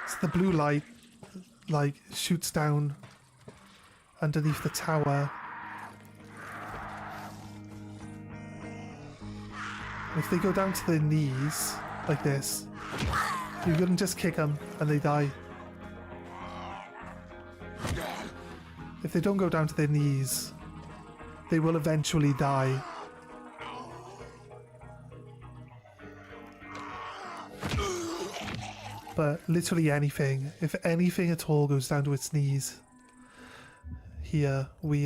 A: So the blue light, like, shoots down underneath the tower. If they go down to their knees, like this, you couldn't just kick them and they die. If they don't go down to their knees, they will eventually die. But literally anything, if anything at all goes down to its knees, here we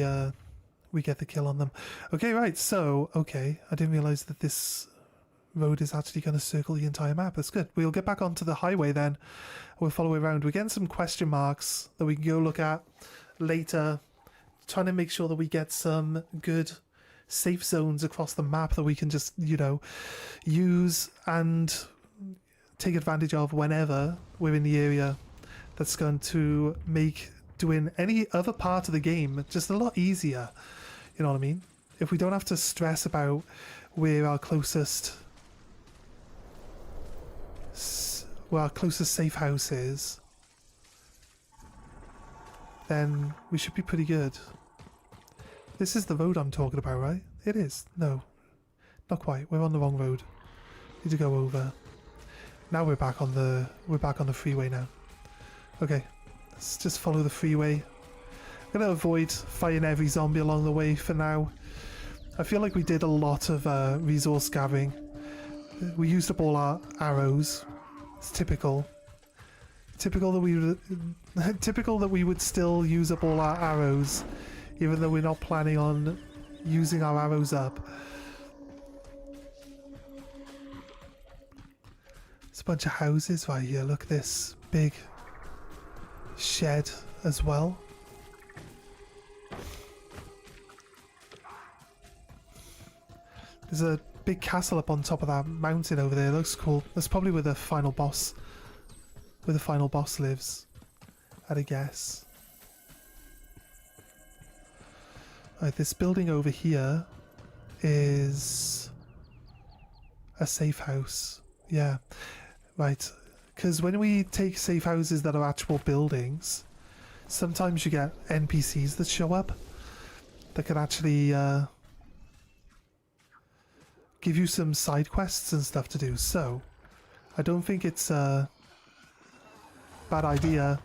A: get the kill on them. Okay, right, so, okay, I didn't realise that this road is actually going to circle the entire map. That's good. We'll get back onto the highway then. We'll follow it around. We're getting some question marks that we can go look at later, trying to make sure that we get some good safe zones across the map that we can just, you know, use and take advantage of whenever we're in the area. That's going to make doing any other part of the game just a lot easier. You know what I mean? If we don't have to stress about where our closest safe house is, then we should be pretty good. This is the road I'm talking about, right? It is. No, not quite. We're on the wrong road. Need to go over. Now we're back on the freeway now. Okay, let's just follow the freeway. I'm gonna avoid fighting every zombie along the way for now. I feel like we did a lot of resource gathering. We used up all our arrows. It's typical. Typical that we would still use up all our arrows, even though we're not planning on using our arrows up. There's a bunch of houses right here. Look at this big shed as well. There's a big castle up on top of that mountain over there. It looks cool. That's probably where the final boss lives, I'd guess. Right, this building over here is a safe house. Yeah, right. Because when we take safe houses that are actual buildings, sometimes you get NPCs that show up that can actually give you some side quests and stuff to do. So I don't think it's a bad idea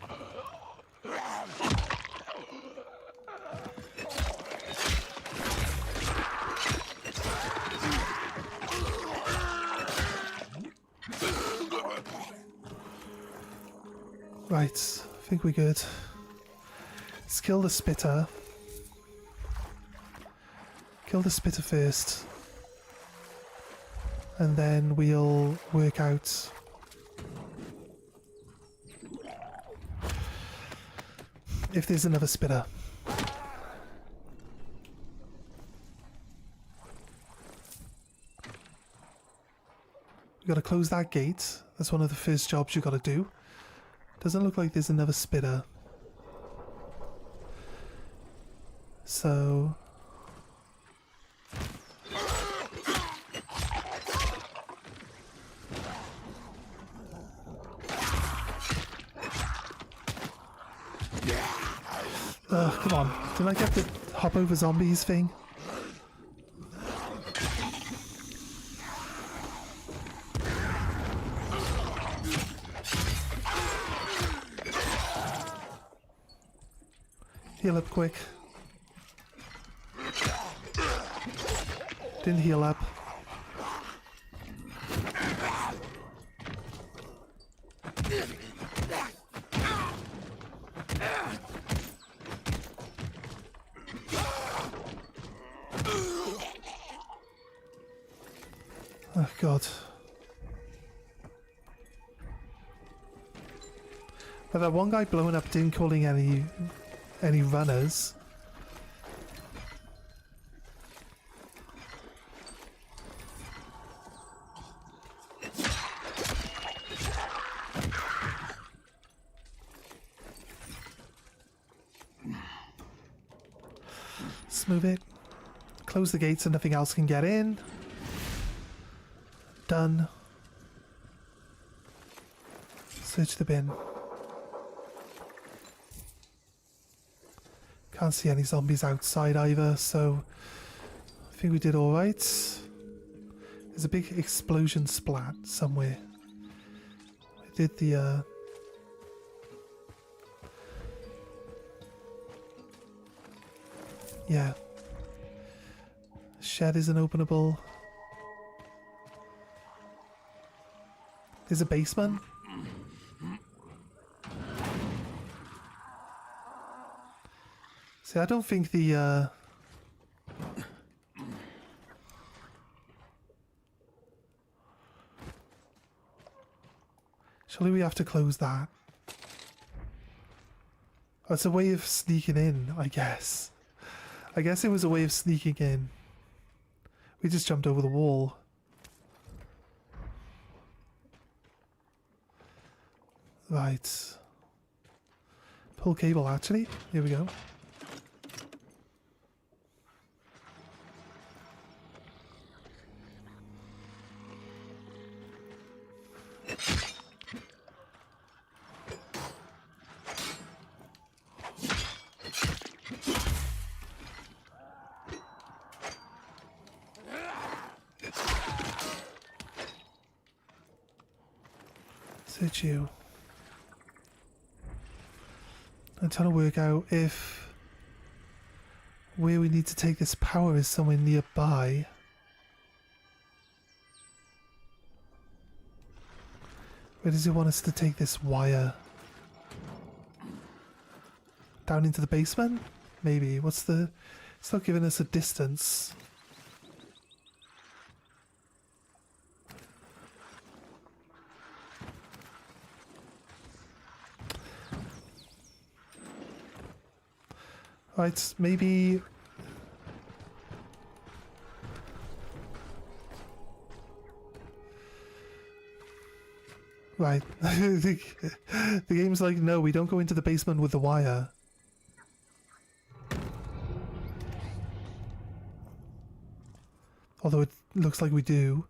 A: right, I think we're good. Let's kill the spitter. Kill the spitter first. And then we'll work out if there's another spitter. You gotta close that gate. That's one of the first jobs you gotta do. Doesn't look like there's another spitter. So come on. Didn't I get the hop over zombies thing? Heal up quick. Didn't heal up. Oh god. But that one guy blowing up didn't calling any runners. Let's move it. Close the gates so nothing else can get in. Done. Search the bin. Can't see any zombies outside either, so I think we did alright. There's a big explosion splat somewhere. I did the yeah. Shed isn't openable. There's a basement. See, I don't think the surely we have to close that. Oh, it's a way of sneaking in, I guess. I guess it was a way of sneaking in. We just jumped over the wall. Right. Pull cable, actually. Here we go. Search you. I'm trying to work out if where we need to take this power is somewhere nearby. Where does it want us to take this wire? Down into the basement? Maybe. What's the... It's not giving us a distance. Right, maybe... Right. The game's like, no, we don't go into the basement with the wire. Although it looks like we do.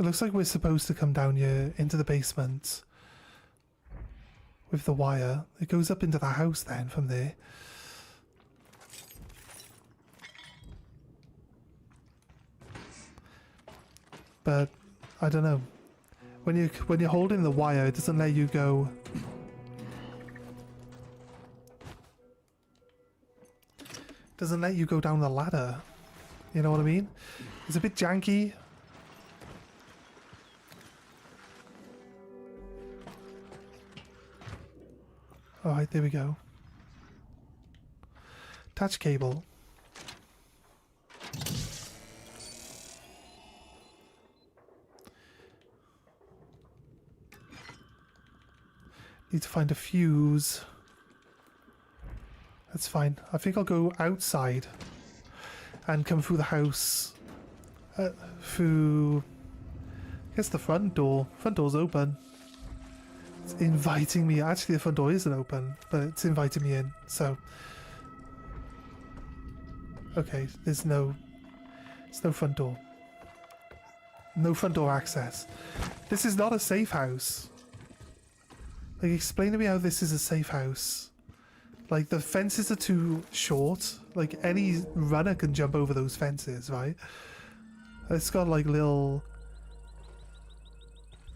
A: It looks like we're supposed to come down here into the basement with the wire. It goes up into the house then from there. But I don't know. When you're holding the wire, it doesn't let you go. Doesn't let you go down the ladder. You know what I mean? It's a bit janky. Alright, there we go. Attach cable. Need to find a fuse. That's fine. I think I'll go outside and come through the house. Through... I guess the front door. Front door's open. It's inviting me. Actually, the front door isn't open, but it's inviting me in. So, okay, there's no front door. No front door access. This is not a safe house. Like, explain to me how this is a safe house. Like, the fences are too short. Like, any runner can jump over those fences, right? It's got like little...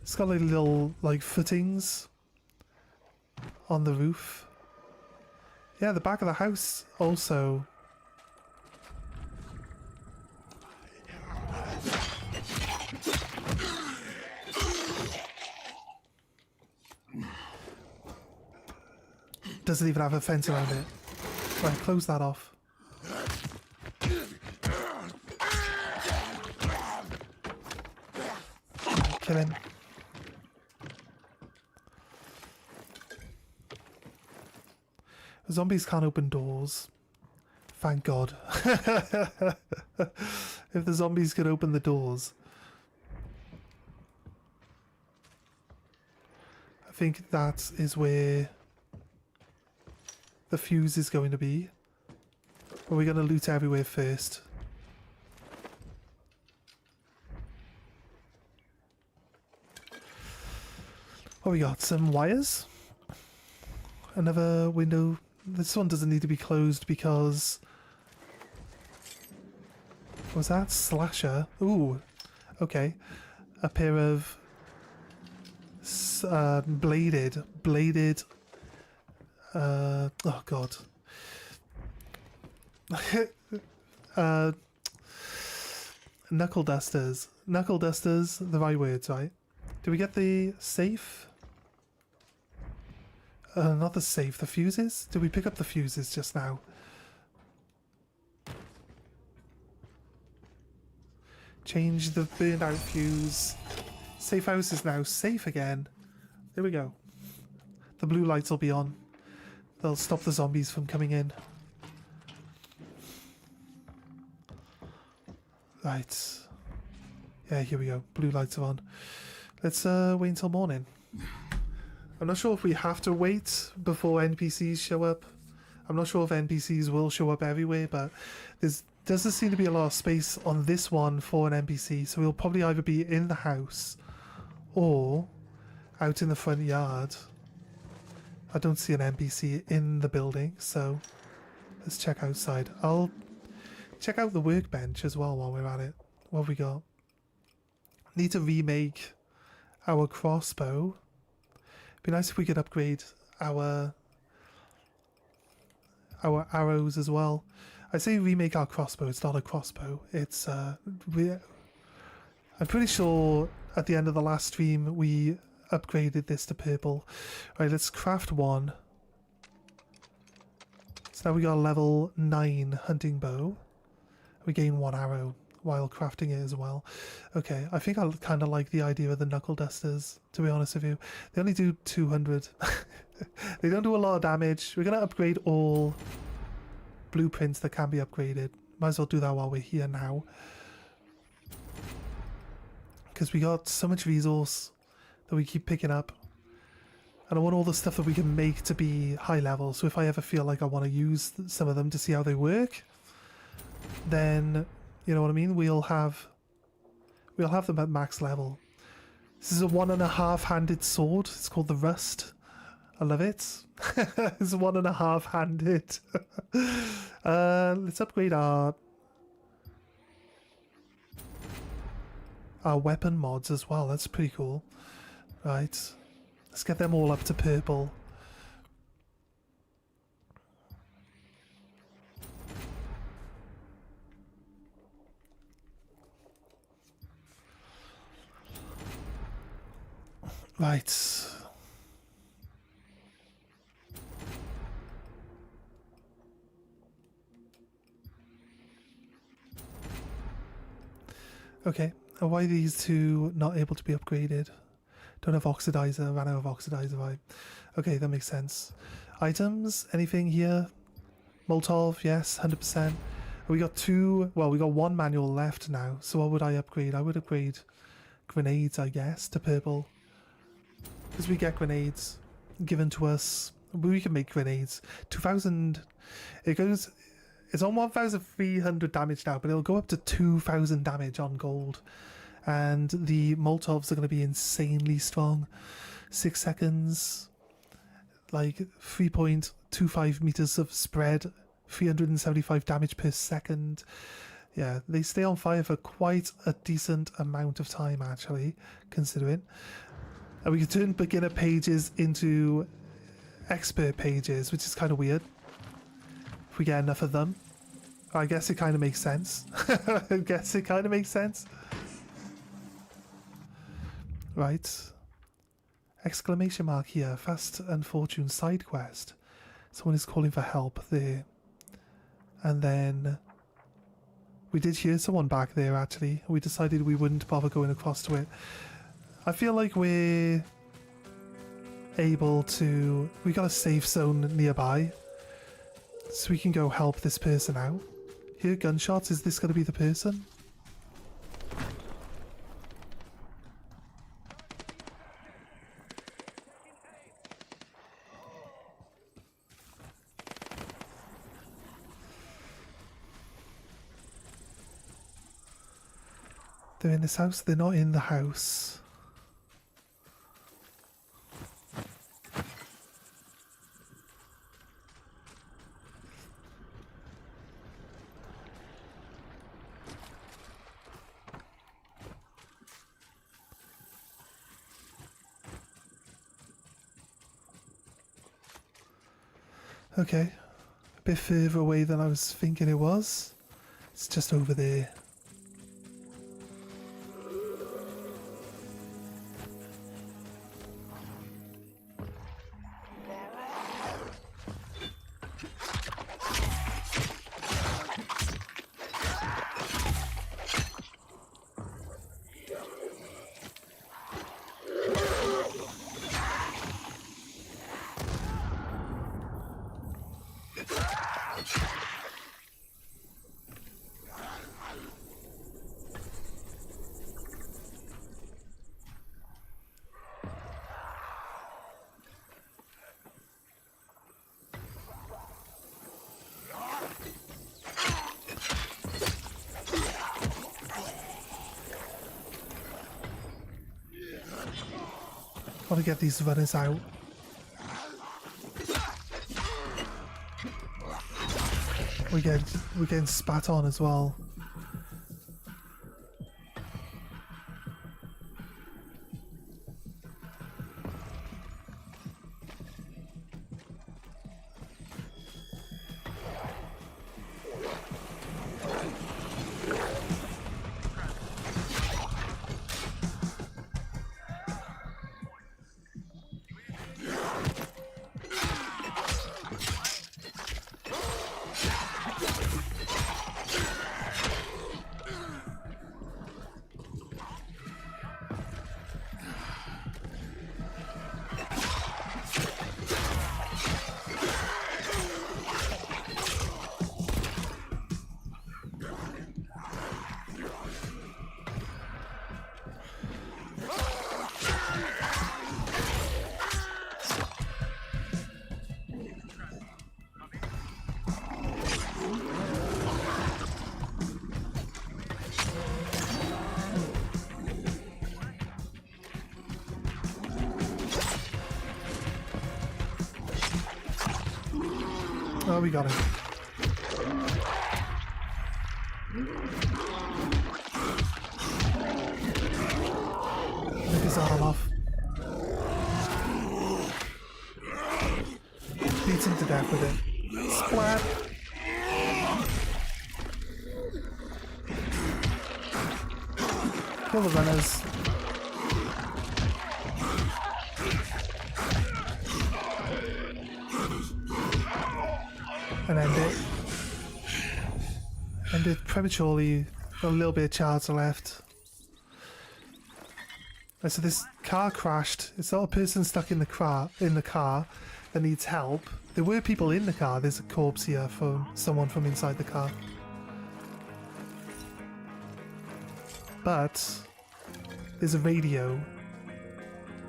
A: It's got like little, like, footings on the roof. Yeah, the back of the house also. Doesn't even have a fence around it. Right, close that off. Kill him. Zombies can't open doors. Thank God. If the zombies could open the doors. I think that is where the fuse is going to be. But we're going to loot everywhere first. What we got? Some wires. Another window. This one doesn't need to be closed because... What was that? Slasher. Ooh. Okay. A pair of... bladed... oh god. Knuckle dusters. Knuckle dusters, the right words, right? Do we get the safe? Not the safe, the fuses? Did we pick up the fuses just now? Change the burned out fuse. Safe house is now safe again. There we go. The blue lights will be on. They'll stop the zombies from coming in. Right. Yeah, here we go. Blue lights are on. Let's wait until morning. I'm not sure if we have to wait before NPCs show up. I'm not sure if NPCs will show up everywhere, but there doesn't seem to be a lot of space on this one for an NPC, so we'll probably either be in the house or out in the front yard. I don't see an NPC in the building, so let's check outside. I'll check out the workbench as well while we're at it. What have we got? Need to remake our crossbow. Be nice if we could upgrade our our arrows as well. I say remake our crossbow. It's not a crossbow. It's I'm pretty sure at the end of the last stream we upgraded this to purple. Right, let's craft one. So now we got a level 9 hunting bow. We gain 1 arrow while crafting it as well. Okay, I think I kind of like the idea of the knuckle dusters, to be honest with you. They only do 200. They don't do a lot of damage. We're going to upgrade all blueprints that can be upgraded. Might as well do that while we're here now. Because we got so much resource that we keep picking up. And I want all the stuff that we can make to be high level. So if I ever feel like I want to use some of them to see how they work, then, you know what I mean? We'll have them at max level. This is a 1.5-handed sword. It's called the Rust. I love it. It's 1.5-handed. Let's upgrade our weapon mods as well. That's pretty cool. Right. Let's get them all up to purple. Right. Okay, and why are these two not able to be upgraded? Don't have oxidizer, ran out of oxidizer, right? Okay, that makes sense. Items, anything here? Molotov, yes, 100%. We got we got 1 manual left now, so what would I upgrade? I would upgrade grenades, I guess, to purple. Because we get grenades given to us. We can make grenades. 2,000, it's on 1,300 damage now, but it'll go up to 2,000 damage on gold. And the Molotovs are going to be insanely strong. 6 seconds, like 3.25 meters of spread, 375 damage per second. Yeah, they stay on fire for quite a decent amount of time, actually, considering. And we can turn beginner pages into expert pages, which is kind of weird. If we get enough of them. I guess it kind of makes sense. I guess it kind of makes sense. Right. Exclamation mark here. Fast and Fortune side quest. Someone is calling for help there. And then we did hear someone back there, actually. We decided we wouldn't bother going across to it. I feel like we're able to... We got a safe zone nearby. So we can go help this person out. Hear gunshots. Is this going to be the person? They're in this house. They're not in the house. Okay, a bit further away than I was thinking it was. It's just over there. I want to get these runners out. We're getting spat on as well. Oh, we got him. Rip his arm off. Beats him to death with it. Splat! Kill the runners. And end it. End it prematurely. Got a little bit of charge left. So this car crashed. It's not a person stuck in the car that needs help. There were people in the car. There's a corpse here from someone from inside the car. But there's a radio.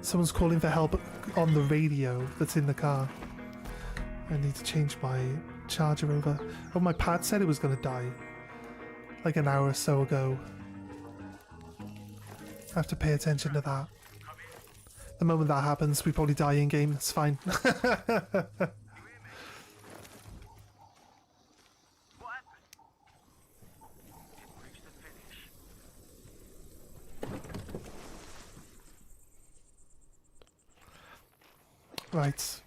A: Someone's calling for help on the radio that's in the car. I need to change my charger over. Oh, my pad said it was going to die like an hour or so ago. I have to pay attention to that. The moment that happens, we probably die in game. It's fine. Right.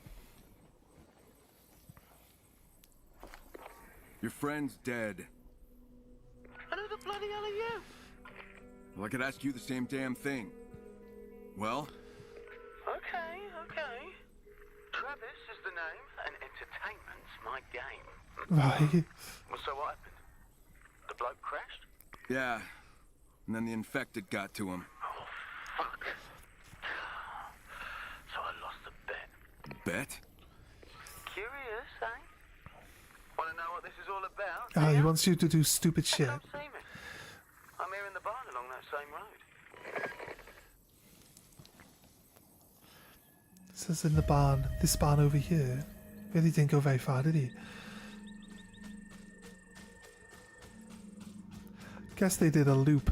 C: Your friend's dead.
D: And who the bloody hell are you?
C: Well, I could ask you the same damn thing. Well?
D: Okay. Travis is the name, and entertainment's my game.
A: Right.
D: Well, so what happened? The bloke crashed?
C: Yeah. And then the infected got to him.
D: Oh, fuck. So I lost the bet.
C: Bet?
D: Curious, eh? Want to know what this is all about?
A: Ah, he
D: yeah?
A: wants you to do stupid shit.
D: Come see me. I'm here in the barn along that same road.
A: This is in the barn. This barn over here. Really didn't go very far, did he? Guess they did a loop.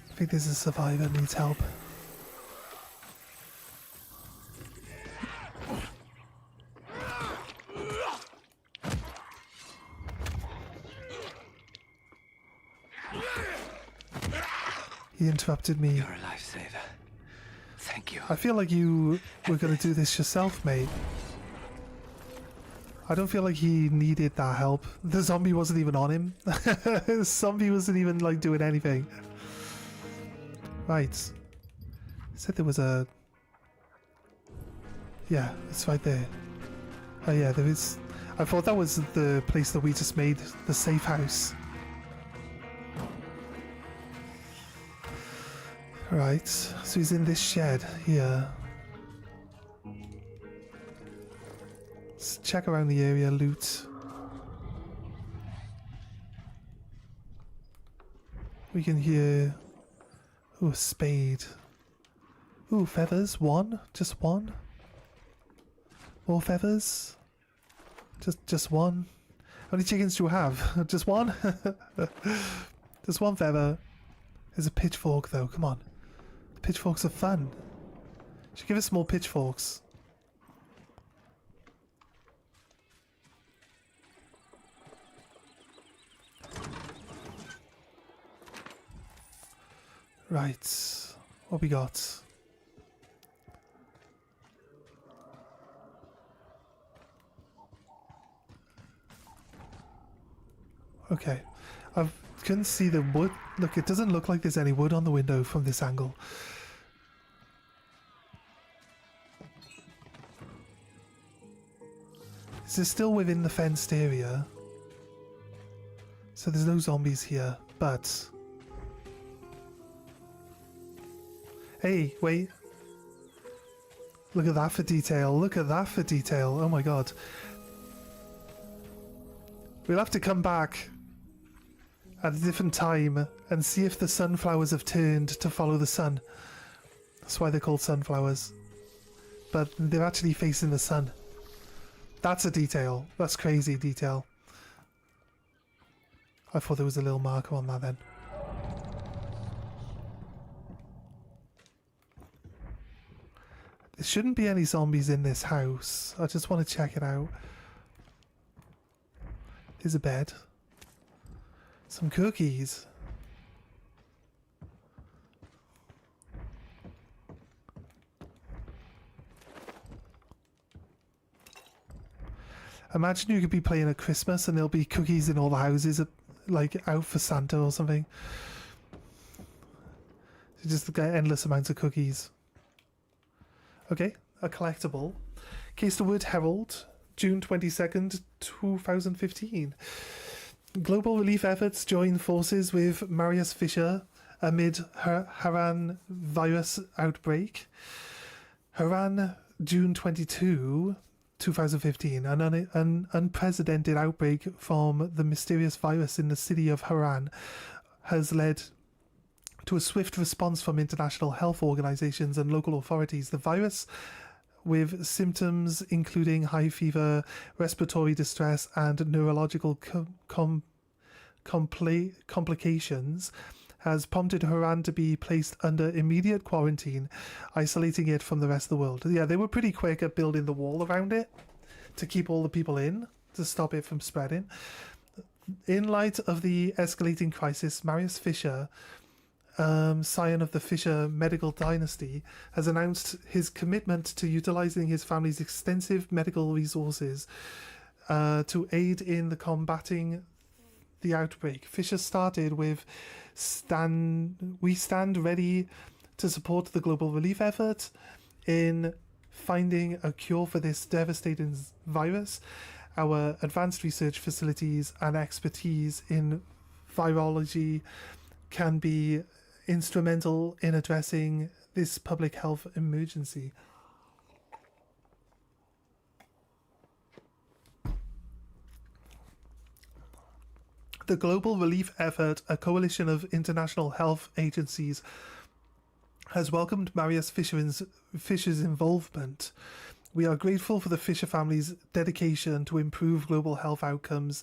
A: I think there's a survivor needs help. He interrupted me.
D: You're a lifesaver. Thank you.
A: I feel like you were going to do this yourself, mate. I don't feel like he needed that help. The zombie wasn't even on him. The zombie wasn't even like doing anything. Right. Said there was a... Yeah, it's right there. Oh yeah, there is... I thought that was the place that we just made, the safe house. Right, so he's in this shed here. Let's check around the area, loot. We can hear... Ooh, a spade. Ooh, feathers. One? Just one? More feathers? Just one? How many chickens do you have? Just one? Just one feather. There's a pitchfork though, come on. The pitchforks are fun. Should give us more pitchforks. Right, what we got? Okay, I couldn't see the wood. Look, it doesn't look like there's any wood on the window from this angle. This is still within the fenced area, so there's no zombies here, but... Hey, wait. Look at that for detail. Look at that for detail. Oh my god. We'll have to come back at a different time and see if the sunflowers have turned to follow the sun. That's why they're called sunflowers. But they're actually facing the sun. That's a detail. That's crazy detail. I thought there was a little marker on that then. There shouldn't be any zombies in this house. I just want to check it out. There's a bed. Some cookies. Imagine you could be playing at Christmas and there'll be cookies in all the houses, like out for Santa or something. You just get endless amounts of cookies. Okay, a collectible. Case the Word Herald, June 22nd, 2015. Global relief efforts join forces with Marius Fisher amid Haran virus outbreak. Haran, June 22, 2015. An unprecedented outbreak from the mysterious virus in the city of Haran has led to a swift response from international health organizations and local authorities. The virus, with symptoms including high fever, respiratory distress, and neurological complications, has prompted Haran to be placed under immediate quarantine, isolating it from the rest of the world. Yeah, they were pretty quick at building the wall around it to keep all the people in, to stop it from spreading. In light of the escalating crisis, Marius Fisher, scion of the Fisher medical dynasty, has announced his commitment to utilizing his family's extensive medical resources to aid in the combating the outbreak. Fisher started with we stand ready to support the global relief effort in finding a cure for this devastating virus. Our advanced research facilities and expertise in virology can be instrumental in addressing this public health emergency. The global relief effort, a coalition of international health agencies, has welcomed Marius Fisher's involvement. We are grateful for the Fisher family's dedication to improve global health outcomes,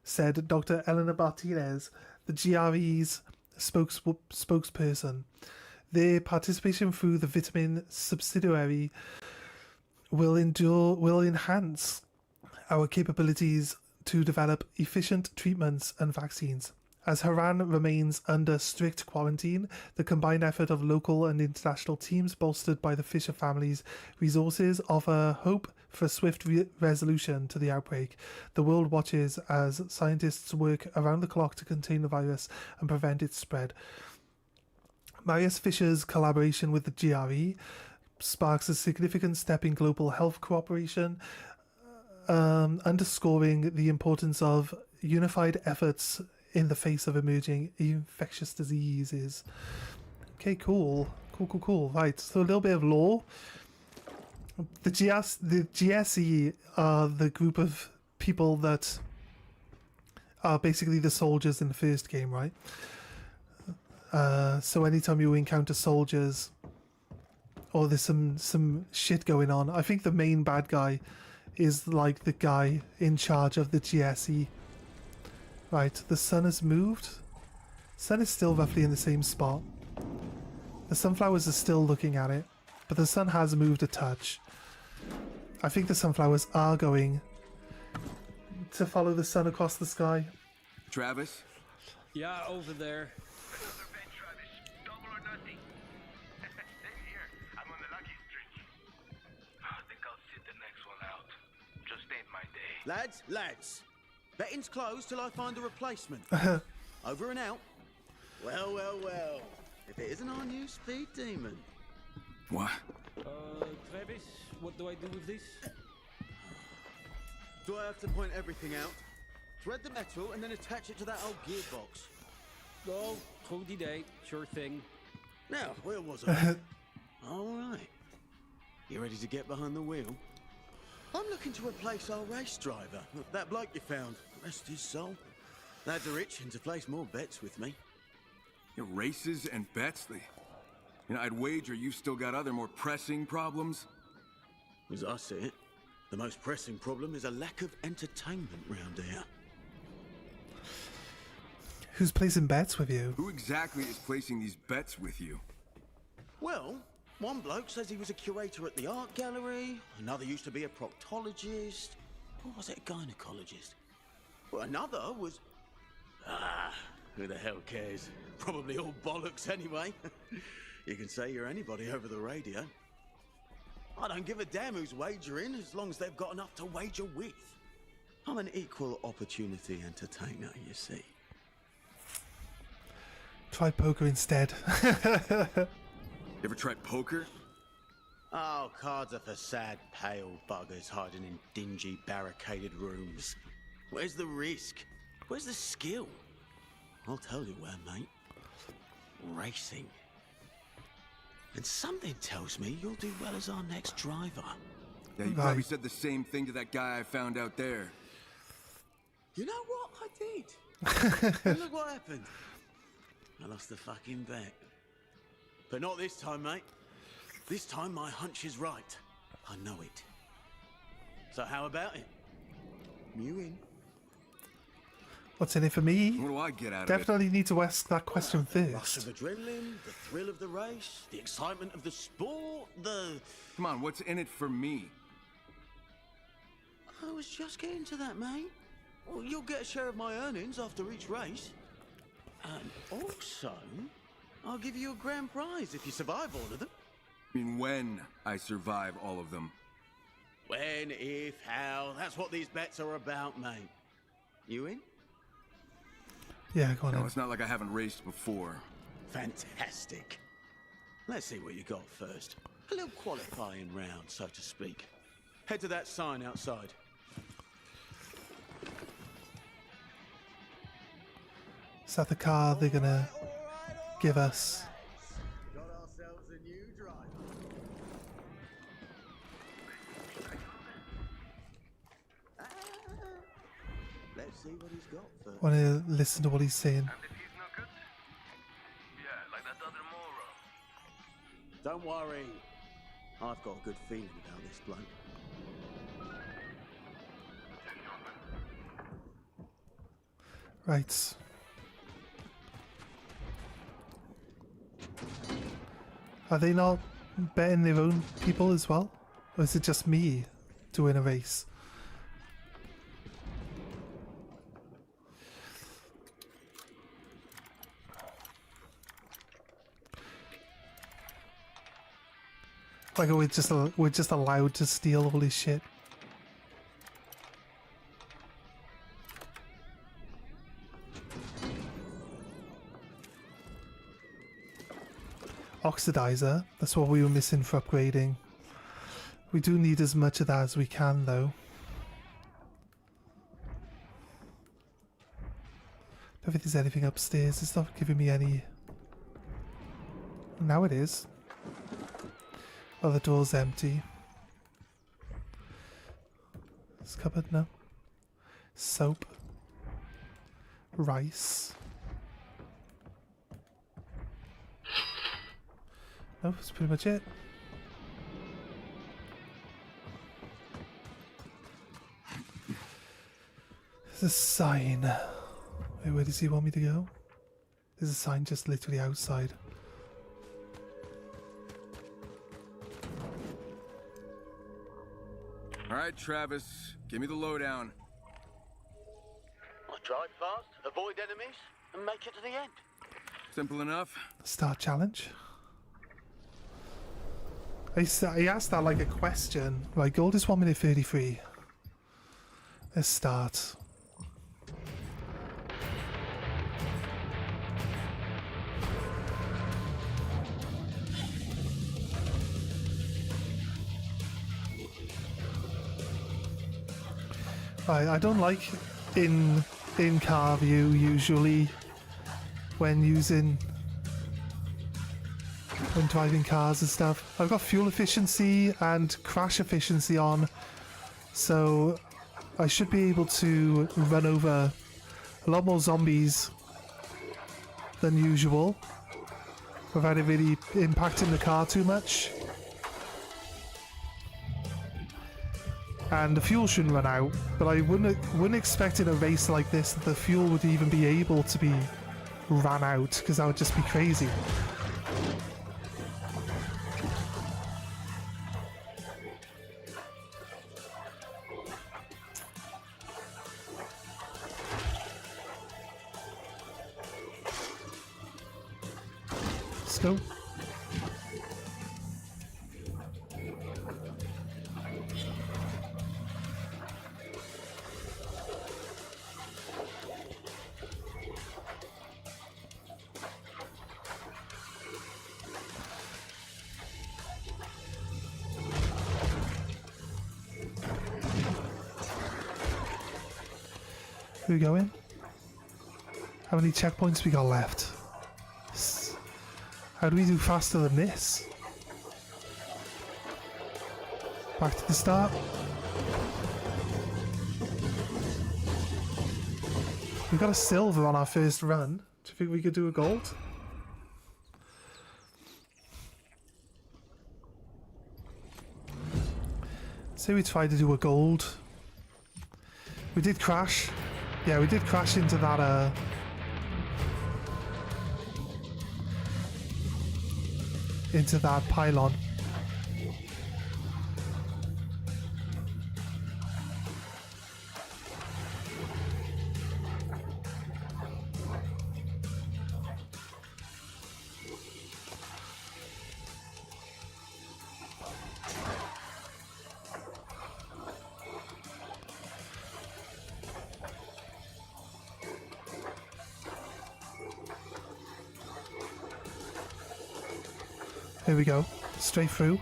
A: said Dr. Elena Martinez, the GRE's spokesperson. Their participation through the vitamin subsidiary will enhance our capabilities to develop efficient treatments and vaccines. As Haran remains under strict quarantine, the combined effort of local and international teams, bolstered by the Fisher family's resources, offer hope for a swift resolution to the outbreak. The world watches as scientists work around the clock to contain the virus and prevent its spread. Marius Fisher's collaboration with the GRE sparks a significant step in global health cooperation, underscoring the importance of unified efforts in the face of emerging infectious diseases. Okay, cool. Right, so a little bit of lore. The GSE are the group of people that are basically the soldiers in the first game, right? So anytime you encounter soldiers or there's some shit going on, I think the main bad guy is like the guy in charge of the GSE. Right, the sun has moved. Sun is still roughly in the same spot. The sunflowers are still looking at it, but the sun has moved a touch. I think the sunflowers are going to follow the sun across the sky.
C: Travis?
B: Yeah, over there.
E: Lads, betting's closed till I find a replacement. Over and out. Well, if it isn't our new speed demon.
C: What?
B: Travis, what do I do with this?
E: Do I have to point everything out? Thread the metal and then attach it to that old gearbox.
B: Go, through the day, sure thing.
E: Now, where was I? All right. You ready to get behind the wheel? I'm looking to replace our race driver. That bloke you found, rest his soul. Lads are itching to place more bets with me.
C: Your races and bets? I'd wager you've still got other more pressing problems.
E: As I see it, The most pressing problem is a lack of entertainment round here.
A: Who's placing bets with you?
C: Who exactly is placing these bets with you?
E: Well, one bloke says he was a curator at the art gallery, another used to be a proctologist, or was it a gynecologist? Well, another was... who the hell cares? Probably all bollocks anyway. You can say you're anybody over the radio. I don't give a damn who's wagering, as long as they've got enough to wager with. I'm an equal opportunity entertainer, you see.
A: Try poker instead.
C: You ever tried poker?
E: Oh, cards are for sad, pale buggers hiding in dingy, barricaded rooms. Where's the risk? Where's the skill? I'll tell you where, mate. Racing. And something tells me you'll do well as our next driver.
C: Yeah, you probably said the same thing to that guy I found out there.
E: You know what? I did. And look what happened. I lost the fucking bet. But not this time, mate. This time my hunch is right. I know it. So how about it? You in?
A: What's in it for me?
C: What do I get out of it?
A: Definitely need to ask that question
E: Rush of
A: first.
E: adrenaline, the thrill of the race, the excitement of the sport, the...
C: Come on, what's in it for me?
E: I was just getting to that, mate. Well, you'll get a share of my earnings after each race. And also, I'll give you a grand prize if you survive all of them.
C: I mean, when I survive all of them.
E: When, if, how, that's what these bets are about, mate. You in?
A: Yeah, go on
C: No,
A: then.
C: it's not like I haven't raced before.
E: Fantastic. Let's see what you got first. A little qualifying round, so to speak. Head to that sign outside.
A: Is that the car they're gonna give us?
E: Got ourselves a new driver. Let's see what he's got first.
A: Want to listen to what he's saying?
D: And if he's no good? Yeah, like that other moron.
E: Don't worry. I've got a good feeling about this bloke.
A: Right. Are they not betting their own people as well? Or is it just me doing a race? Like we're just allowed to steal all this shit. Oxidizer, that's what we were missing for upgrading. We do need as much of that as we can though. Don't think there's anything upstairs, it's not giving me any... Now it is. Oh, the door's empty. This cupboard, no. Soap. Rice. No, that's pretty much it. There's a sign. Wait, where does he want me to go? There's a sign just literally outside.
C: All right, Travis, give me the lowdown.
E: I drive fast, avoid enemies, and make it to the end.
C: Simple enough.
A: Start challenge. He asked that like a question. Right, gold is 1 minute 33. Let's start. Right, I don't like in-car view usually when driving cars and stuff. I've got fuel efficiency and crash efficiency on, so I should be able to run over a lot more zombies than usual without it really impacting the car too much. and the fuel shouldn't run out. But I wouldn't expect in a race like this that the fuel would even be able to be ran out, because that would just be crazy. Let's go. Who we going? How many checkpoints we got left? How do we do faster than this? Back to the start. We got a silver on our first run. Do you think we could do a gold? Say we tried to do a gold. We did crash. Yeah, we did crash into that pylon. Here we go, straight through.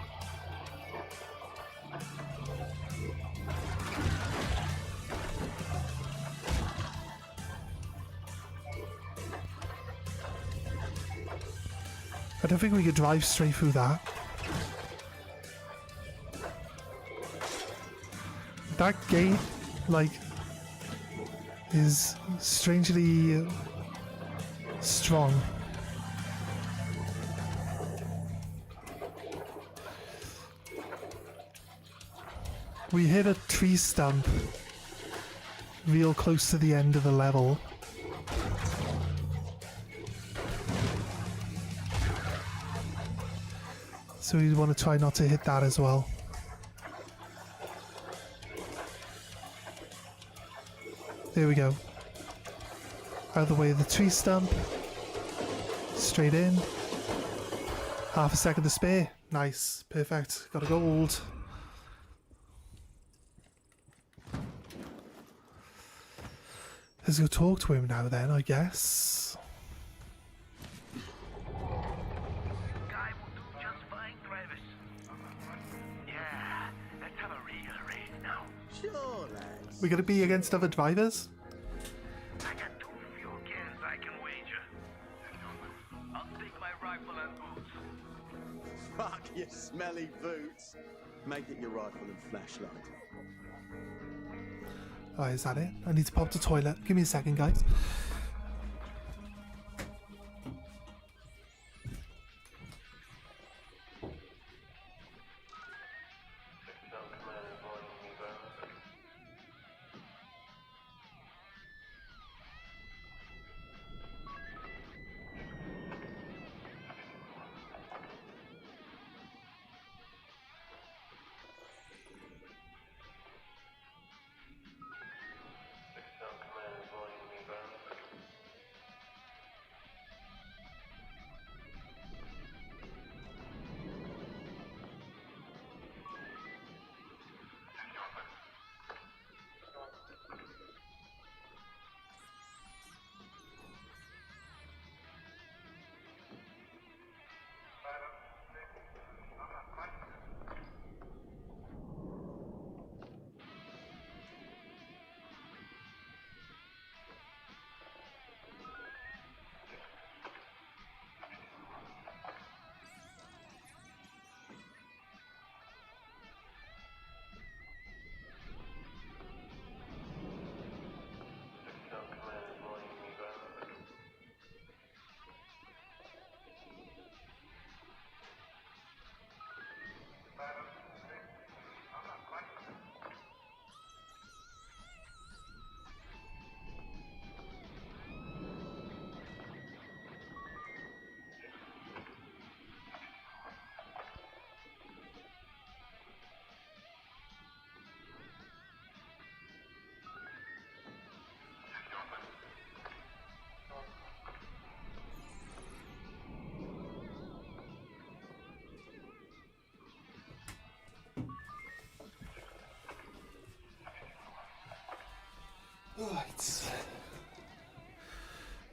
A: I don't think we could drive straight through that. That gate, like, is strangely strong. We hit a tree stump real close to the end of the level. So we want to try not to hit that as well. There we go. Out of the way of the tree stump. Straight in. Half a second to spare. Nice. Perfect. Got a gold. Let's go talk to him now then, I guess.
D: Guy will do just fine, Travis. Yeah, let's have a real race now.
E: Sure, lads.
A: We're gonna be against other drivers?
D: I got 2 fuel cans I can wager. I'll take my rifle and boots.
E: Fuck your smelly boots. Make it your rifle and flashlight.
A: Oh, is that it? I need to pop to the toilet. Give me a second, guys.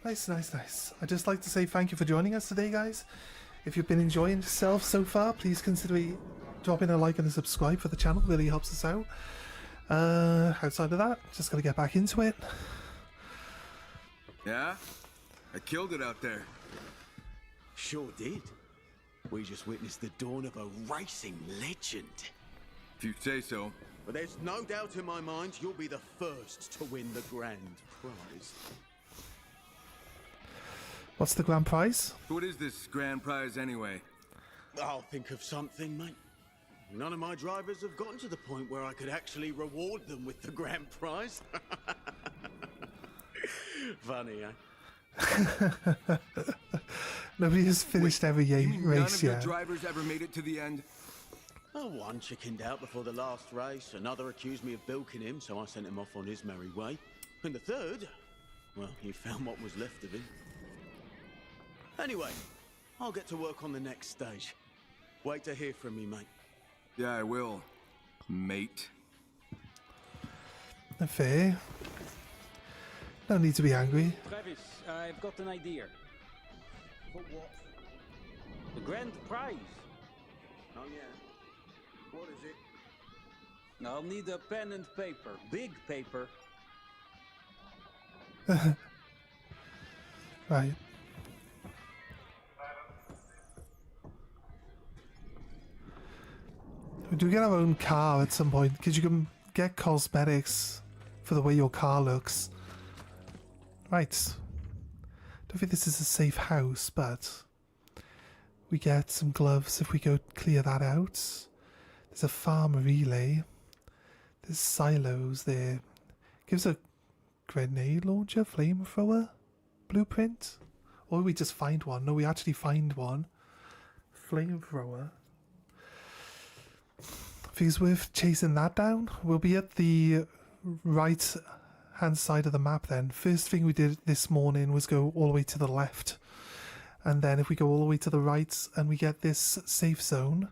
A: Nice, nice, nice. I'd just like to say thank you for joining us today, guys. If you've been enjoying yourself so far, please consider dropping a like and a subscribe for the channel. It really helps us out. Outside of that, just gotta get back into it.
C: Yeah? I killed it out there.
E: Sure did. We just witnessed the dawn of a racing legend.
C: If you say so.
E: But there's no doubt in my mind you'll be the first to win the grand prize.
A: What's the grand prize?
C: What is this grand prize anyway?
E: I'll think of something, mate. None of my drivers have gotten to the point where I could actually reward them with the grand prize. Funny, eh?
A: Nobody has finished every race
C: None of your
A: yet.
C: drivers ever made it to the end?
E: Oh, one chickened out before the last race, another accused me of bilking him, so I sent him off on his merry way. And the third, well, he found what was left of him. Anyway, I'll get to work on the next stage. Wait to hear from me, mate.
C: Yeah, I will, mate.
A: Fair. No need to be angry.
F: Travis, I've got an idea.
E: For what?
F: The grand prize.
E: Oh, yeah. What is it?
F: I'll need a pen and paper. Big paper.
A: Right. We do get our own car at some point, because you can get cosmetics for the way your car looks. Right. Don't think this is a safe house, but we get some gloves if we go clear that out. There's a farm relay. There's silos there. Gives a grenade launcher, flamethrower, blueprint. Or we just find one. No, we actually find one. Flamethrower. I think it's worth chasing that down. We'll be at the right hand side of the map then. First thing we did this morning was go all the way to the left. And then if we go all the way to the right and we get this safe zone,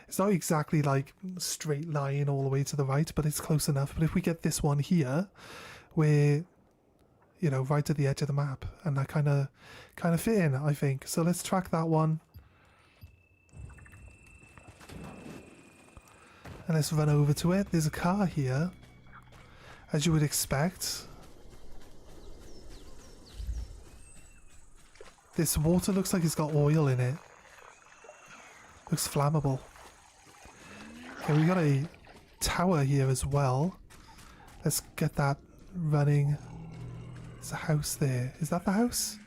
A: it's not exactly like straight line all the way to the right, but it's close enough. But if we get this one here, we're, you know, right at the edge of the map, and that kind of fit in, I think. So let's track that one. And let's run over to it. There's a car here, as you would expect. This water looks like it's got oil in it. Looks flammable. Okay, we got a tower here as well. Let's get that running. There's a house there. Is that the house?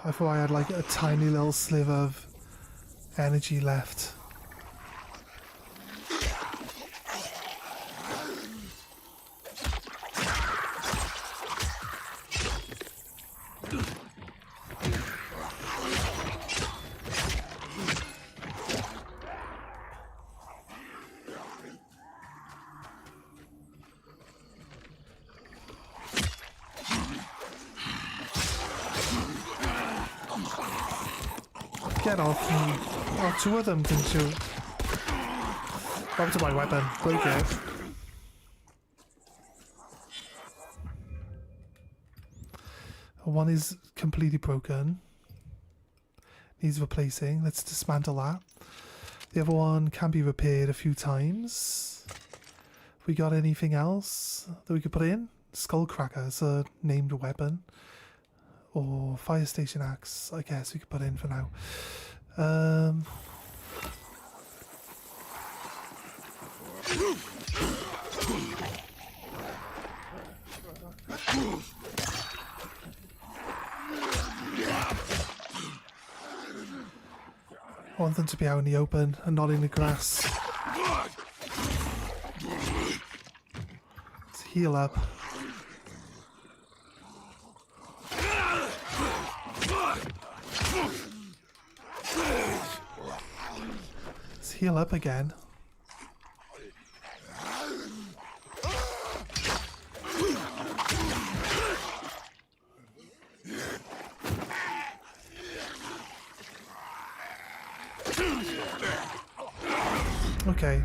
A: I thought I had like a tiny little sliver of energy left. Get off me. Oh, two of them can shoot. Over to my weapon. Break it. One is completely broken. Needs replacing. Let's dismantle that. The other one can be repaired a few times. We got anything else that we could put in? Skullcracker is a named weapon. Or fire station axe, I guess we could put in for now. I want them to be out in the open and not in the grass. Let's heal up. heal up again. Okay.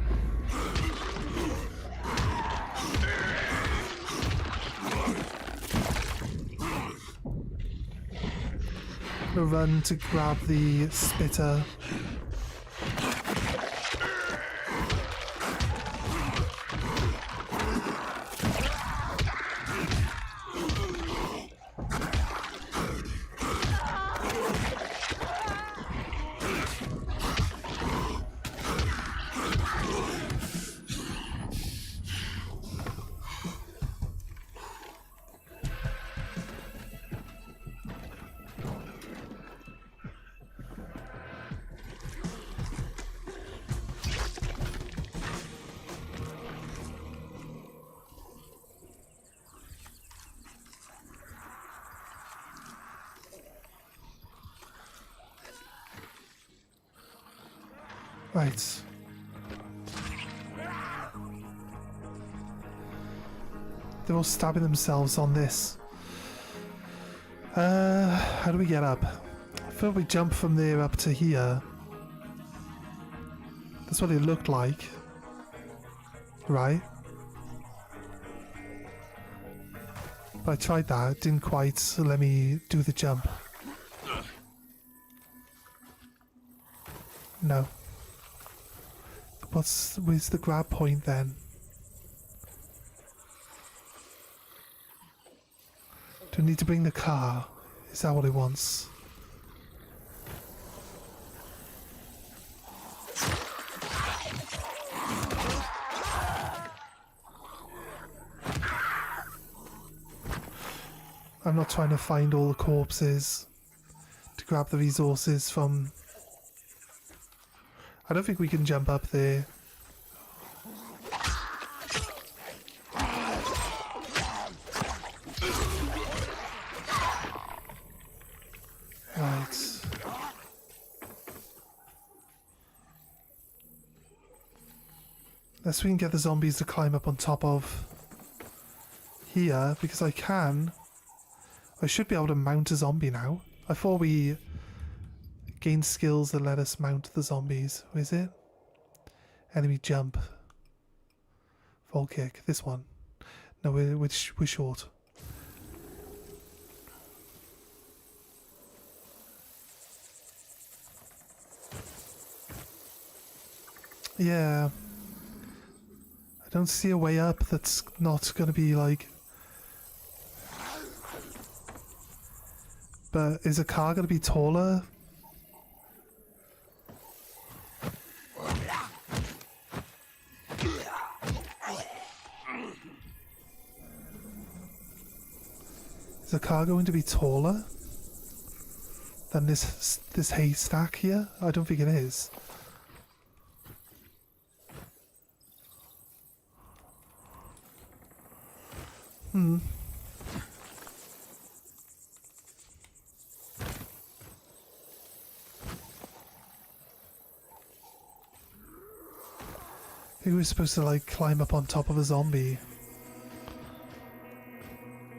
A: Run to grab the spitter. Right. They're all stabbing themselves on this. How do we get up? I feel we jump from there up to here. That's what it looked like. Right? But I tried that. It didn't quite let me do the jump. No. Where's the grab point then? Do I need to bring the car? Is that what it wants? I'm not trying to find all the corpses to grab the resources from. I don't think we can jump up there. Right. Unless we can get the zombies to climb up on top of here, because I can. I should be able to mount a zombie now. I thought we gain skills that let us mount the zombies. Where is it? Enemy jump. Fall kick. This one. No, we're short. Yeah. I don't see a way up that's not going to be like... But is a car going to be taller? Is the car going to be taller than this haystack here? I don't think it is. I think we're supposed to like climb up on top of a zombie.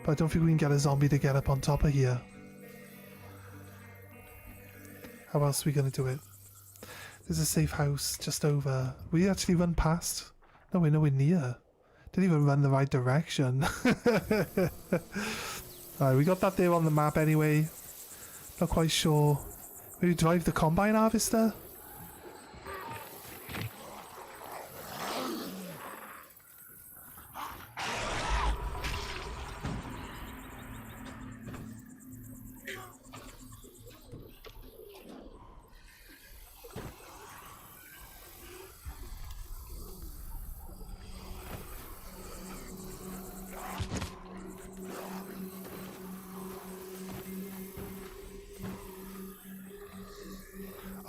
A: But I don't think we can get a zombie to get up on top of here. How else are we going to do it? There's a safe house just over. We actually run past. No, we're nowhere near. Didn't even run the right direction. Alright, we got that there on the map anyway. Not quite sure. Maybe drive the combine harvester?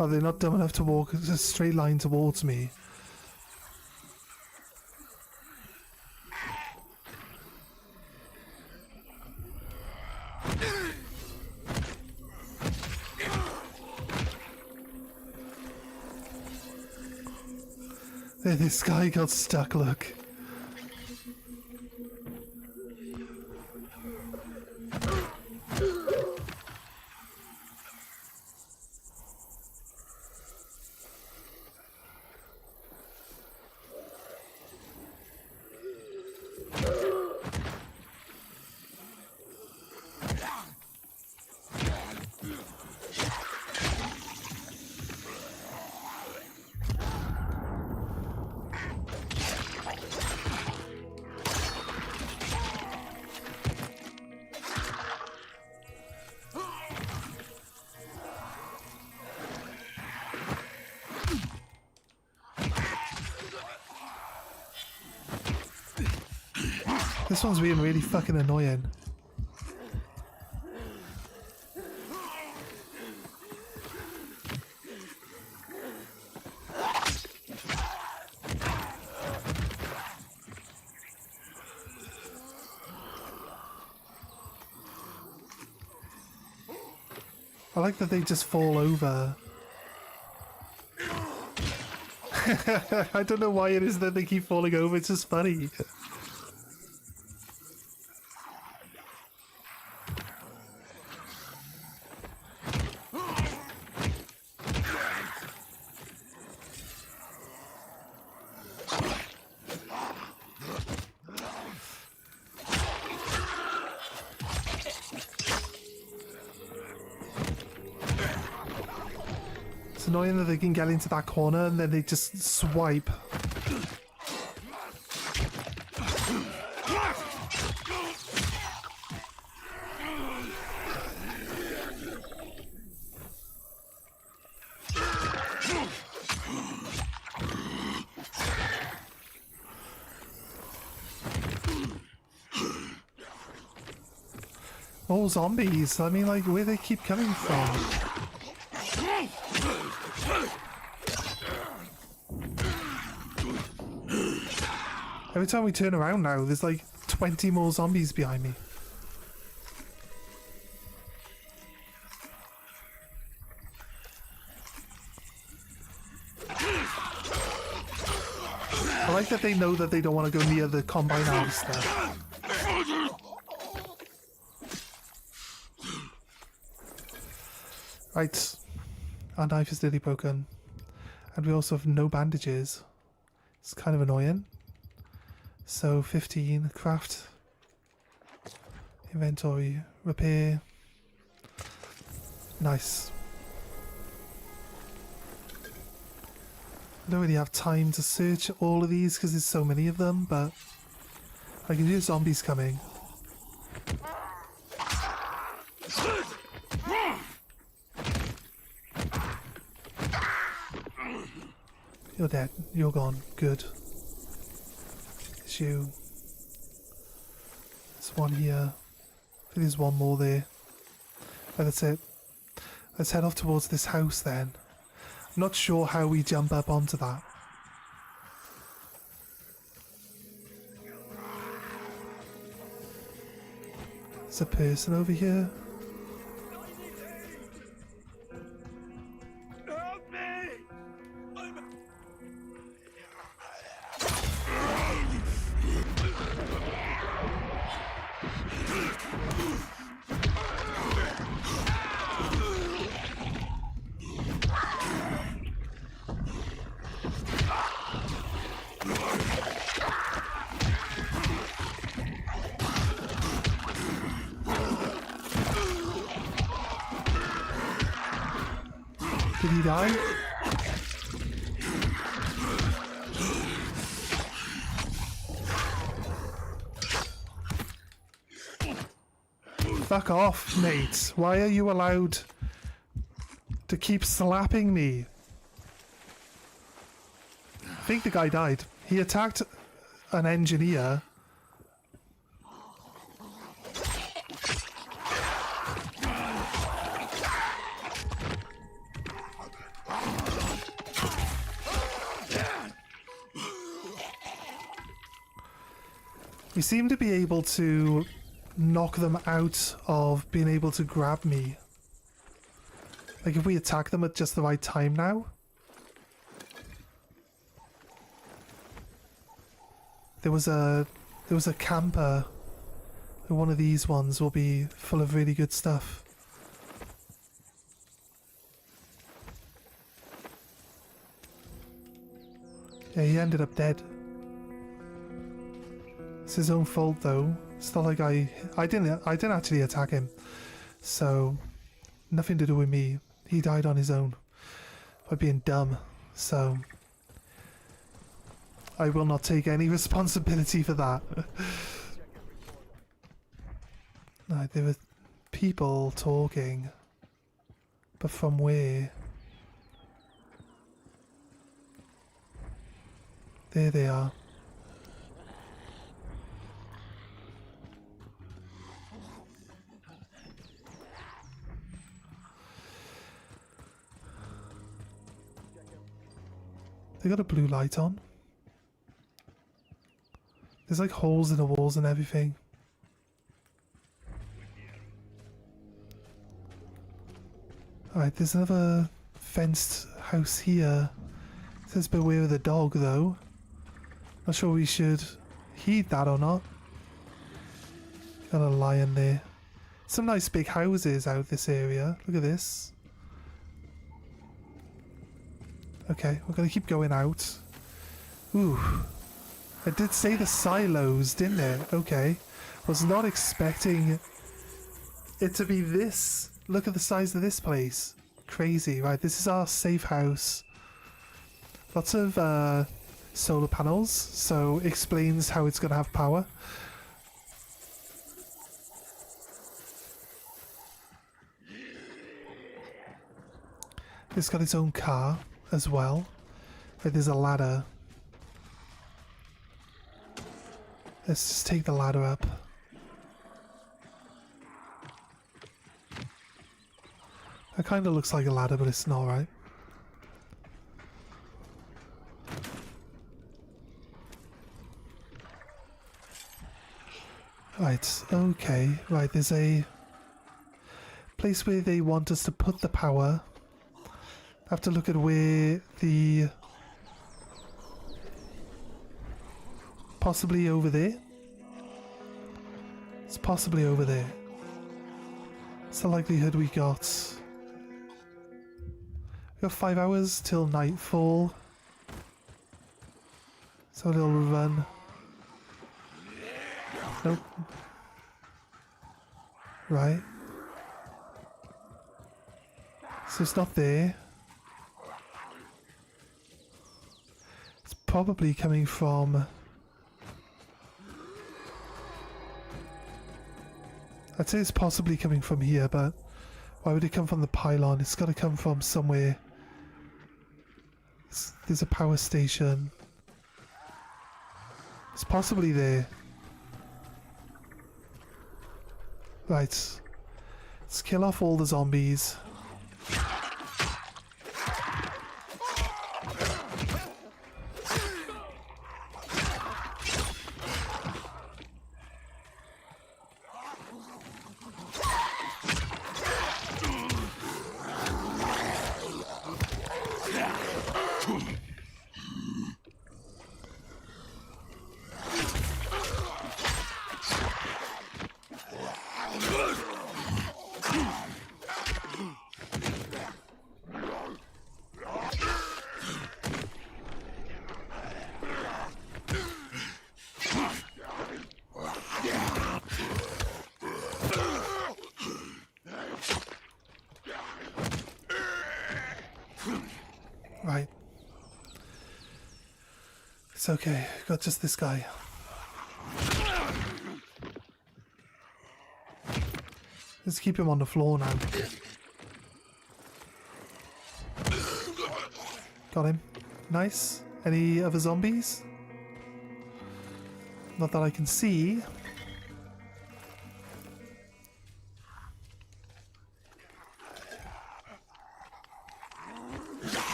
A: Oh, they're not dumb enough to walk a straight line towards me. This guy got stuck, look. This one's being really fucking annoying. I like that they just fall over. I don't know why it is that they keep falling over, it's just funny. It's annoying that they can get into that corner and then they just swipe. All zombies. I mean, like, where they keep coming from? Every time we turn around now, there's like 20 more zombies behind me. I like that they know that they don't want to go near the combine harvester. Right, our knife is nearly broken, and we also have no bandages. It's kind of annoying. So 15, craft, inventory, repair, nice. I don't really have time to search all of these because there's so many of them, but I can hear zombies coming. You're dead. You're gone. Good. It's you. There's one here. I think there's one more there. Right, that's it. Let's head off towards this house then. I'm not sure how we jump up onto that. There's a person over here. Did he die? Fuck off, mate. Why are you allowed to keep slapping me? I think the guy died. He attacked an engineer. We seem to be able to knock them out of being able to grab me. Like if we attack them at just the right time now. there was a camper. One of these ones will be full of really good stuff. Yeah, he ended up dead. It's his own fault though. It's not like I didn't actually attack him. So nothing to do with me. He died on his own by being dumb. So I will not take any responsibility for that. No, there were people talking. But from where? There they are. They got a blue light on. There's like holes in the walls and everything. Alright, there's another fenced house here. It says beware of the dog though. Not sure we should heed that or not. Got a lion there. Some nice big houses out this area. Look at this. Okay, we're gonna keep going out. Ooh. I did say the silos, didn't it? Okay. Was not expecting it to be this. Look at the size of this place. Crazy, right? This is our safe house. Lots of solar panels, so explains how it's gonna have power. It's got its own car as well. Right, there's a ladder. Let's just take the ladder up. That kind of looks like a ladder, but it's not, right? Right, okay. Right, there's a place where they want us to put the power. I have to look at where the... Possibly over there? It's possibly over there. It's the likelihood we got. We got 5 hours till nightfall. So a little run. Nope. Right. So it's not there. It's probably coming from... I'd say it's possibly coming from here, but why would it come from the pylon? It's got to come from somewhere. There's a power station. It's possibly there. Right. Let's kill off all the zombies. Right. It's okay. Got just this guy. Let's keep him on the floor now. Got him. Nice. Any other zombies? Not that I can see.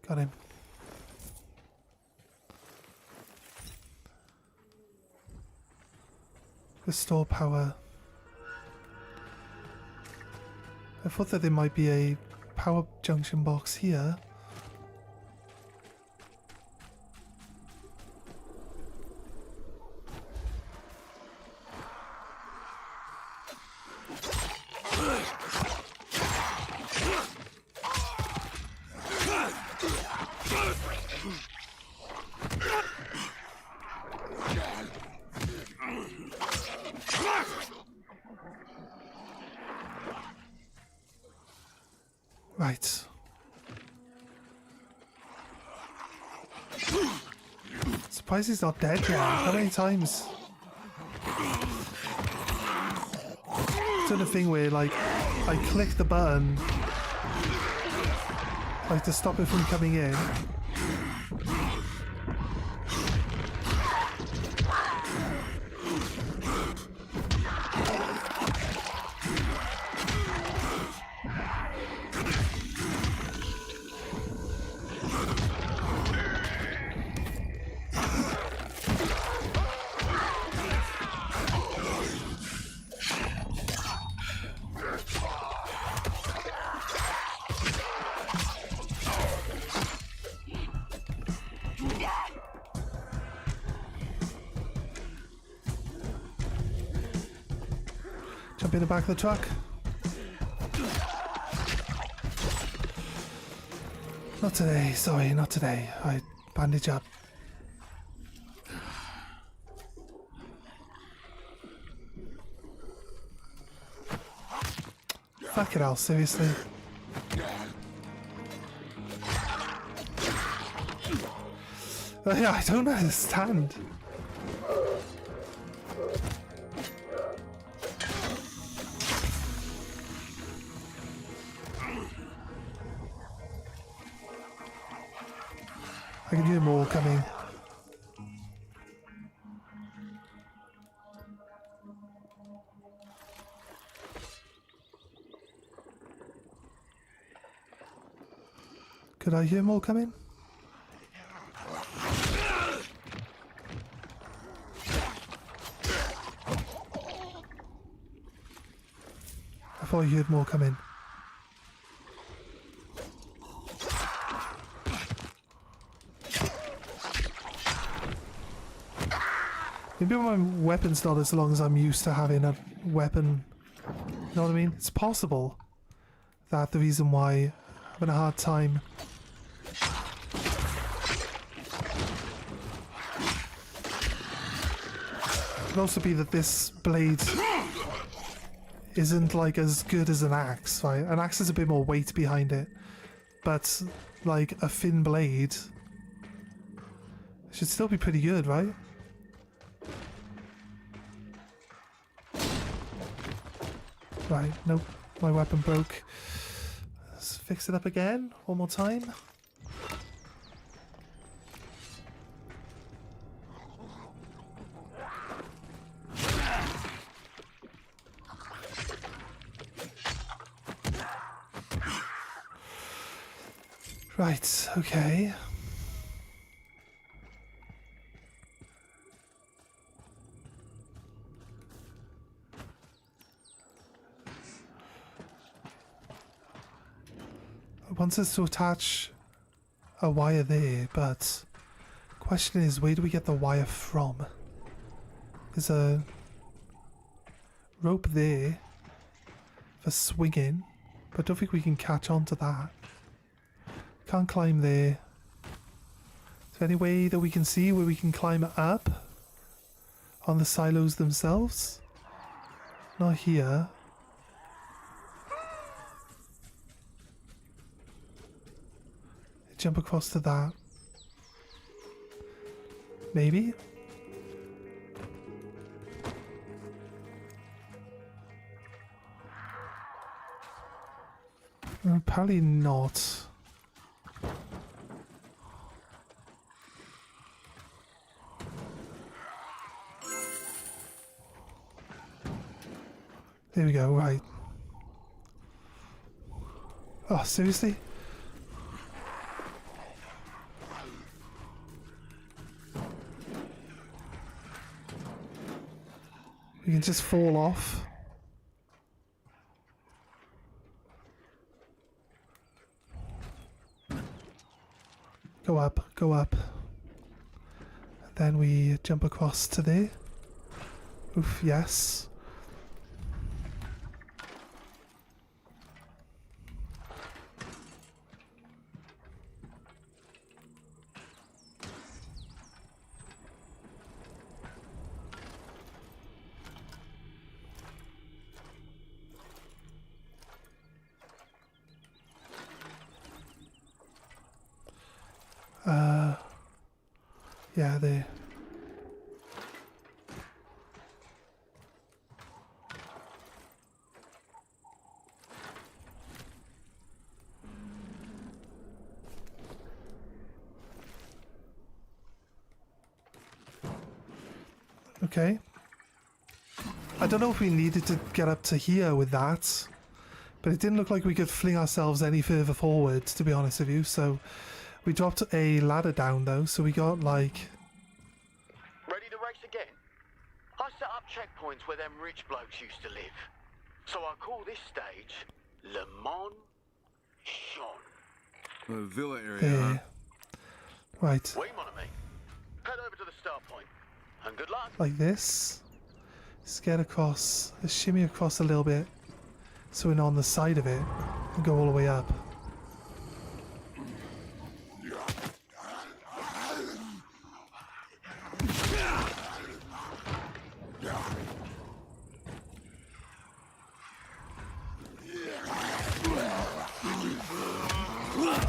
A: Got him. Restore power. I thought that there might be a power junction box here. Right. Surprised he's not dead yet. How many times? I've done a thing where, like, I click the button, like, to stop it from coming in. Jump in the back of the truck. Not today, sorry, not today. I bandage up. Fuck it all, seriously. I don't understand. I can hear more coming. Could I hear more coming? I thought I heard more coming. Maybe my weapon's not as long as I'm used to having a weapon. You know what I mean? It's possible that the reason why I'm having a hard time. It could also be that this blade isn't like as good as an axe, right? An axe has a bit more weight behind it, but like a thin blade should still be pretty good, right? Right, nope, my weapon broke. Let's fix it up again, one more time. Right, okay. It wants us to attach a wire there, but the question is, where do we get the wire from? There's a rope there for swinging, but I don't think we can catch on to that. Can't climb there. Is there any way that we can see where we can climb up on the silos themselves? Not here. Jump across to that. Maybe? Apparently not. There we go, right. Oh, seriously? We can just fall off. Go up, go up. Then we jump across to there. Oof, yes. Yeah, there. Okay. I don't know if we needed to get up to here with that, but it didn't look like we could fling ourselves any further forward, to be honest with you, so we dropped a ladder down though, so we got like...
E: Ready to race again? I set up checkpoints where them rich blokes used to live. So I call this stage Le Mans Sean.
C: The villa area,
A: there. Right,
E: Oui, mon ami. Head over to the start point. And good luck.
A: like this. Just get across, shimmy across a little bit, so we're not on the side of it, and go all the way up.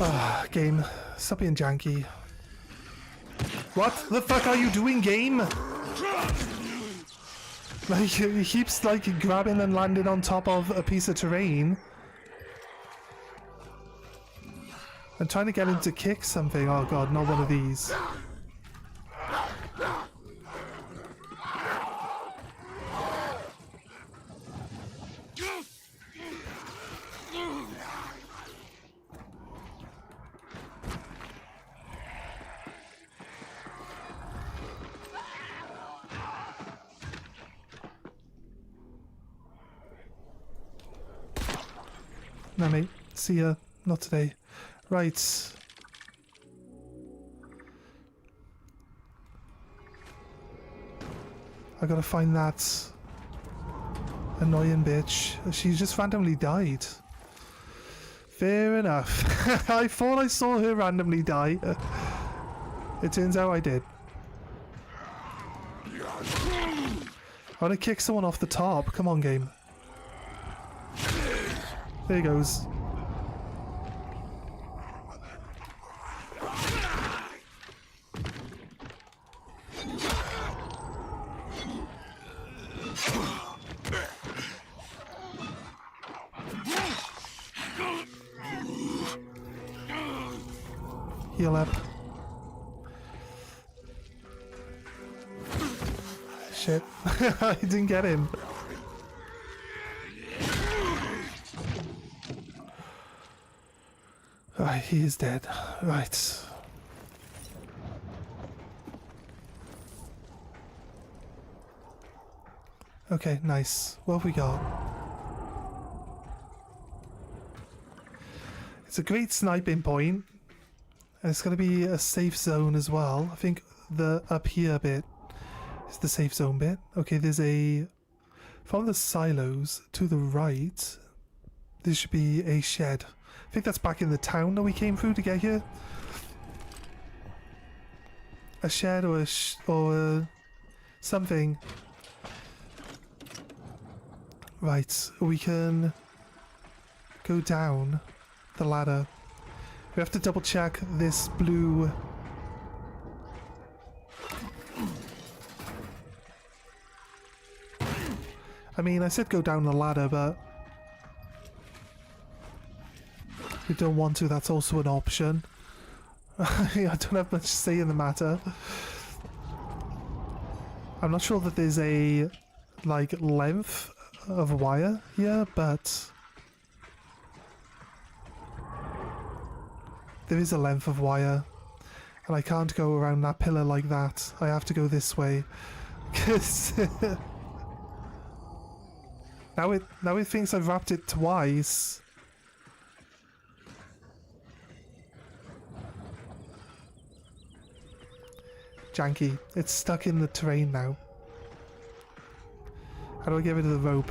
A: Ah, game. Stop being janky. What the fuck are you doing, game? Like, he keeps, like, grabbing and landing on top of a piece of terrain. I'm trying to get him to kick something. Oh god, not one of these. No, mate. See ya. Not today. Right. I gotta find that annoying bitch. She just randomly died. Fair enough. I thought I saw her randomly die. It turns out I did. I wanna kick someone off the top. Come on, game. There he goes. Heal up. Shit. I didn't get him. Right, he is dead. Right. Okay, nice. What have we got? It's a great sniping point. And it's going to be a safe zone as well. I think the up here bit is the safe zone bit. Okay, there's a... From the silos to the right, there should be a shed. I think that's back in the town that we came through to get here. A shed or something. Right, we can go down the ladder. We have to double check this blue... I mean, I said go down the ladder, but... If you don't want to, that's also an option. I don't have much say in the matter. I'm not sure that there's a, like, length of wire here, but... There is a length of wire, and I can't go around that pillar like that. I have to go this way. now it thinks I've wrapped it twice. janky. It's stuck in the terrain now. How do I get rid of the rope?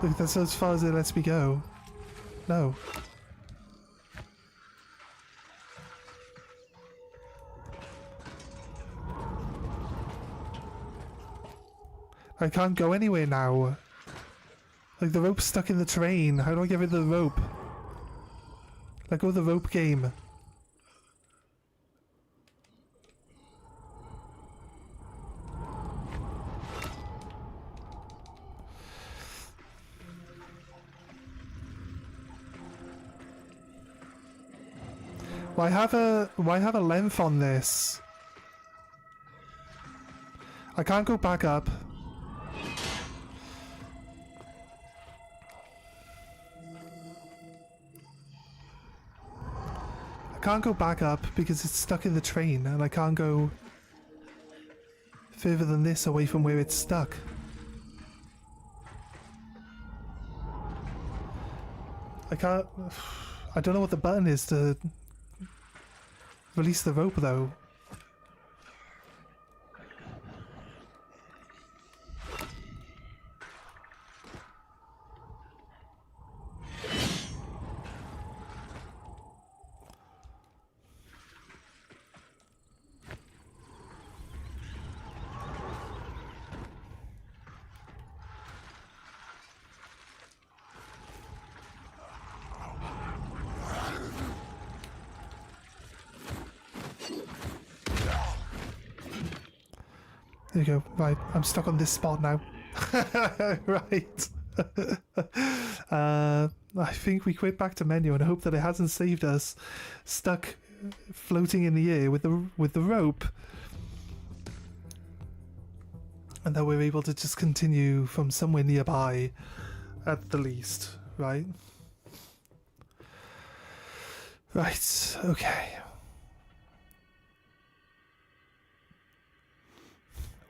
A: Look, that's as far as it lets me go. No. I can't go anywhere now. Like, the rope's stuck in the terrain. How do I get rid of the rope? Let go of the rope, game. Why have a length on this? I can't go back up. I can't go back up because it's stuck in the train, and I can't go further than this away from where it's stuck. I can't... I don't know what the button is to release the rope, though. There you go. Right, I'm stuck on this spot now. Right. I think we quit back to menu and hope that it hasn't saved us stuck floating in the air with the rope, and that we're able to just continue from somewhere nearby at the least, right? Right, okay.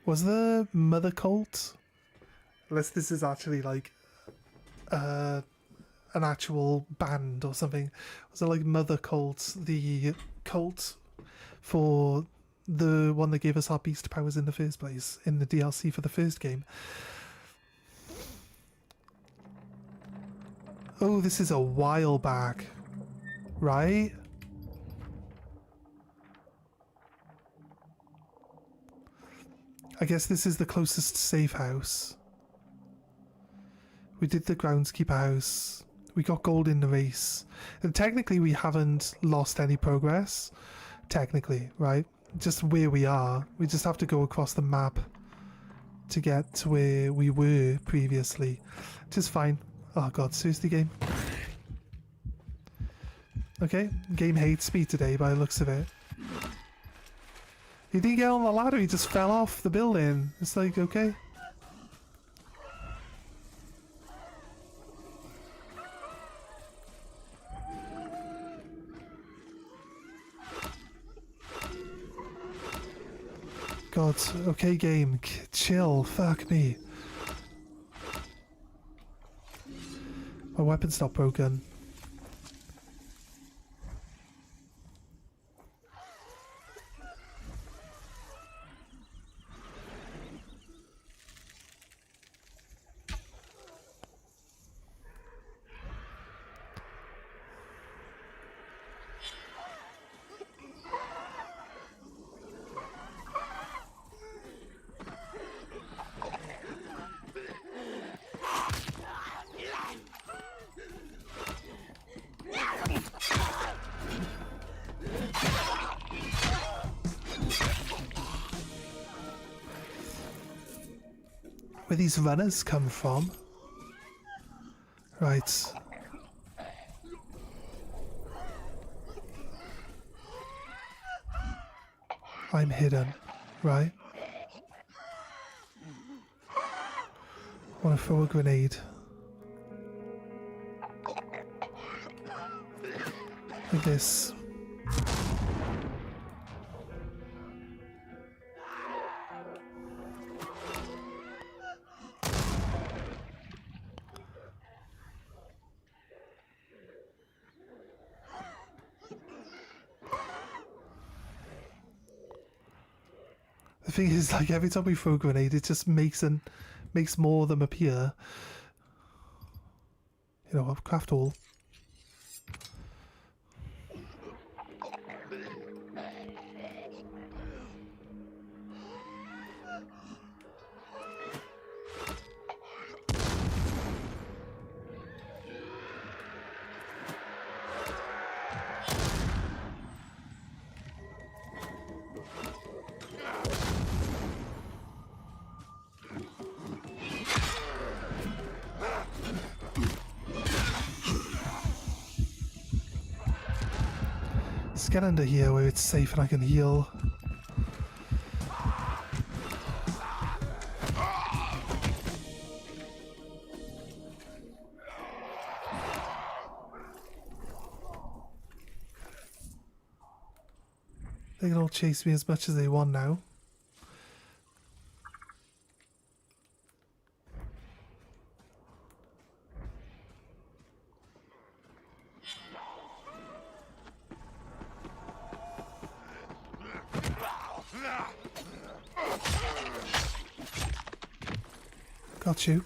A: Was the mother cult? Unless this is actually like an actual band or something. Was it like Mother Cult, the cult for the one that gave us our beast powers in the first place, in the DLC for the first game? Oh, this is a while back, right? I guess this is the closest safe house. We did the groundskeeper house. We got gold in the race. And technically we haven't lost any progress. Technically, right? Just where we are. We just have to go across the map to get to where we were previously. Which is fine. Oh god, seriously, game? Okay, game hates me today by the looks of it. He didn't get on the ladder, he just fell off the building. It's like, okay. God, okay game, chill, fuck me. My weapon's not broken. Where these runners come from? Right. I'm hidden, right? I want to throw a grenade. Like this. The thing is, like, every time we throw a grenade, it just makes more of them appear. You know, craft all. Let's get under here where it's safe and I can heal. They can all chase me as much as they want now. Got you.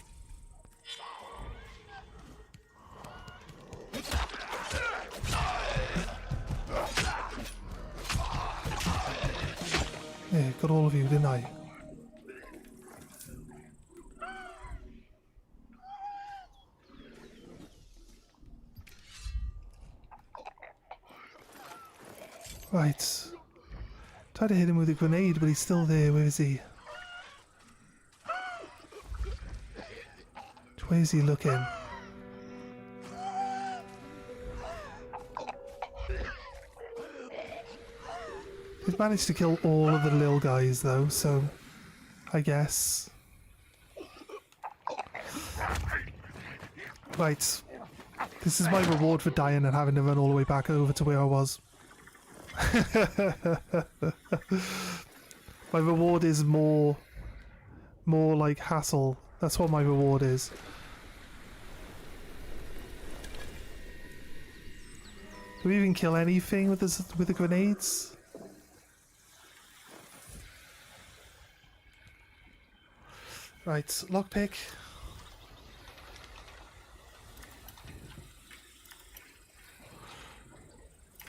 A: Yeah, got all of you, didn't I? Right. Tried to hit him with a grenade, but he's still there. Where is he? Where is he looking? He's managed to kill all of the little guys though, so I guess. Right. This is my reward for dying and having to run all the way back over to where I was. My reward is more like hassle. That's what my reward is. Do we even kill anything with the grenades? Right, lockpick.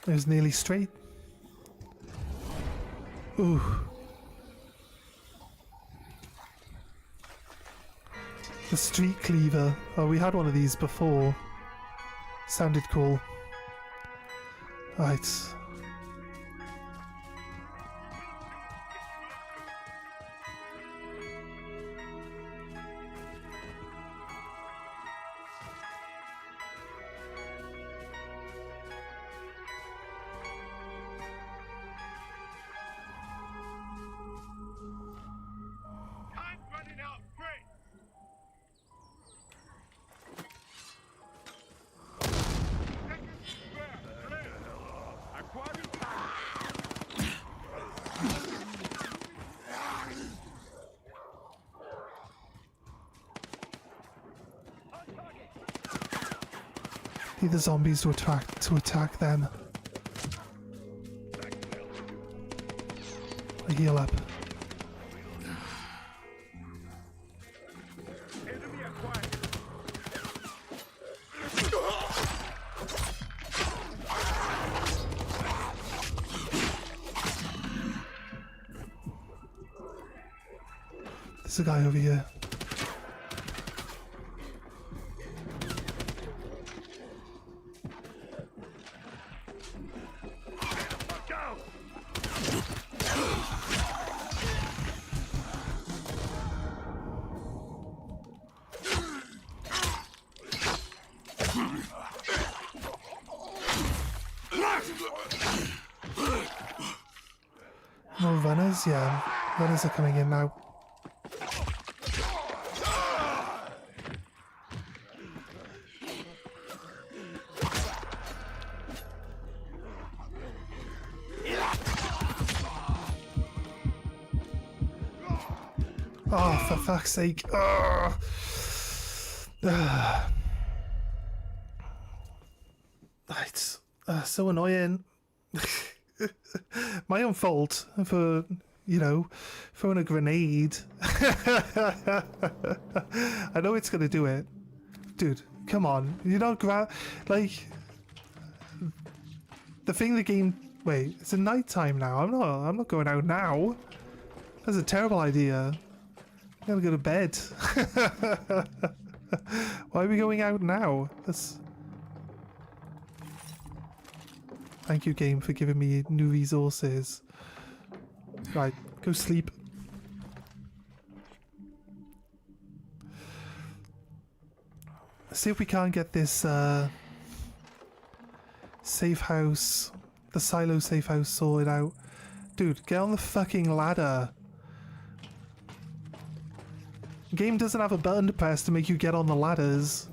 A: It was nearly straight. Ooh. The street cleaver. Oh, we had one of these before. Sounded cool. Right.
D: Time's running out. Great.
A: Need the zombies to attack them. I heal up.
D: Enemy acquired.
A: There's a guy over here. More runners? Yeah, runners are coming in now. Oh, for fuck's sake. It's so annoying. My own fault for you know, throwing a grenade. I know it's gonna do it. Dude, come on. You're not like the thing the game wait, it's a night time now. I'm not going out now. That's a terrible idea. I'm gonna go to bed. Why are we going out now? Thank you, game, for giving me new resources. Right, go sleep. See if we can't get this safe house, the silo safe house sorted out. Dude, get on the fucking ladder. The game doesn't have a button to press to make you get on the ladders,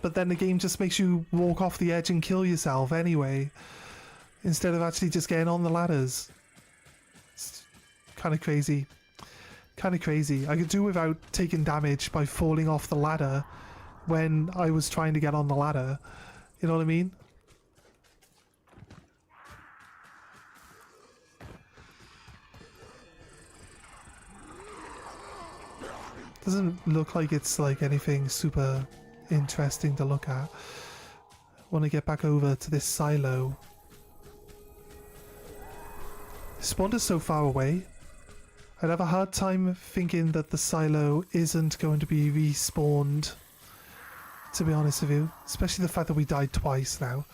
A: but then the game just makes you walk off the edge and kill yourself anyway, instead of actually just getting on the ladders. It's kind of crazy. Kind of crazy. I could do without taking damage by falling off the ladder when I was trying to get on the ladder. You know what I mean? Doesn't look like it's like anything super interesting to look at. Want to get back over to this silo. Spawned is so far away. I'd have a hard time thinking that the silo isn't going to be respawned, to be honest with you. Especially the fact that we died twice now.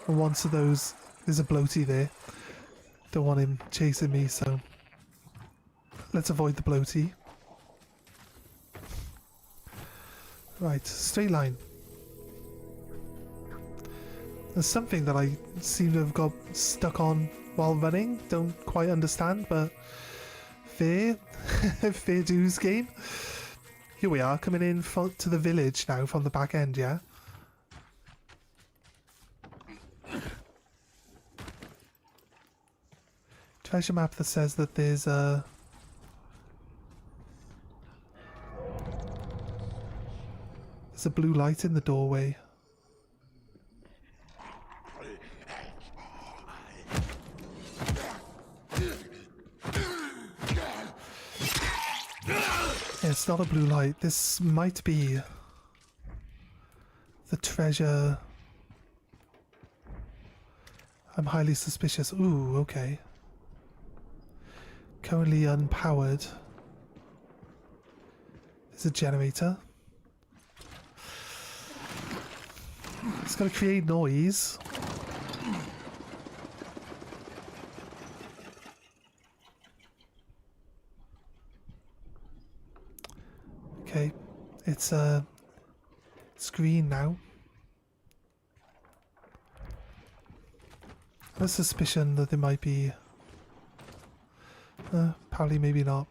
A: And once of those, there's a bloaty there. Don't want him chasing me, so let's avoid the bloaty. Right, straight line. There's something that I seem to have got stuck on while running. Don't quite understand, but fair. Fair dues, game. Here we are, coming in to the village now from the back end, yeah? Treasure map that says that there's a... There's a blue light in the doorway. Yeah, it's not a blue light. This might be the treasure. I'm highly suspicious. Ooh, okay. Currently unpowered. There's a generator. It's going to create noise. Okay, it's green now. I have a suspicion that there might be... probably maybe not.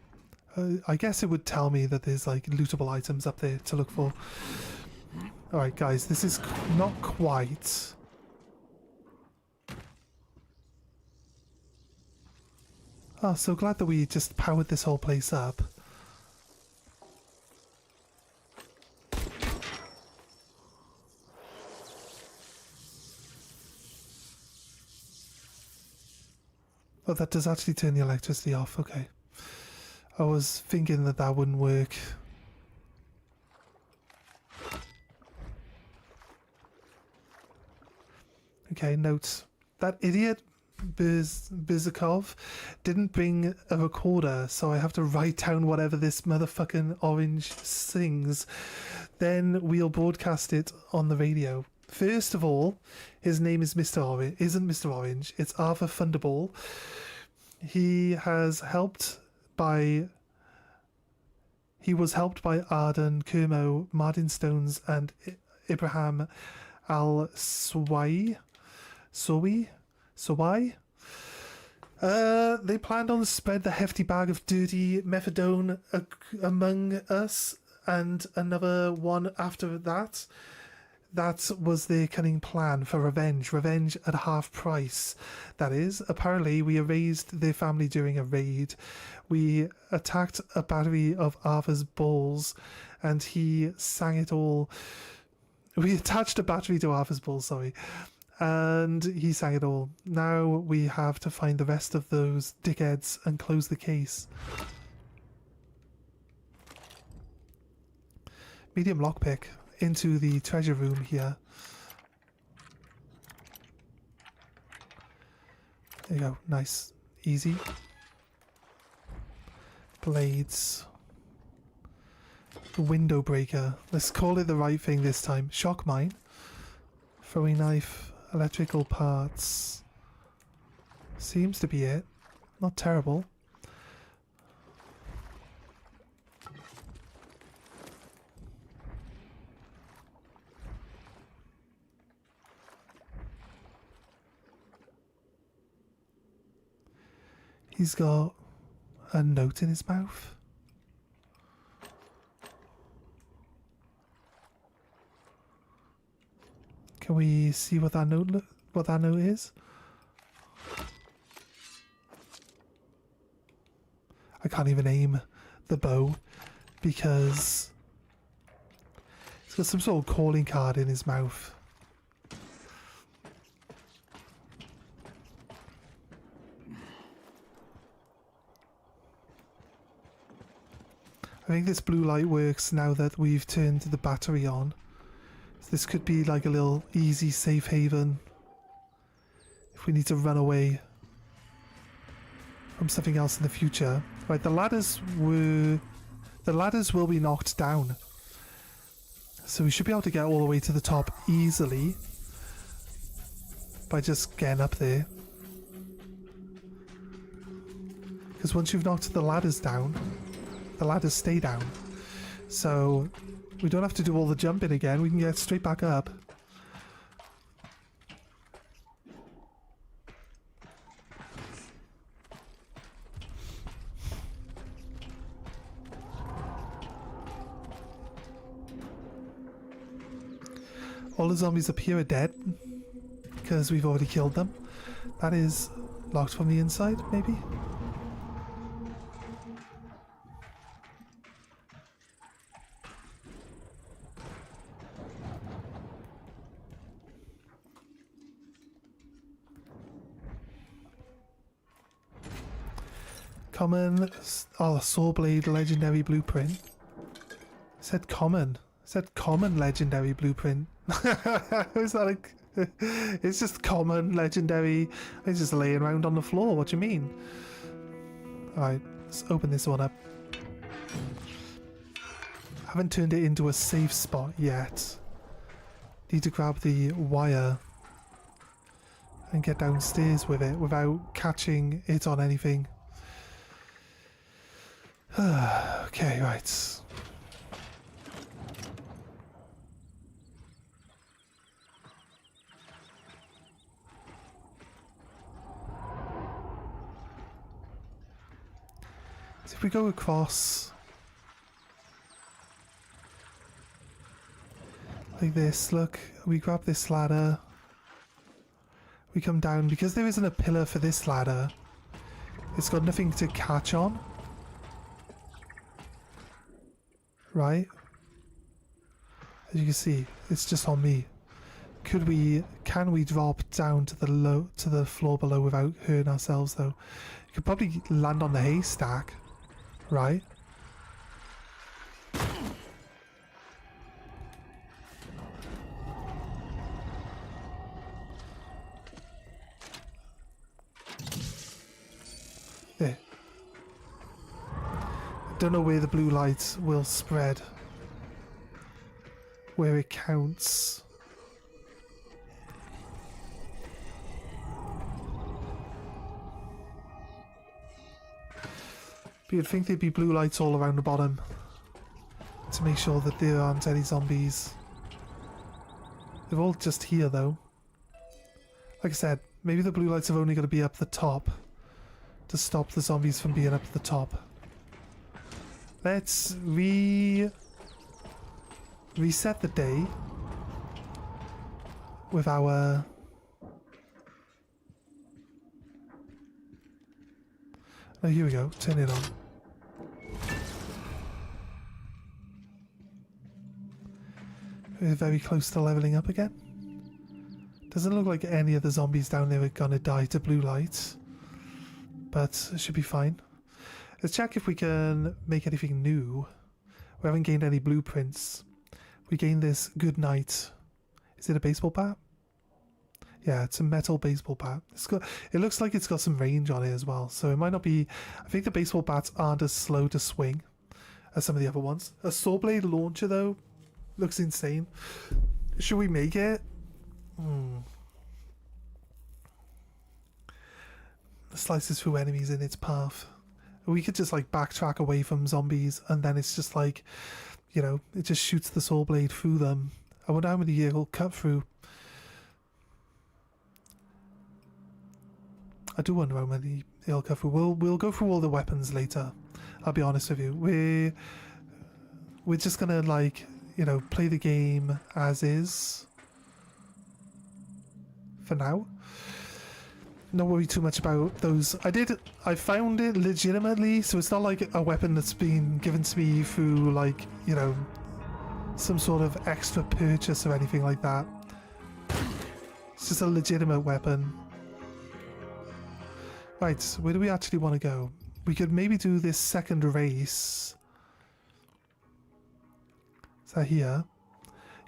A: I guess it would tell me that there's like lootable items up there to look for. Alright guys, this is not quite... Oh, so glad that we just powered this whole place up. Oh, that does actually turn the electricity off, okay. I was thinking that that wouldn't work. Okay, notes. That idiot Bizakov didn't bring a recorder, so I have to write down whatever this motherfucking orange sings. Then we'll broadcast it on the radio. First of all, his name is Mr. Orange. Isn't Mr. Orange. It's Arthur Thunderball. He was helped by Arden, Kermo, Martin Stones, and Ibrahim Al-Sawai. They planned on spread the hefty bag of dirty methadone among us, and another one after that. That was their cunning plan for revenge. Revenge at half price, that is. Apparently, we erased their family during a raid. We attacked a battery of Arthur's balls, and he sang it all. We attached a battery to Arthur's balls, sorry. And he sang it all. Now we have to find the rest of those dickheads and close the case. Medium lockpick into the treasure room here. There you go. Nice. Easy. Blades. Window breaker. Let's call it the right thing this time. Shock mine. Throwing knife. Electrical parts. Seems to be it. Not terrible. He's got a note in his mouth. Can we see what that note is? I can't even aim the bow because he's got some sort of calling card in his mouth. I think this blue light works now that we've turned the battery on. So this could be like a little easy safe haven if we need to run away from something else in the future. Right, the ladders will be knocked down. So we should be able to get all the way to the top easily by just getting up there. Because once you've knocked the ladders down, the ladders stay down. So we don't have to do all the jumping again, we can get straight back up. All the zombies up here are dead because we've already killed them. That is locked from the inside, maybe? Common, oh, saw blade legendary blueprint. It said common. It said common legendary blueprint. Is that like? It's just common legendary. It's just laying around on the floor. What do you mean? All right, let's open this one up. Haven't turned it into a safe spot yet. Need to grab the wire and get downstairs with it without catching it on anything. Okay, right. So if we go across like this, look, we grab this ladder, we come down, because there isn't a pillar for this ladder, it's got nothing to catch on. Right? As you can see, it's just on me. Can we drop down to the floor below without hurting ourselves though? You could probably land on the haystack, right? There. Don't know where the blue lights will spread, where it counts. But you'd think there'd be blue lights all around the bottom to make sure that there aren't any zombies. They're all just here though. Like I said, maybe the blue lights are only going to be up the top to stop the zombies from being up the top. Let's reset the day with our oh, here we go, turn it on. We're very close to leveling up again. Doesn't look like any of the zombies down there are gonna die to blue light. But it should be fine. Let's check if we can make anything new. We haven't gained any blueprints. We gained this good night. Is it a baseball bat? Yeah, it's a metal baseball bat. It looks like it's got some range on it as well. So it might not be... I think the baseball bats aren't as slow to swing as some of the other ones. A saw blade launcher though looks insane. Should we make it? Slices through enemies in its path. We could just like backtrack away from zombies and then it's just like, you know, it just shoots the saw blade through them. I wonder how many it'll cut through. I do wonder how many it'll cut through. We'll go through all the weapons later. I'll be honest with you. We're just gonna like, you know, play the game as is for now. Not worry too much about those. I found it legitimately, so it's not like a weapon that's been given to me through like, you know, some sort of extra purchase or anything like that. It's just a legitimate weapon. Right, where do we actually want to go? We could maybe do this second race. Is that here?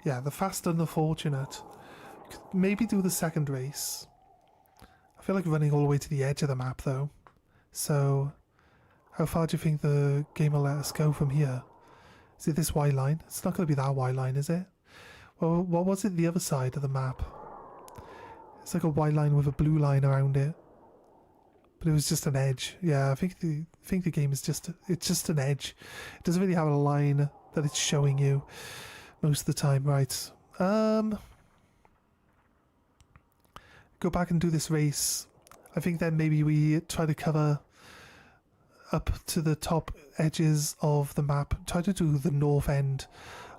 A: Yeah, the fast and the fortunate. Could maybe do the second race. I feel like running all the way to the edge of the map though. So, how far do you think the game will let us go from here? Is it this white line? It's not going to be that white line, is it? Well, what was it the other side of the map? It's like a white line with a blue line around it. But it was just an edge. Yeah, I think the game is just an edge. It doesn't really have a line that it's showing you most of the time, right? Go back and do this race. I think then maybe we try to cover up to the top edges of the map. Try to do the north end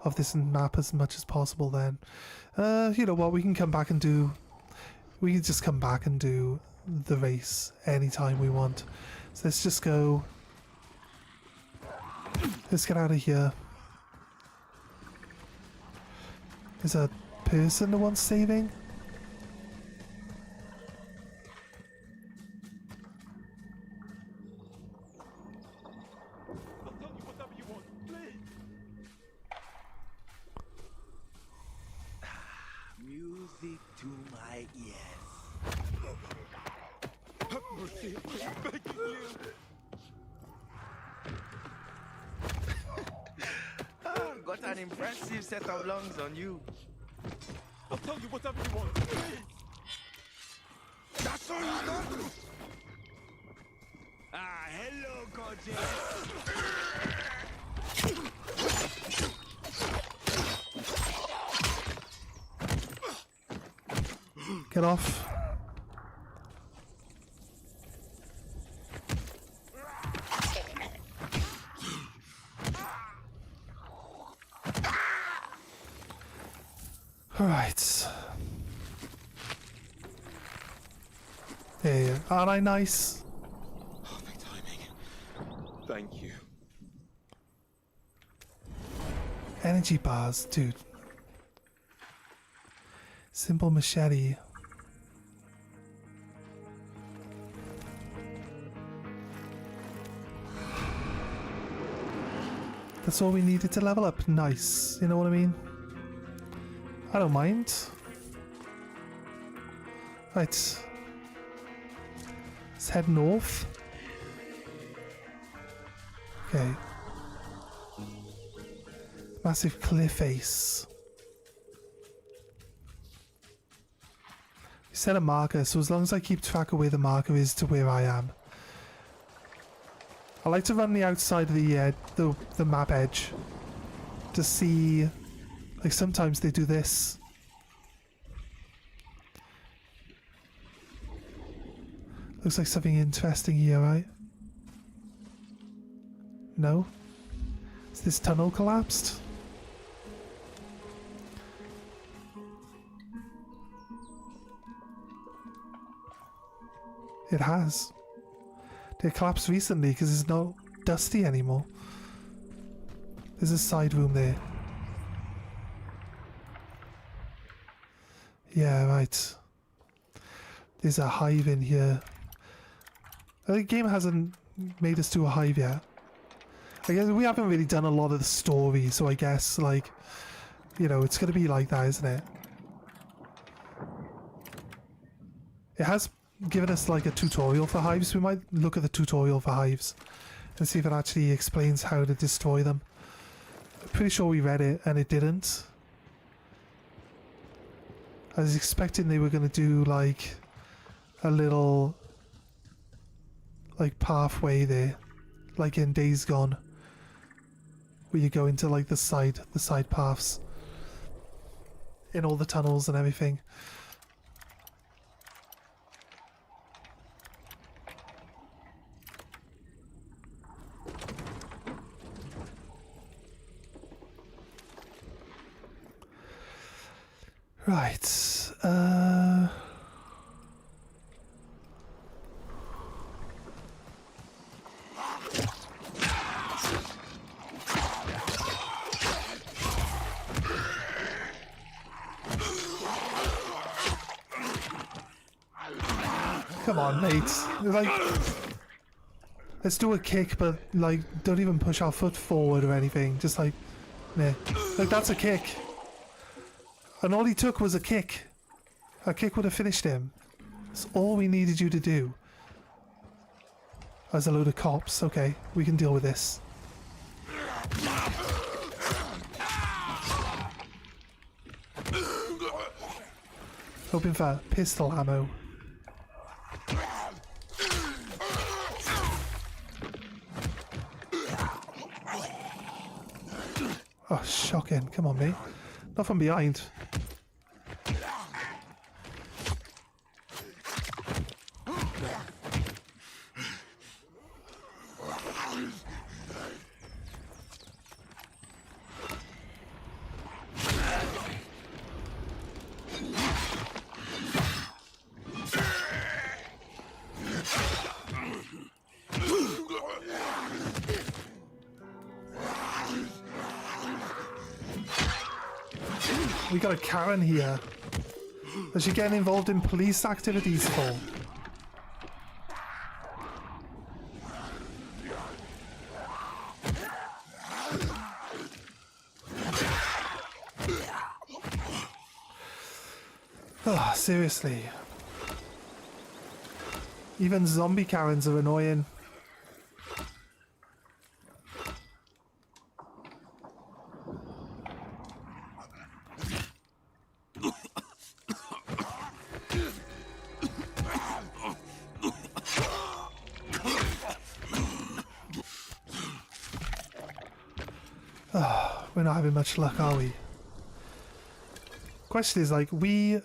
A: of this map as much as possible then. You know what, we can come back and do... We can just come back and do the race anytime we want. So let's just go... Let's get out of here. Is a person the one saving?
E: Music to my ears.
G: Got an impressive set of lungs on you.
E: I'll tell you whatever you want. That's all you got? Ah, hello, gorgeous.
A: Get off. Alright. Hey, aren't I nice?
E: Perfect timing. Thank you.
A: Energy bars, dude. Simple machete. That's all we needed to level up. Nice. You know what I mean? I don't mind. Right. Let's head north. Okay. Massive cliff face. We set a marker, so as long as I keep track of where the marker is to where I am. I like to run the outside of the map edge to see, like sometimes they do this. Looks like something interesting here, right? No? Is this tunnel collapsed? It has. It collapsed recently because it's not dusty anymore. There's a side room there. Yeah, right. There's a hive in here. The game hasn't made us do a hive yet. I guess we haven't really done a lot of the story, so I guess, like, you know, it's going to be like that, isn't it? It has given us, like, a tutorial for hives. We might look at the tutorial for hives and see if it actually explains how to destroy them. I'm pretty sure we read it and it didn't. I was expecting they were going to do, like, a little, like, pathway there, like in Days Gone, where you go into, like, the side paths in all the tunnels and everything. Right, come on, mate. Like, let's do a kick, but, like, don't even push our foot forward or anything. Just, like, meh. Like, that's a kick. And all he took was a kick. A kick would have finished him. That's all we needed you to do. There's a load of cops. Okay, we can deal with this. Hoping for pistol ammo. Oh, shocking. Come on, mate. Not from behind. We got a Karen here. Is she getting involved in police activities for? Oh, seriously. Even zombie Karens are annoying. We're not having much luck, are we? Question is, like, we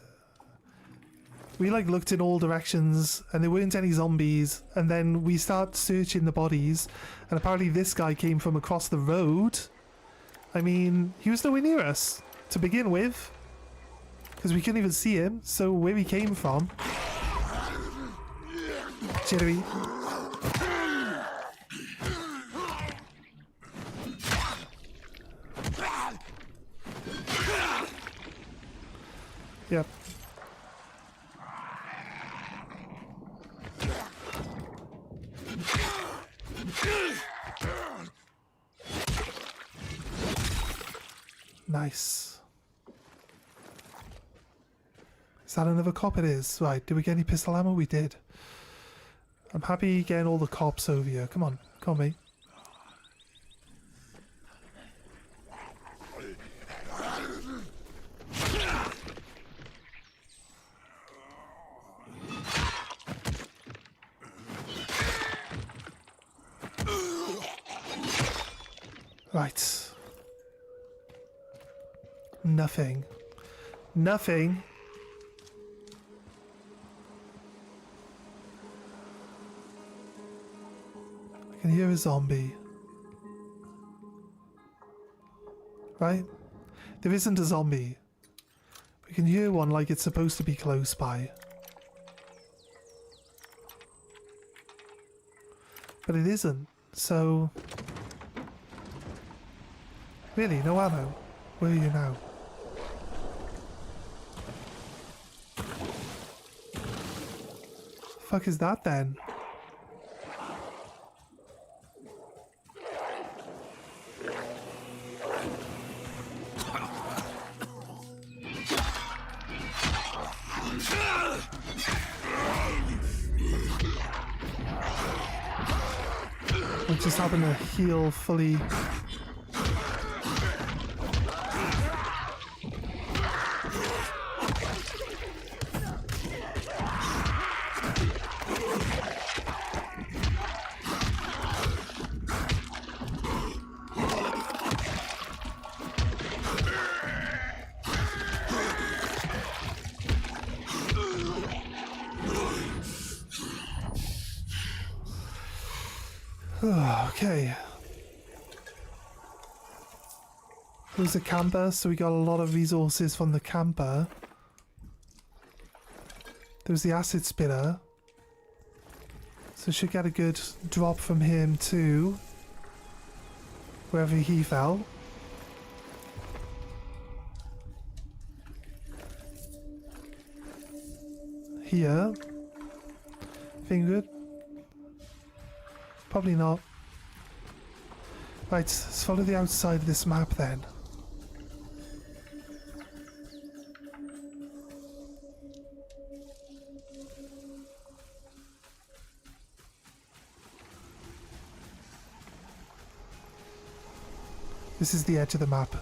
A: like looked in all directions and there weren't any zombies, and then we start searching the bodies and apparently this guy came from across the road. I mean, he was nowhere near us to begin with because we couldn't even see him, so where he came from. Jittery. Yep. Nice. Is that another cop? It is. Right, did we get any pistol ammo? We did. I'm happy getting all the cops over here. Come on, mate. Right. Nothing. Nothing. I can hear a zombie. Right? There isn't a zombie. We can hear one like it's supposed to be close by. But it isn't, so... Really, no ammo? Where are you now? Fuck is that then? We just happen to heal fully. Okay. There's a camper, so we got a lot of resources from the camper. There's the acid spitter. So should get a good drop from him too. Wherever he fell. Here. Thing good? Probably not. Right, let's follow the outside of this map then. This is the edge of the map.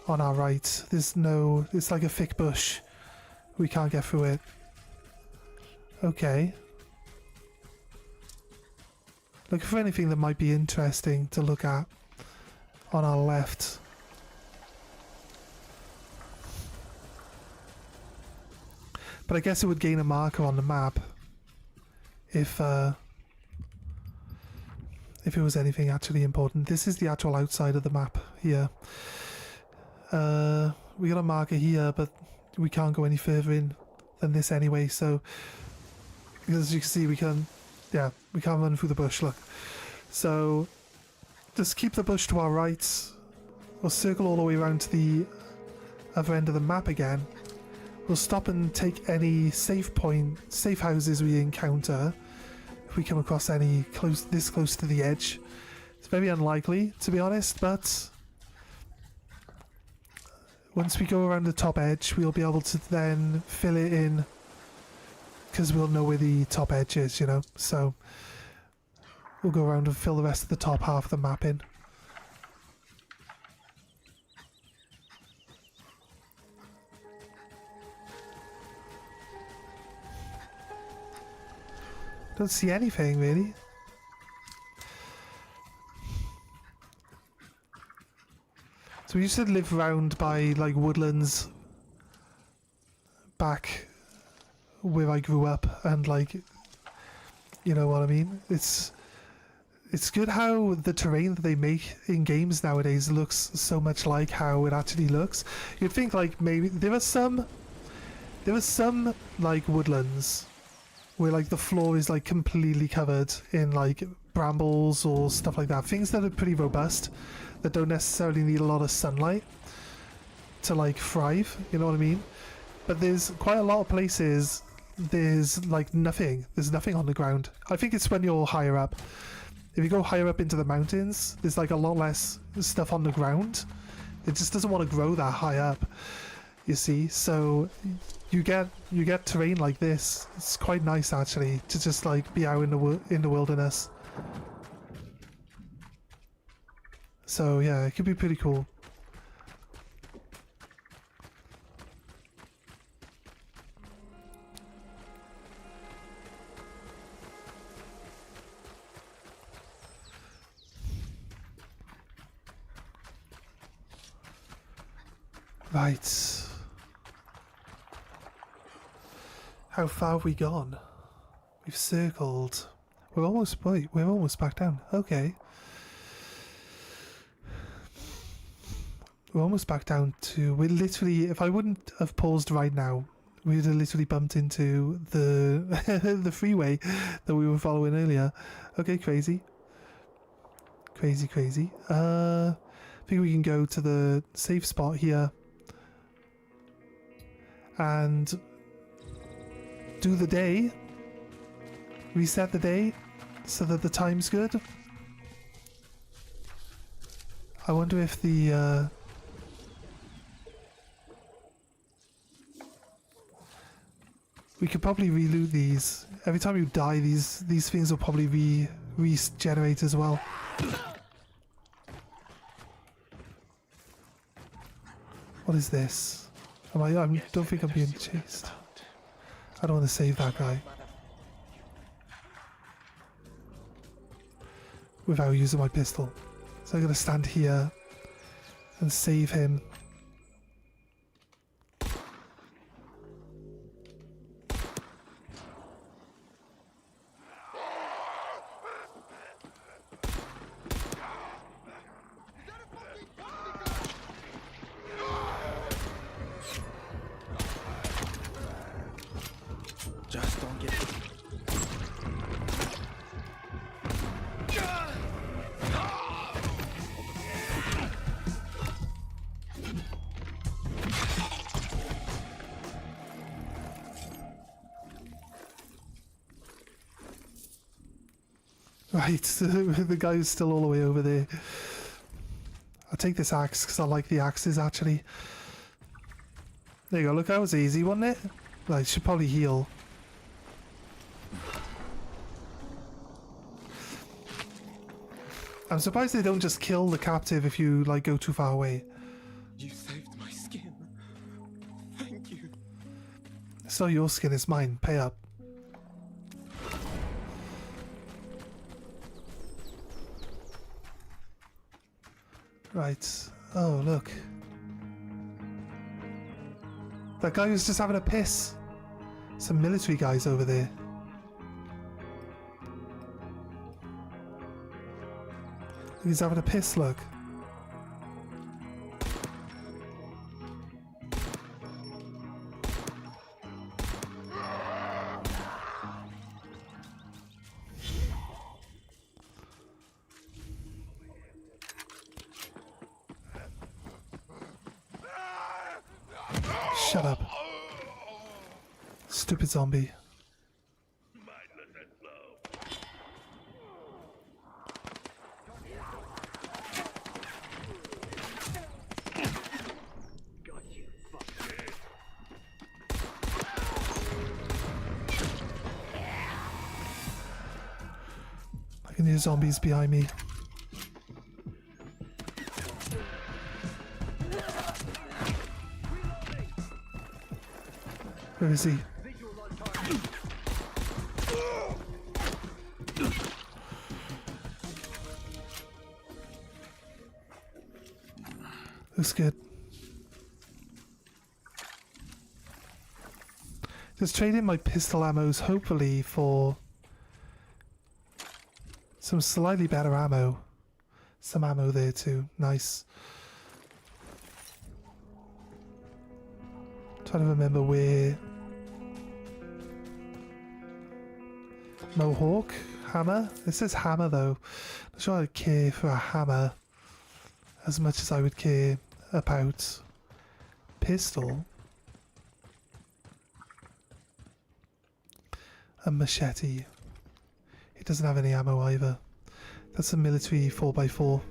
A: On our right. There's no... It's like a thick bush. We can't get through it. Okay. Looking for anything that might be interesting to look at on our left. But I guess it would gain a marker on the map if it was anything actually important. This is the actual outside of the map here. We got a marker here, but we can't go any further in than this anyway, so as you can see we can't run through the bush, look. So just keep the bush to our right. We'll circle all the way around to the other end of the map again. We'll stop and take any safe houses we encounter if we come across any this close to the edge. It's very unlikely, to be honest, but once we go around the top edge, we'll be able to then fill it in because we'll know where the top edge is, you know. So we'll go around and fill the rest of the top half of the map in. Don't see anything really. So we used to live round by like woodlands back where I grew up, and like, you know what I mean? It's good how the terrain that they make in games nowadays looks so much like how it actually looks. You'd think like maybe there are some like woodlands where like the floor is like completely covered in like brambles or stuff like that. Things that are pretty robust, that don't necessarily need a lot of sunlight to like thrive, you know what I mean? But there's quite a lot of places there's like nothing. There's nothing on the ground. I think it's when you're higher up. If you go higher up into the mountains, there's like a lot less stuff on the ground. It just doesn't want to grow that high up, you see? So you get terrain like this. It's quite nice actually to just like be out in the wilderness. So yeah, it could be pretty cool. Right. How far have we gone? We've circled. We're almost back down. Okay. We're almost back down to... We're literally... If I wouldn't have paused right now, we'd have literally bumped into the the freeway that we were following earlier. Okay, crazy. Crazy. I think we can go to the safe spot here and do the day reset the day so that the time's good. I wonder if the we could probably reloot these. Every time you die, these things will probably regenerate as well. What is this? I don't think I'm being chased. I don't want to save that guy without using my pistol. So I'm going to stand here and save him.
C: Just don't get
A: Right, the guy who's still all the way over there. I'll take this axe because I like the axes actually. There you go, look, that was easy, wasn't it? Right, should probably heal. I'm surprised they don't just kill the captive if you like go too far away.
E: You saved my skin. Thank you.
A: It's not your skin, it's mine. Pay up. Right. Oh, look. That guy was just having a piss. Some military guys over there. He's having a piss, look. Shut up. Stupid zombie. I can hear zombies behind me. Where is he? Looks good. Just trade in my pistol ammos, hopefully, for some slightly better ammo. Some ammo there too. Nice. Trying to remember where. Mohawk? Hammer? It says hammer though. Not sure I'd care for a hammer as much as I would care about pistol. A machete. It doesn't have any ammo either. That's a military 4x4.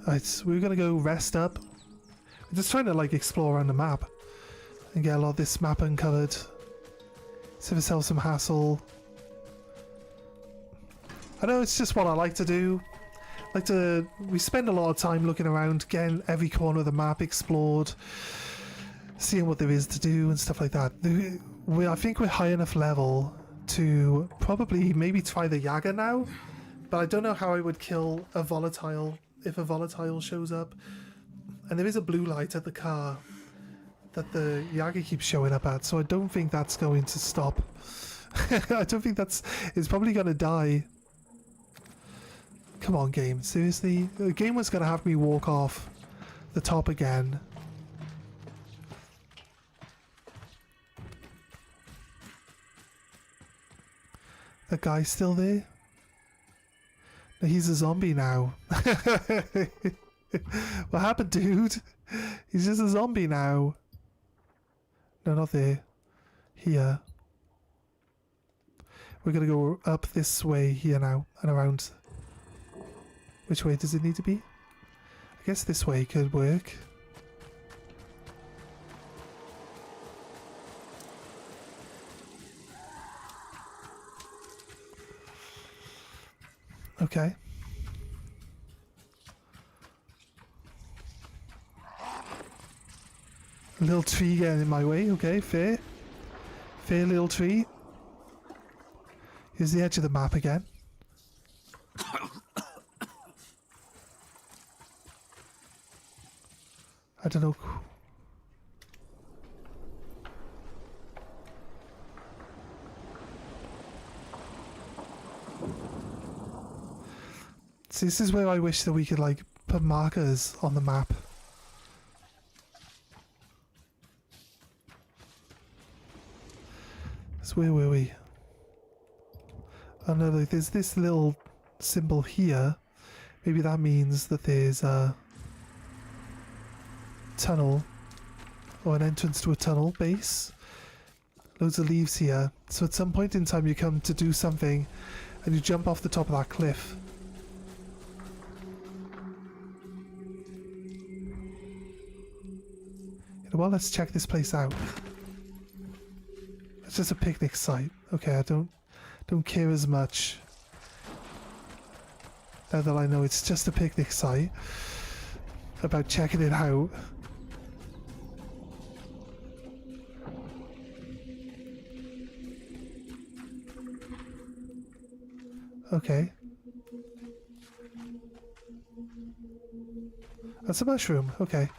A: Right, so we're gonna go rest up. I'm just trying to like explore around the map and get a lot of this map uncovered. Save ourselves some hassle. I know it's just what I like to do. We spend a lot of time looking around, getting every corner of the map explored, seeing what there is to do and stuff like that. I think we're high enough level to probably maybe try the Jaeger now, but I don't know how I would kill a volatile if a volatile shows up. And there is a blue light at the car that the Jaeger keeps showing up at, so I don't think that's going to stop. I don't think it's probably going to die. Come on, game. Seriously? The game was going to have me walk off the top again. That guy's still there? No, he's a zombie now. What happened, dude? He's just a zombie now. No, not there. Here. We're gonna go up this way here now and around. Which way does it need to be? I guess this way could work. Okay. A little tree getting in my way, okay, fair. Fair little tree. Here's the edge of the map again. I don't know. See, this is where I wish that we could like put markers on the map. So where were we? Oh no, look, there's this little symbol here. Maybe that means that there's a tunnel or an entrance to a tunnel base. Loads of leaves here. So at some point in time you come to do something and you jump off the top of that cliff. You know what, let's check this place out. It's just a picnic site. Okay, I don't care as much now that I know it's just a picnic site about checking it out. Okay. That's a mushroom. Okay.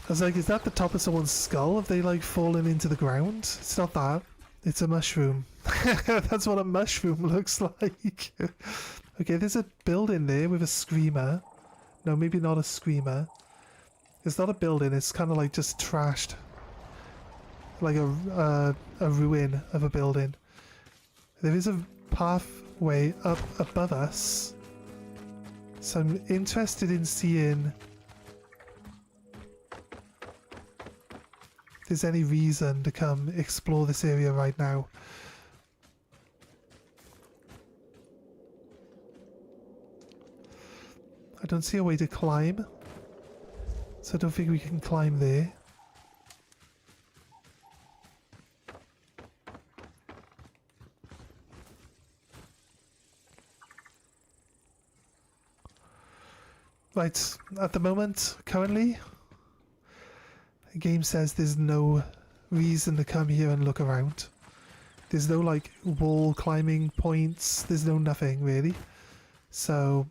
A: I was like, is that the top of someone's skull? Have they like fallen into the ground? It's not that. It's a mushroom. That's what a mushroom looks like. Okay, there's a building there with a screamer. No, maybe not a screamer. It's not a building, it's kind of like just trashed. Like a ruin of a building. There is a pathway up above us. So I'm interested in seeing if there's any reason to come explore this area right now. I don't see a way to climb, so I don't think we can climb there. Right, at the moment, currently, the game says there's no reason to come here and look around. There's no like wall climbing points, there's no nothing really. So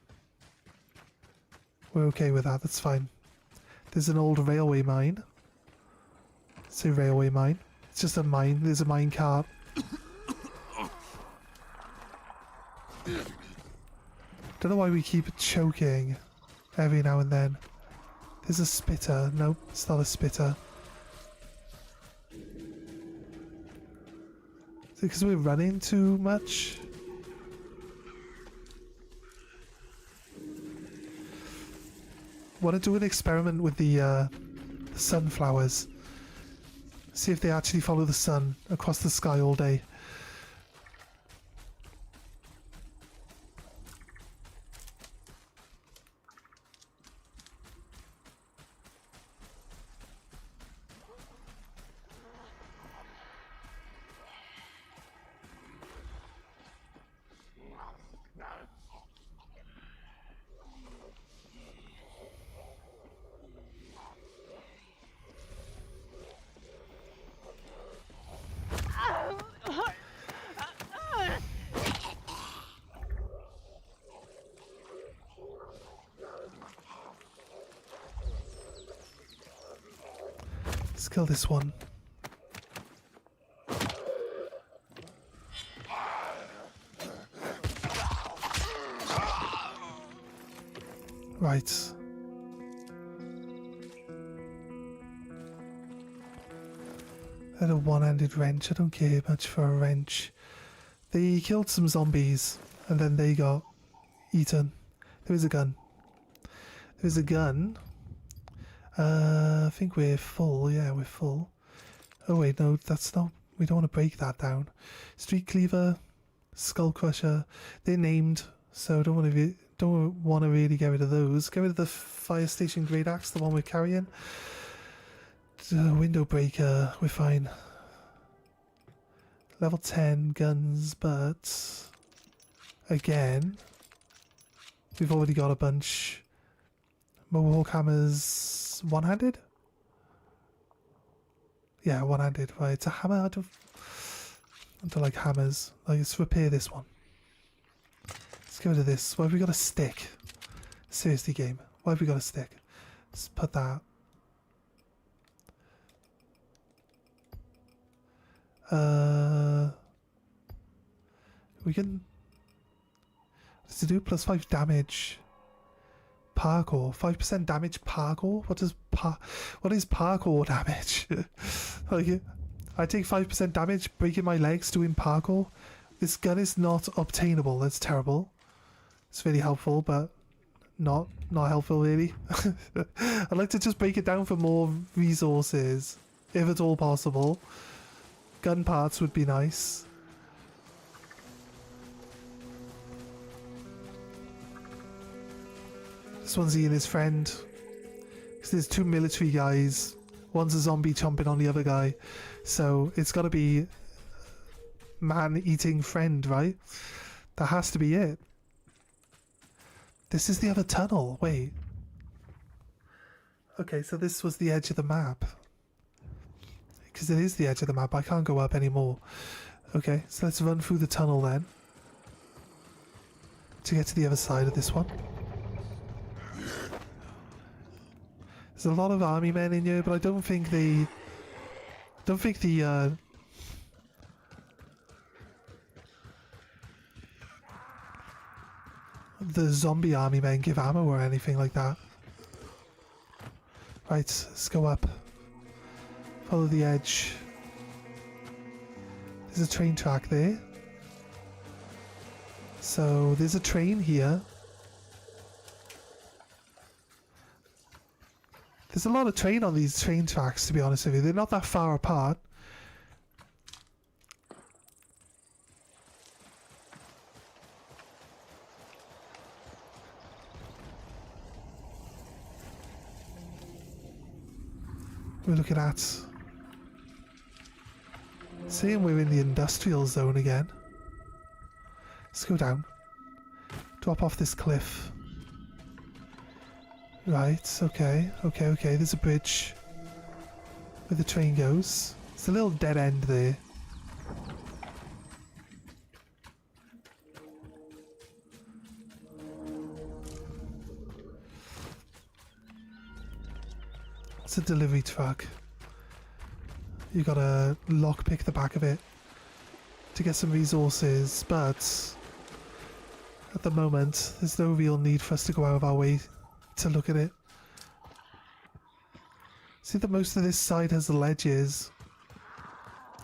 A: we're okay with that, that's fine. There's an old railway mine. It's a railway mine. It's just a mine, there's a mine cart. Don't know why we keep choking every now and then. There's a spitter. Nope, it's not a spitter. Is it because we're running too much? Want to do an experiment with the sunflowers. See if they actually follow the sun across the sky all day. Let's kill this one. Right. And a one-handed wrench. I don't care much for a wrench. They killed some zombies and then they got eaten. There is a gun. There's a gun. I think we're full. Yeah, we're full. Oh wait, no, that's not We don't want to break that down. Street Cleaver, Skull Crusher, they're named, so don't want to really get rid of those. Get rid of the Fire Station Great Axe, the one we're carrying. Window Breaker, we're fine. Level 10 guns, but again, we've already got a bunch. Mohawk hammers, one-handed? Yeah, one-handed. Right, it's a hammer. I don't like hammers. Let's repair this one. Let's get rid of this. Why have we got a stick? Seriously, game. Why have we got a stick? Let's put that. We can. What's to do? Plus 5 damage. Parkour. 5% damage. Parkour. What is parkour damage? Like, I take 5% damage breaking my legs doing parkour. This gun is not obtainable. That's terrible. It's really helpful, but not helpful really. I'd like to just break it down for more resources, if at all possible. Gun parts would be nice. This one's Ian, his friend. Because there's 2 military guys. One's a zombie chomping on the other guy. So it's got to be man-eating friend, right? That has to be it. This is the other tunnel. Wait. Okay, so this was the edge of the map. Because it is the edge of the map. I can't go up anymore. Okay, so let's run through the tunnel then. To get to the other side of this one. There's a lot of army men in here, but I don't think the zombie army men give ammo or anything like that. Right, let's go up. Follow the edge. There's a train track there. So there's a train here. There's a lot of train on these train tracks, to be honest with you. They're not that far apart. We're looking at... Seeing we're in the industrial zone again. Let's go down. Drop off this cliff. Right, okay. There's a bridge where the train goes. It's a little dead end there. It's a delivery truck. You gotta lockpick the back of it to get some resources, but at the moment there's no real need for us to go out of our way to look at it. See that most of this side has the ledges.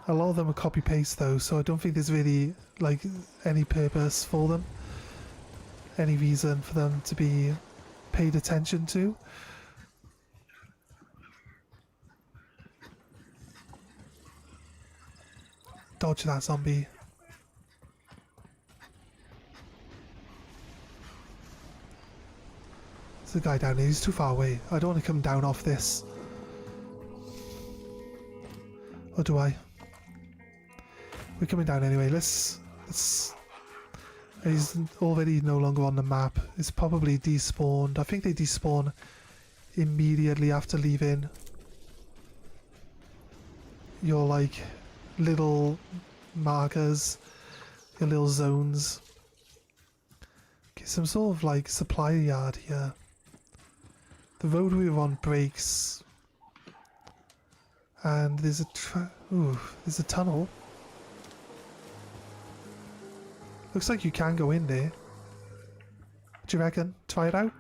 A: A lot of them are copy paste though, so I don't think there's really like any purpose for them, any reason for them to be paid attention to. Dodge that zombie. There's a guy down here, he's too far away. I don't want to come down off this. Or do I? We're coming down anyway. Let's... He's already no longer on the map. It's probably despawned. I think they despawn immediately after leaving your like little markers, your little zones. Okay, some sort of like supply yard here. The road we were on breaks, and there's there's a tunnel. Looks like you can go in there. Do you reckon? Try it out?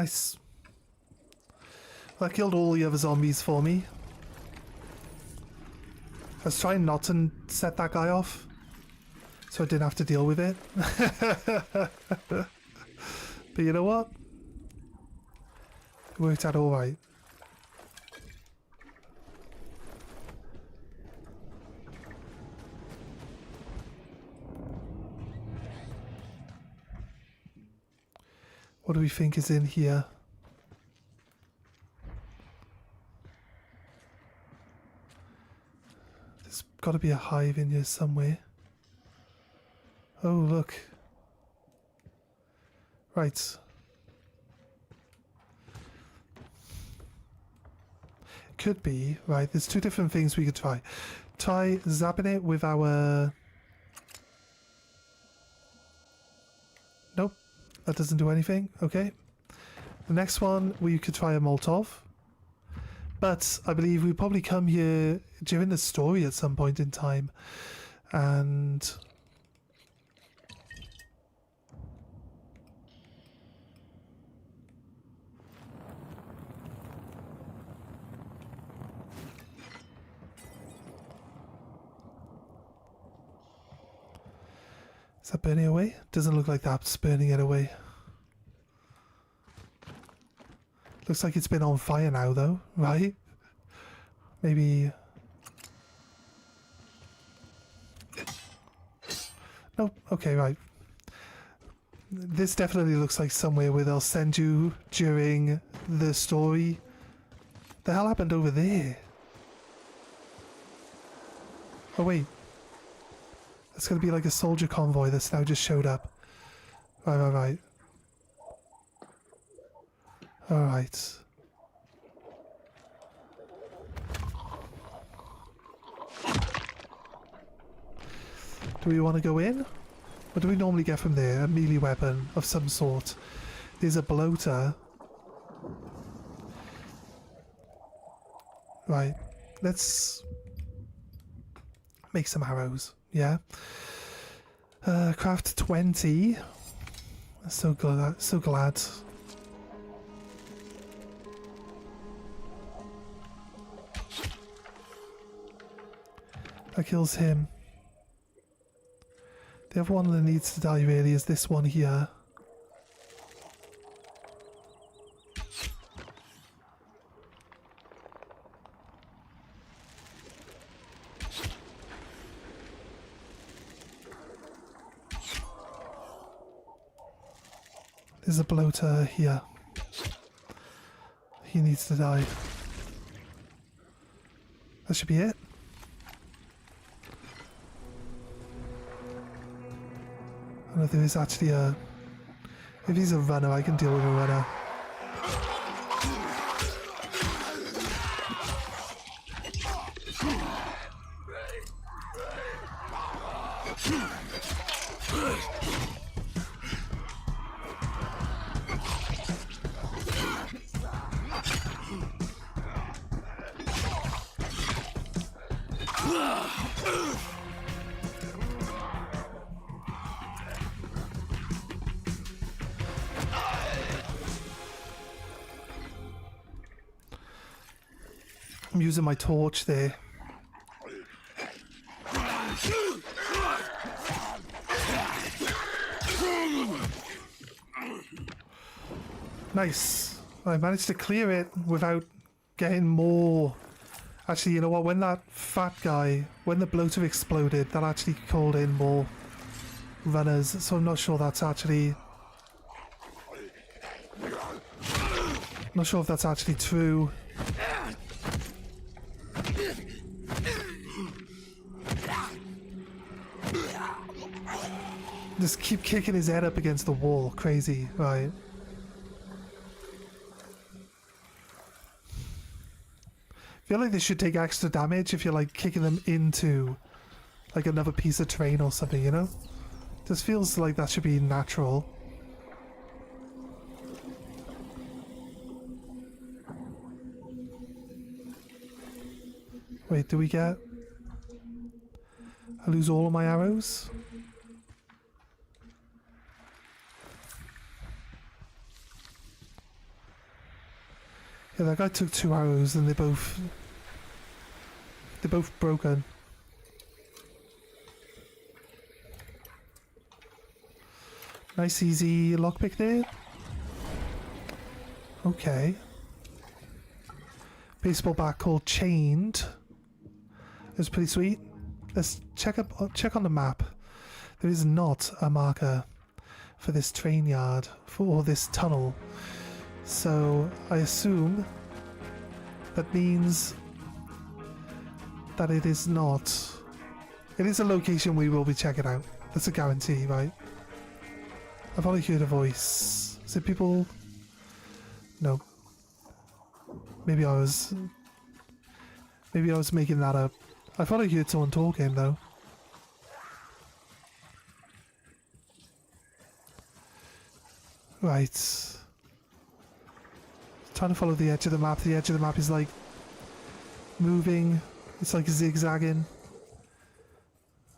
A: Nice. That killed all the other zombies for me. I was trying not to set that guy off, so I didn't have to deal with it. But you know what? It worked out alright. What do we think is in here? There's got to be a hive in here somewhere. Oh, look. Right. Could be. Right, there's two different things we could try. Try zapping it with our... Nope. That doesn't do anything. Okay. The next one, we could try a Molotov. But I believe we probably come here during the story at some point in time. And... is that burning away? Doesn't look like that's burning it away. Looks like it's been on fire now though, right? Maybe... Nope, okay, right. This definitely looks like somewhere where they'll send you during the story. The hell happened over there? Oh wait. It's going to be like a soldier convoy that's now just showed up. Right. Alright. Do we want to go in? What do we normally get from there? A melee weapon of some sort. There's a bloater. Right. Let's make some arrows. Yeah. Craft 20. So glad. So glad. That kills him. The other one that needs to die really is this one here. There's a bloater here. He needs to die. That should be it. I don't know if there is actually a... If he's a runner, I can deal with a runner. I'm using my torch there. Nice. I managed to clear it without getting more. Actually, you know what? When that fat guy, when the bloater exploded, that actually called in more runners. So I'm not sure that's actually... Not sure if that's actually true. Just keep kicking his head up against the wall. Crazy, right? I feel like they should take extra damage if you're like kicking them into like another piece of terrain or something, you know? Just feels like that should be natural. Wait, do we get... I lose all of my arrows? Yeah, that guy took 2 arrows and they're both broken. Nice easy lockpick there. Okay. Baseball bat called Chained. That's pretty sweet. Let's check on the map. There is not a marker for this train yard or this tunnel. So I assume that means that it is not. It is a location we will be checking out. That's a guarantee, right? I've only heard a voice. Is it people? No. Maybe I was making that up. I thought I heard someone talking though. Right. Trying to follow the edge of the map. The edge of the map is like moving. It's like zigzagging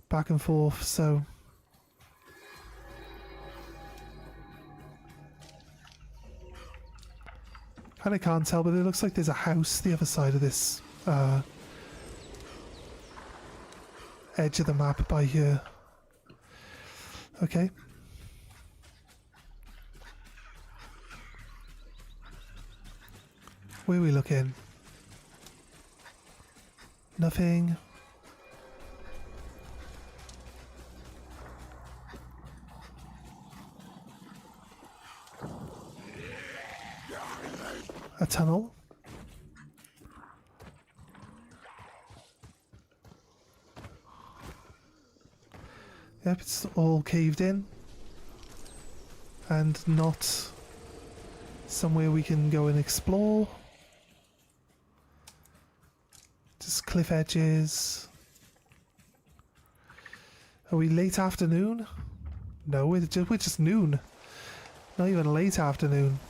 A: back and forth, so kinda can't tell, but it looks like there's a house the other side of this edge of the map by here. Okay. Where are we looking? Nothing. A tunnel. Yep, it's all caved in and not somewhere we can go and explore. Just cliff edges. Are we late afternoon? No, we're just noon. Not even late afternoon.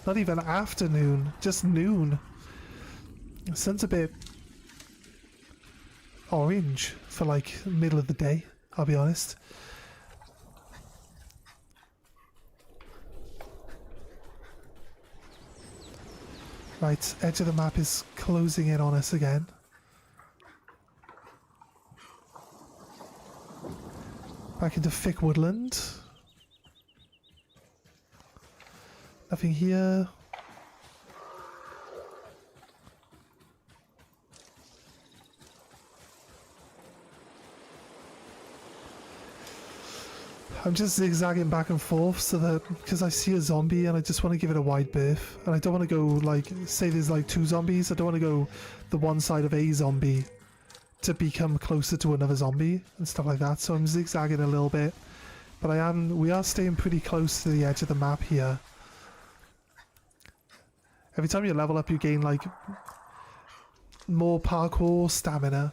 A: Not even afternoon. Just noon. The sun's a bit orange for like middle of the day, I'll be honest. Right, edge of the map is closing in on us again. Back into thick woodland. Nothing here. I'm just zigzagging back and forth so that, because I see a zombie and I just want to give it a wide berth, and I don't want to go like, say there's like 2 zombies, I don't want to go the one side of a zombie to become closer to another zombie and stuff like that, so I'm zigzagging a little bit, but we are staying pretty close to the edge of the map here. Every time you level up you gain like more parkour stamina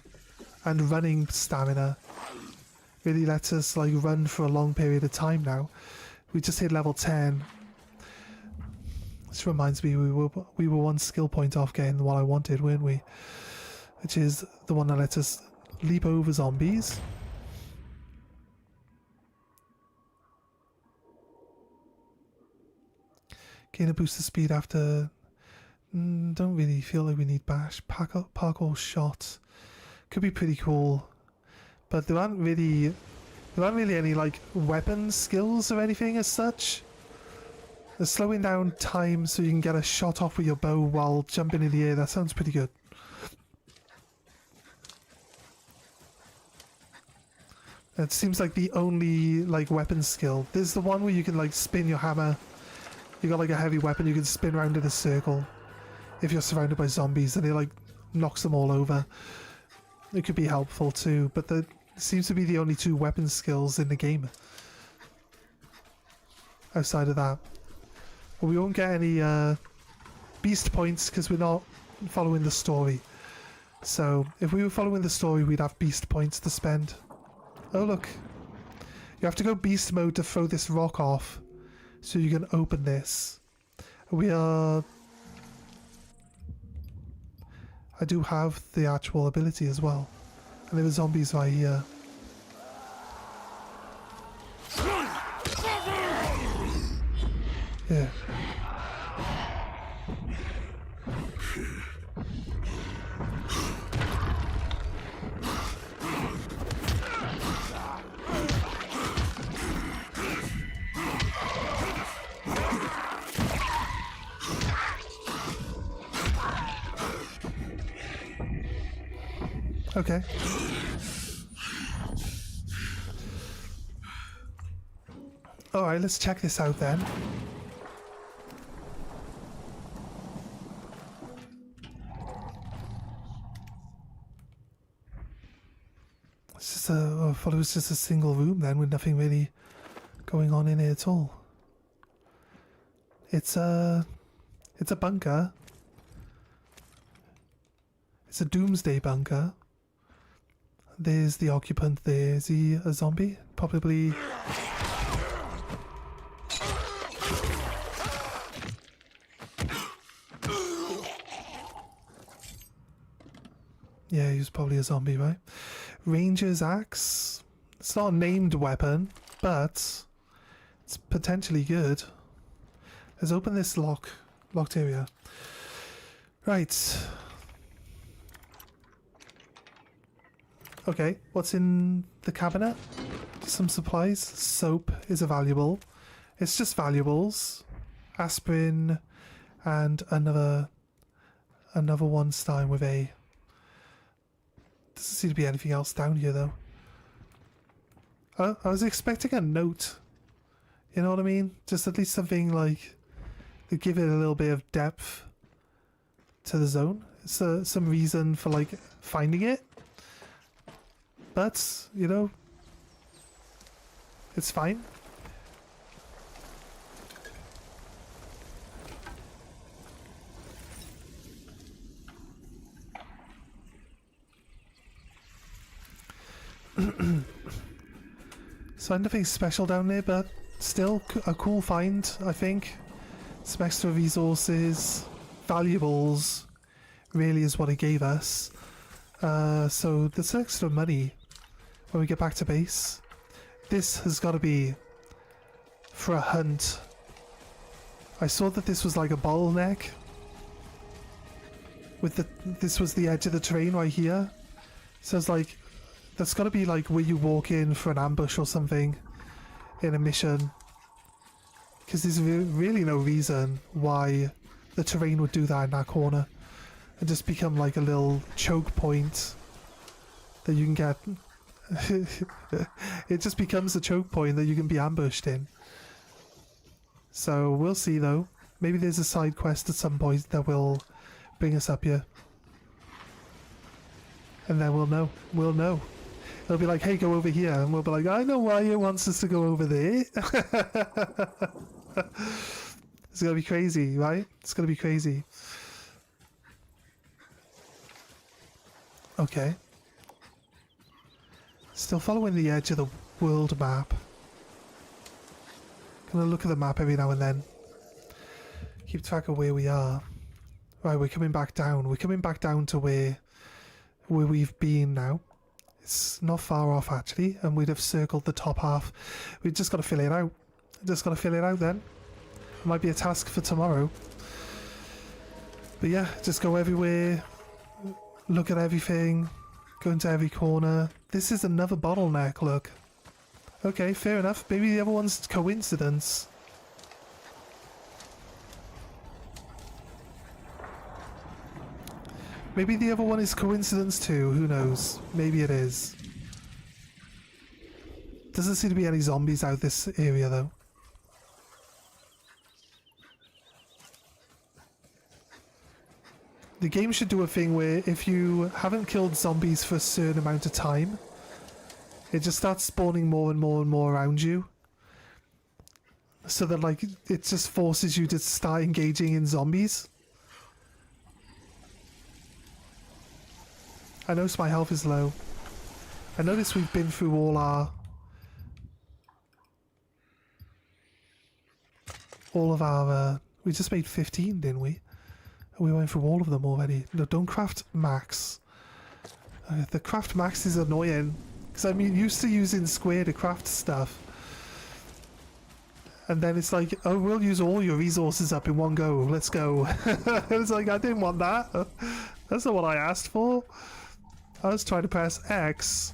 A: and running stamina. Really lets us like run for a long period of time now. We just hit level 10. This reminds me we were one skill point off getting what I wanted, weren't we? Which is the one that lets us leap over zombies. Gain a boost of speed after. Don't really feel like we need bash. Parkour shot could be pretty cool, but there aren't really any like weapon skills or anything as such. The slowing down time so you can get a shot off with your bow while jumping in the air, that sounds pretty good. It seems like the only like weapon skill. There's the one where you can like spin your hammer. You got like a heavy weapon, you can spin around in a circle if you're surrounded by zombies and it like knocks them all over. It could be helpful too, but that seems to be the only 2 weapon skills in the game. Outside of that. But we won't get any beast points because we're not following the story. So if we were following the story we'd have beast points to spend. Oh look. You have to go beast mode to throw this rock off so you can open this. We are... I do have the actual ability as well. And there are zombies right here. Yeah. Okay. Alright, let's check this out then. It's just I thought it was just a single room then with nothing really going on in it at all. It's a bunker. It's a doomsday bunker. There's the occupant there. Is he a zombie? Probably. Yeah, he was probably a zombie, right? Ranger's axe. It's not a named weapon, but it's potentially good. Let's open this locked area. Right. Okay, what's in the cabinet? Some supplies. Soap is a valuable. It's just valuables. Aspirin and another one starting with A. Doesn't seem to be anything else down here though. I was expecting a note. You know what I mean? Just at least something like to give it a little bit of depth to the zone. So some reason for like finding it. But, you know, it's fine. So nothing special down there, but still a cool find, I think. Some extra resources, valuables, really is what it gave us. So there's extra money when we get back to base. This has got to be for a hunt. I saw that this was like a bottleneck. This was the edge of the terrain right here. So it's like, that's got to be like where you walk in for an ambush or something in a mission. Because there's really no reason why the terrain would do that in that corner. And just become like a little choke point that you can get. It just becomes a choke point that you can be ambushed in. So we'll see though. Maybe there's a side quest at some point that will bring us up here. And then we'll know. We'll know. They'll be like, hey, go over here. And we'll be like, I know why it wants us to go over there. It's going to be crazy, right? It's going to be crazy. Okay. Still following the edge of the world map. Gonna look at the map every now and then. Keep track of where we are. Right, we're coming back down. We're coming back down to where we've been now. It's not far off actually, and we'd have circled the top half. We've just got to fill it out. Just got to fill it out then. It might be a task for tomorrow. But yeah, just go everywhere. Look at everything. Go into every corner. This is another bottleneck, look. Okay, fair enough. Maybe the other one's coincidence. Maybe the other one is coincidence too, who knows? Maybe it is. Doesn't seem to be any zombies out this area though. The game should do a thing where if you haven't killed zombies for a certain amount of time, it just starts spawning more and more and more around you. So that like it just forces you to start engaging in zombies. I notice my health is low. I notice we've been through all of our we just made 15, didn't we? We went through all of them already. No, don't craft max. The craft max is annoying because I'm used to using square to craft stuff. And then it's like, oh, we'll use all your resources up in one go. Let's go. It's like, I didn't want that. That's not what I asked for. I was trying to press X.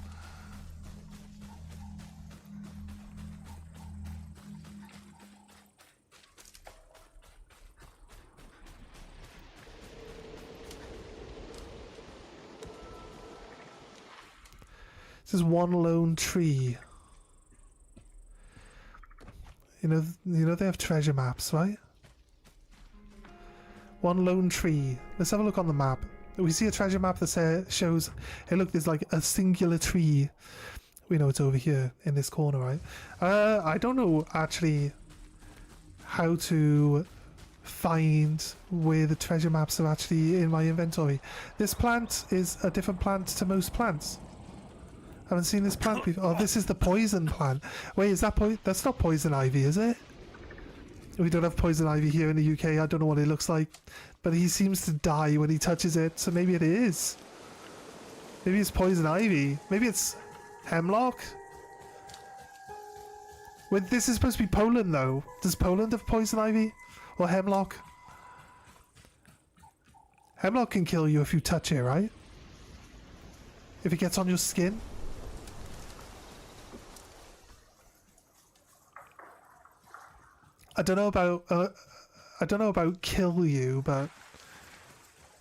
A: This is one lone tree. You know they have treasure maps, right? One lone tree. Let's have a look on the map. We see a treasure map that shows, hey look, there's like a singular tree. We know it's over here in this corner, right? I don't know actually how to find where the treasure maps are actually in my inventory. This plant is a different plant to most plants. I haven't seen this plant before. Oh, this is the poison plant. Wait, is that that's not poison ivy, is it? We don't have poison ivy here in the UK. I don't know what it looks like. But he seems to die when he touches it, so maybe it is. Maybe it's poison ivy. Maybe it's hemlock. Wait, this is supposed to be Poland, though. Does Poland have poison ivy? Or hemlock? Hemlock can kill you if you touch it, right? If it gets on your skin? I don't know about kill you, but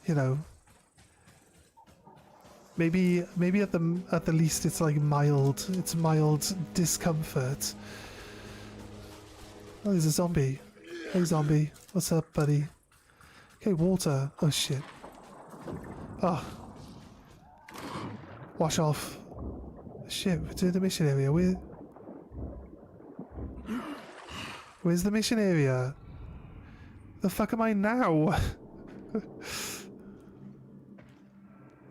A: you know, maybe at the least it's like mild. It's mild discomfort. Oh, there's a zombie. Hey, zombie. What's up, buddy? Okay, water. Oh shit. Oh. Wash off. Shit, we're to the mission area. Where's the mission area? The fuck am I now?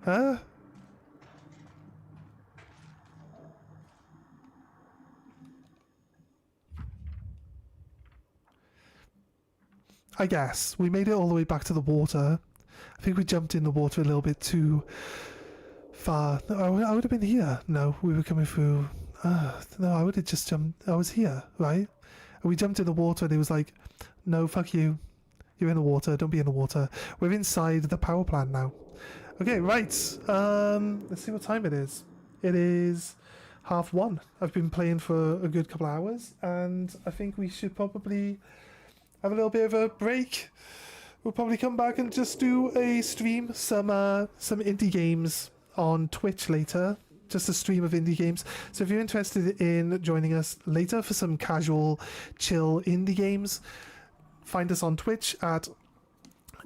A: Huh? I guess. We made it all the way back to the water. I think we jumped in the water a little bit too far. No, I would have been here. No, we were coming through. No, I would have just jumped. I was here, right? And we jumped in the water and it was like, no, fuck you. You're in the water. Don't be in the water. We're inside the power plant now. Okay, right. Let's see what time it is. It is 1:30. I've been playing for a good couple of hours and I think we should probably have a little bit of a break. We'll probably come back and just do a stream, some indie games on Twitch later. Just a stream of indie games. So if you're interested in joining us later for some casual, chill indie games, find us on Twitch at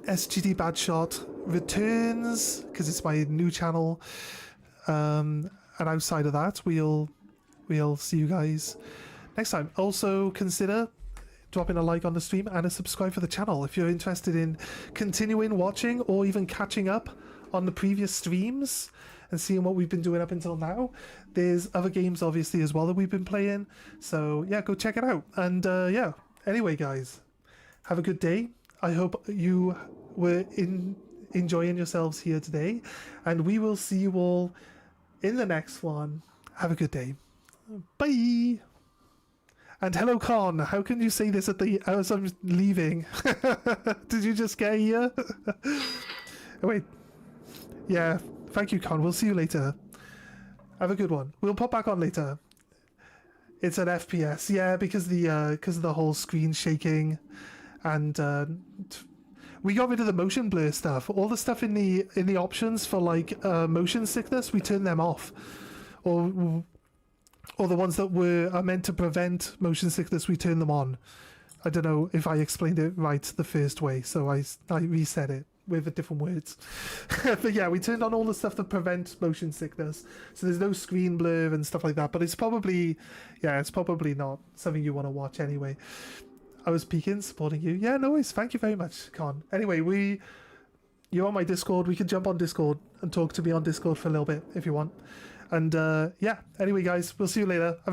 A: SGD Badshot Returns, because it's my new channel. And outside of that, we'll see you guys next time. Also consider dropping a like on the stream and a subscribe for the channel if you're interested in continuing watching or even catching up on the previous streams and seeing what we've been doing up until now. There's other games obviously as well that we've been playing, so yeah, go check it out. And yeah, anyway guys, have a good day. I hope you were enjoying yourselves here today, and we will see you all in the next one. Have a good day. Bye. And hello Con, how can you say this as I'm leaving? Did you just get here? Oh, wait. Yeah, thank you Con, we'll see you later. Have a good one. We'll pop back on later. It's an FPS, yeah, because of the whole screen shaking, and we got rid of the motion blur stuff. All the stuff in the options for like motion sickness, we turned them off, or the ones that are meant to prevent motion sickness, we turn them on. I don't know if I explained it right the first way, so I reset it with different words. But yeah, we turned on all the stuff that prevent motion sickness, so there's no screen blur and stuff like that. But it's probably not something you want to watch anyway. I was peeking, supporting you. Yeah, no worries. Thank you very much, Con. Anyway, you're on my Discord. We can jump on Discord and talk to me on Discord for a little bit if you want. And yeah, anyway guys, we'll see you later.